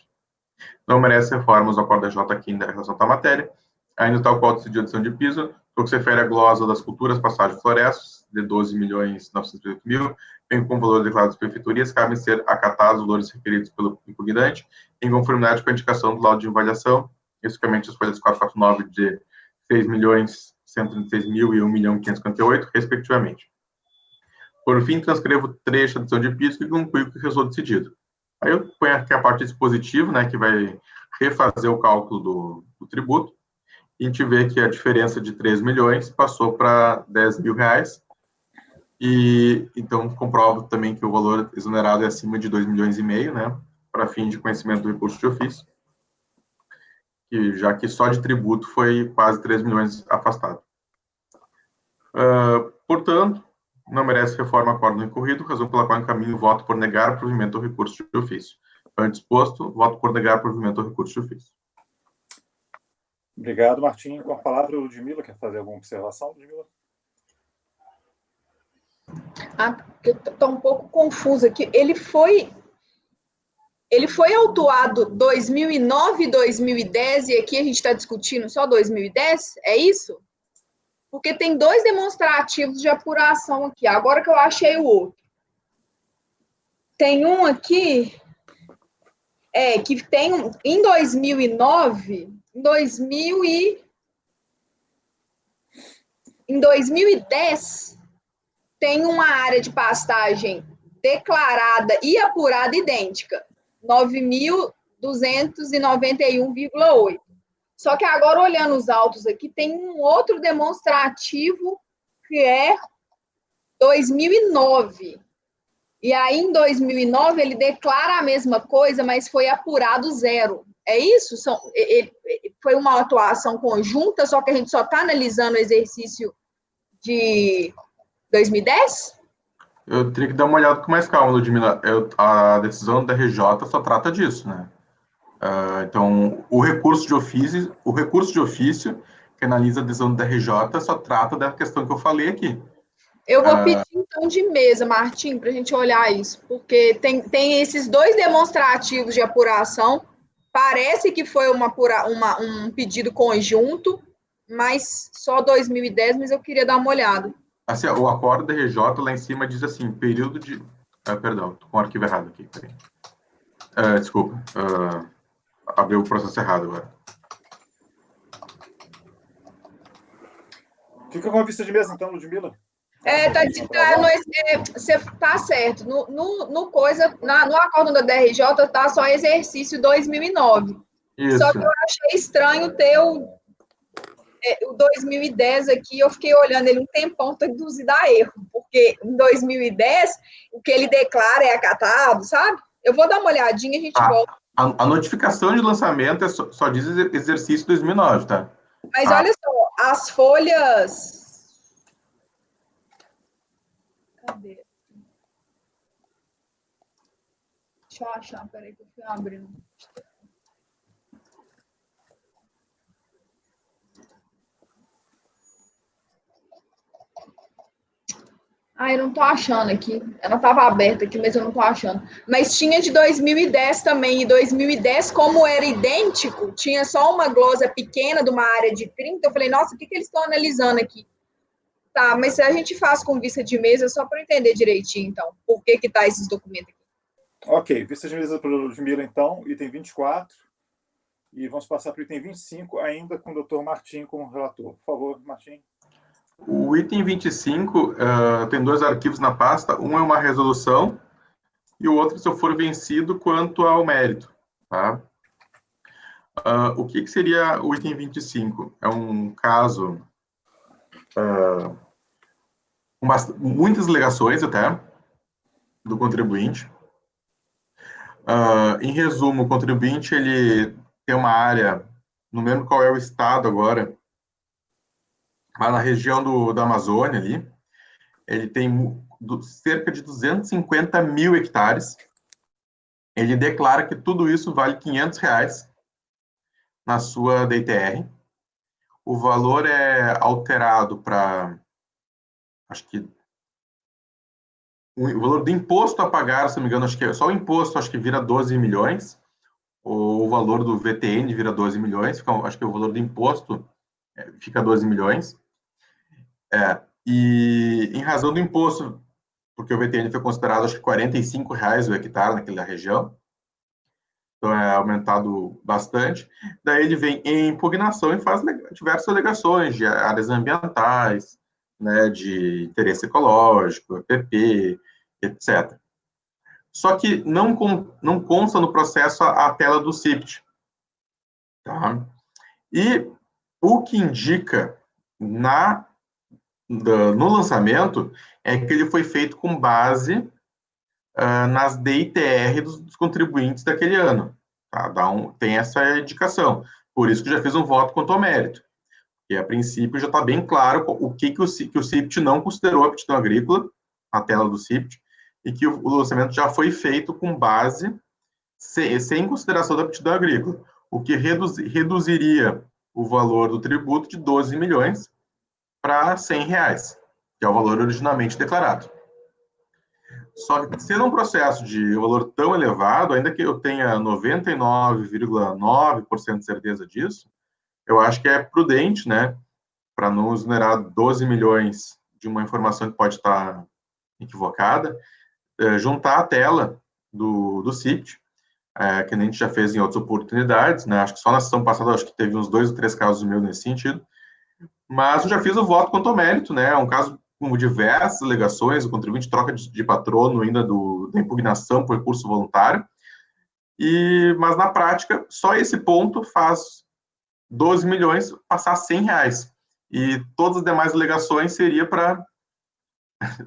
Speaker 5: Não merece reformas ao acordo da J aqui em relação à matéria, ainda tal qual decidiu a adição de piso, no que se refere à glosa das culturas, passagem florestas, de 12.938.000, bem como o valor declarado das prefeitorias, cabem ser acatados os valores requeridos pelo impugnante, em conformidade com a indicação do laudo de avaliação, especificamente as folhas 449 de 6.136.000 e 1.558.000, respectivamente. Por fim, transcrevo o trecho da adição de piso que conclui o que resultou decidido. Aí eu ponho aqui a parte dispositiva, né, que vai refazer o cálculo do tributo, e a gente vê que a diferença de 3 milhões passou para 10 mil reais, e então comprovo também que o valor exonerado é acima de 2 milhões e meio, né, para fim de conhecimento do recurso de ofício, já que só de tributo foi quase 3 milhões afastado. Portanto, não merece reforma acordo incorrido, razão pela qual encaminho voto por negar provimento ao recurso de ofício. Antes posto, voto por negar provimento ao recurso de ofício.
Speaker 1: Obrigado, Martim. Com a palavra, o Ludmila. Quer fazer alguma observação, Ludmila?
Speaker 3: Eu estou um pouco confusa aqui. Ele foi autuado 2009 e 2010, e aqui a gente está discutindo só 2010? É isso? Porque tem 2 demonstrativos de apuração aqui. Agora que eu achei o outro. Tem um aqui, que tem em 2009, em 2010, tem uma área de pastagem declarada e apurada idêntica, 9.291,8. Só que agora, olhando os autos aqui, tem um outro demonstrativo que é 2009. E aí, em 2009, ele declara a mesma coisa, mas foi apurado 0. É isso? Foi uma atuação conjunta, só que a gente só está analisando o exercício de 2010?
Speaker 5: Eu teria que dar uma olhada com mais calma, Ludmila. A decisão da RJ só trata disso, né? Então, o recurso de ofício que analisa a decisão da RJ só trata da questão que eu falei aqui.
Speaker 3: Eu vou pedir, então, de mesa, Martim, para a gente olhar isso, porque tem esses 2 demonstrativos de apuração, parece que foi um pedido conjunto, mas só 2010, mas eu queria dar uma olhada.
Speaker 5: Assim, o acordo da RJ lá em cima diz assim, período de... perdão, estou com o arquivo errado aqui, peraí. Desculpa, abriu o processo errado agora.
Speaker 1: Fica com a vista de mesa, então, Ludmila.
Speaker 3: Você tá certo. No acordo da DRJ tá só exercício 2009.
Speaker 5: Isso.
Speaker 3: Só que eu achei estranho ter o 2010 aqui, eu fiquei olhando ele um tempão, tô induzida a erro, porque em 2010 o que ele declara é acatado, sabe? Eu vou dar uma olhadinha e a gente volta.
Speaker 5: A notificação de lançamento só diz exercício 2009, tá?
Speaker 3: Mas olha só, as folhas... Cadê? Deixa eu achar, peraí que eu fui abrindo. Eu não tô achando aqui. Ela estava aberta aqui, mas eu não tô achando. Mas tinha de 2010 também. E 2010, como era idêntico, tinha só uma glosa pequena de uma área de 30. Eu falei, nossa, o que eles estão analisando aqui? Tá, mas se a gente faz com vista de mesa, só para entender direitinho, então, por que tá esses documentos aqui.
Speaker 1: Ok, vista de mesa para o Ludmila, então, item 24. E vamos passar para o item 25, ainda com o Dr. Martim como relator. Por favor, Martim.
Speaker 5: O item 25 tem 2 arquivos na pasta. Um é uma resolução e o outro, se eu for vencido, quanto ao mérito. Tá? O que seria o item 25? É um caso com muitas alegações até do contribuinte. Em resumo, o contribuinte ele tem uma área, não lembro qual é o estado agora, mas na região da Amazônia ali, ele tem cerca de 250 mil hectares. Ele declara que tudo isso vale R$ 500 na sua DTR. O valor é alterado para, acho que, o valor do imposto a pagar, se não me engano, acho que só o imposto, acho que vira 12 milhões, ou o valor do VTN vira 12 milhões, acho que o valor do imposto fica 12 milhões. E em razão do imposto, porque o VTN foi considerado, acho que R$ 45 o hectare naquela região, então é aumentado bastante. Daí ele vem em impugnação e faz diversas alegações de áreas ambientais, né, de interesse ecológico, EPP, etc. Só que não consta no processo a tela do CIPT. Tá? E o que indica no lançamento é que ele foi feito com base nas DITR dos contribuintes daquele ano. Tá? Tem essa indicação. Por isso que já fiz um voto quanto ao mérito. E, a princípio, já está bem claro o que o CIPT não considerou aptidão agrícola, a tela do CIPT, e que o lançamento já foi feito com base, sem consideração da aptidão agrícola, o que reduziria o valor do tributo de 12 milhões para R$ 100, que é o valor originalmente declarado. Só que, sendo um processo de valor tão elevado, ainda que eu tenha 99,9% de certeza disso, eu acho que é prudente, né, para não exonerar 12 milhões de uma informação que pode estar equivocada, juntar a tela do CIPT, que a gente já fez em outras oportunidades, né, acho que só na sessão passada, acho que teve uns 2 ou 3 casos meus nesse sentido, mas eu já fiz o voto quanto ao mérito, né, é um caso com diversas alegações, o contribuinte troca de patrono ainda da impugnação por recurso voluntário, mas na prática, só esse ponto faz 12 milhões passar a R$ 100, e todas as demais alegações seria para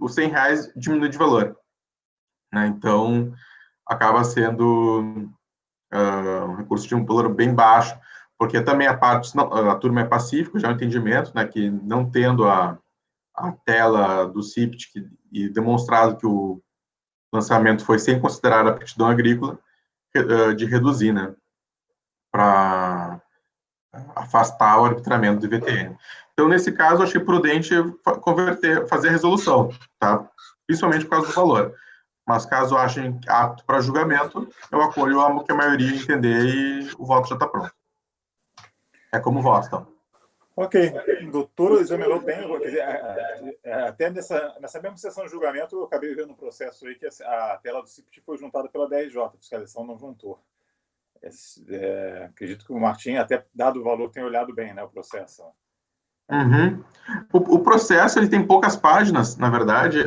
Speaker 5: os R$ 100 diminuir de valor. Né? Então, acaba sendo um recurso de um valor bem baixo, porque também a turma é pacífica, já é um entendimento, né, que não tendo a tela do CIPT e demonstrado que o lançamento foi sem considerar a aptidão agrícola, de reduzir, né, para afastar o arbitramento do VTN. Então, nesse caso, eu achei prudente fazer a resolução, tá? Principalmente por causa do valor. Mas, caso achem apto para julgamento, eu acolho o que a maioria entender e o voto já está pronto. É como voto, então.
Speaker 1: Ok. O doutor examinou bem, quer dizer, até nessa mesma sessão de julgamento, eu acabei vendo no processo aí que a tela do CIPT foi juntada pela DRJ, a fiscalização não juntou. Acredito que o Martim, até dado o valor, tem olhado bem, né, o processo.
Speaker 5: Uhum. O processo ele tem poucas páginas, na verdade,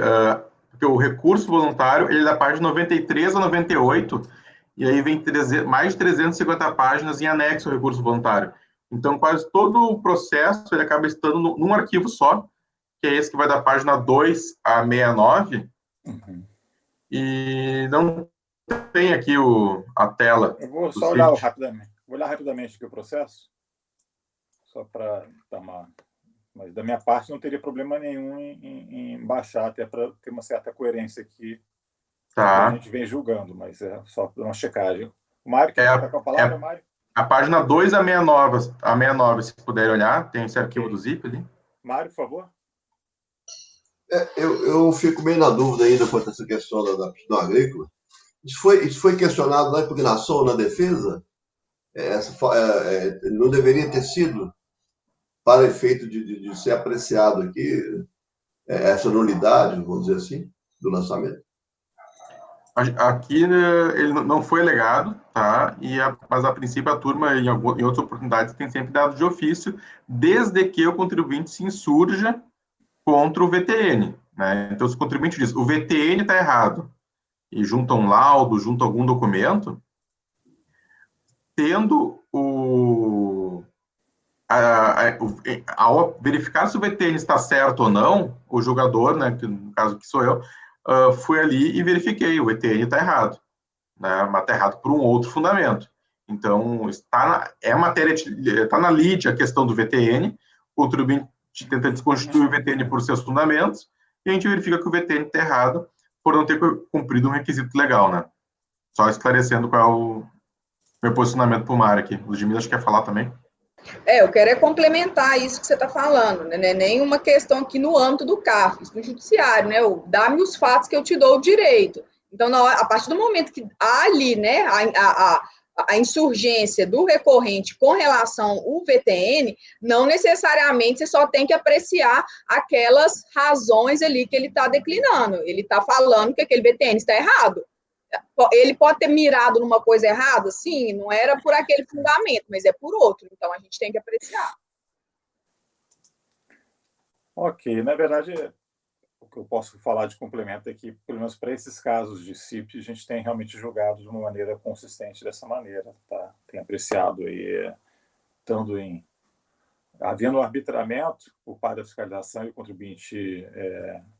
Speaker 5: porque o recurso voluntário ele é da página 93 a 98, e aí vem mais de 350 páginas em anexo ao recurso voluntário. Então, quase todo o processo ele acaba estando num arquivo só, que é esse que vai da página 2 a 69, e não tem aqui a tela.
Speaker 1: Eu vou só olhar rapidamente. Vou olhar rapidamente aqui o processo, só para dar uma... Mas, da minha parte, não teria problema nenhum em baixar, até para ter uma certa coerência aqui.
Speaker 5: Tá.
Speaker 1: A gente vem julgando, mas é só uma checagem. O Mário, quer ficar com a palavra, Mário?
Speaker 5: A página 2 a 69, se puderem olhar, tem esse arquivo do ZIP ali.
Speaker 1: Mário, por favor.
Speaker 4: Eu fico meio na dúvida ainda quanto a essa questão da aptidão agrícola. Isso foi questionado na impugnação ou na defesa? Não deveria ter sido, para efeito de ser apreciado aqui, essa nulidade, vamos dizer assim, do lançamento?
Speaker 5: Aqui ele não foi alegado, tá? Mas a princípio a turma, em outras oportunidades, tem sempre dado de ofício, desde que o contribuinte se insurja contra o VTN. Né? Então, se o contribuinte diz o VTN está errado, e junta um laudo, junta algum documento, tendo ao verificar se o VTN está certo ou não, o julgador, né, que no caso que sou eu, fui ali e verifiquei, o VTN está errado. né, aterrado por um outro fundamento. Então, está na lide a questão do VTN, o contribuinte tenta desconstituir o VTN por seus fundamentos, e a gente verifica que o VTN está errado por não ter cumprido um requisito legal, né? Só esclarecendo qual é o meu posicionamento para o Mário aqui. O Ludmila, acho que quer falar também.
Speaker 3: Eu quero é complementar isso que você está falando, né? Não é nenhuma questão aqui no âmbito do CARF, isso no judiciário, né? Dá-me os fatos que eu te dou o direito. Então, a partir do momento que há ali, né, a insurgência do recorrente com relação ao VTN, não necessariamente você só tem que apreciar aquelas razões ali que ele está declinando. Ele está falando que aquele VTN está errado. Ele pode ter mirado numa coisa errada? Sim, não era por aquele fundamento, mas é por outro. Então, a gente tem que apreciar.
Speaker 1: Ok, na verdade, o que eu posso falar de complemento é que, pelo menos para esses casos de CIP, a gente tem realmente julgado de uma maneira consistente dessa maneira, tá? Tem apreciado aí, havendo um arbitramento por parte da fiscalização e o contribuinte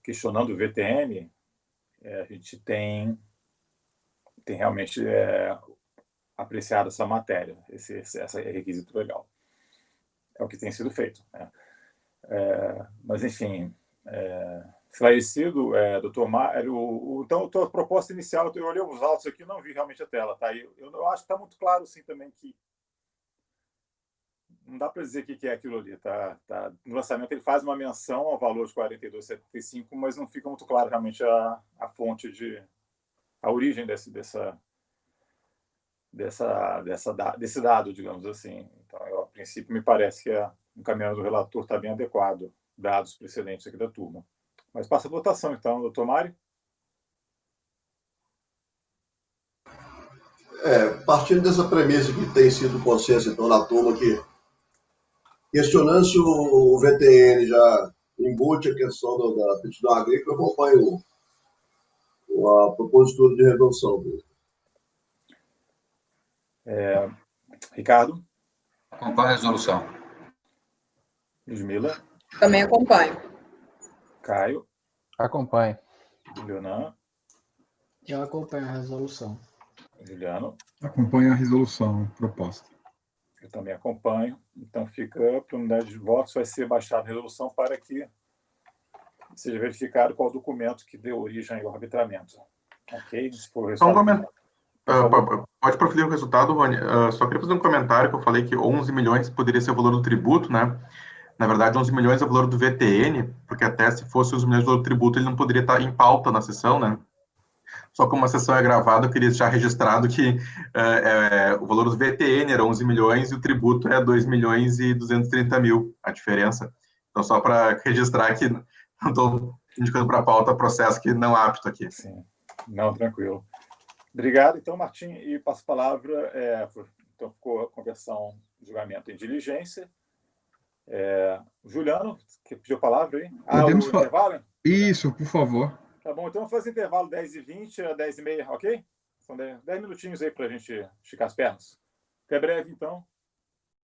Speaker 1: questionando o VTN, a gente tem realmente apreciado essa matéria, esse requisito legal. É o que tem sido feito, né? Mas, enfim, esclarecido, doutor Mário, então, a tua proposta inicial, eu olhei os autos aqui, não vi realmente a tela, tá? Eu acho que está muito claro, sim, também, que não dá para dizer o que é aquilo ali, tá? No lançamento ele faz uma menção ao valor de 42,75, mas não fica muito claro realmente a fonte a origem desse dado, digamos assim. Então, a princípio, me parece que o encaminhamento do relator está bem adequado, dados os precedentes aqui da turma. Mas passa a votação, então, doutor Mário.
Speaker 4: Partindo dessa premissa que tem sido consenso, então, na turma, que questionando se o VTN já embute a questão da aptidão agrícola, eu acompanho a propositura de resolução dele.
Speaker 1: Ricardo.
Speaker 6: Acompanho a resolução.
Speaker 1: Ludmila.
Speaker 3: Também acompanho.
Speaker 1: Caio.
Speaker 7: Acompanho.
Speaker 1: Leonan.
Speaker 2: Eu acompanho a resolução.
Speaker 1: Juliano.
Speaker 8: Acompanho a resolução proposta.
Speaker 1: Eu também acompanho. Então, fica para unidade de votos, vai ser baixada a resolução para que seja verificado qual documento que deu origem ao arbitramento. Ok? Se for o resultado...
Speaker 5: Pode proferir o resultado, Rony. Só queria fazer um comentário que eu falei que 11 milhões poderia ser o valor do tributo, né? Na verdade, 11 milhões é o valor do VTN, porque até se fosse os milhões do valor do tributo, ele não poderia estar em pauta na sessão, né? Só como a sessão é gravada, eu queria deixar registrado que o valor do VTN era 11 milhões e o tributo é 2 milhões e 230 mil, a diferença. Então, só para registrar que não estou indicando para a pauta processo que não apto aqui.
Speaker 1: Sim, não, tranquilo. Obrigado, então, Martim, e passo a palavra. Então, ficou a conversão de julgamento em diligência. Juliano, que pediu a palavra aí?
Speaker 8: Podemos
Speaker 1: o intervalo?
Speaker 8: Isso, por favor.
Speaker 1: Tá bom, então vamos fazer intervalo 10h20 a 10h30, ok? São 10 minutinhos aí para a gente esticar as pernas. Até breve, então.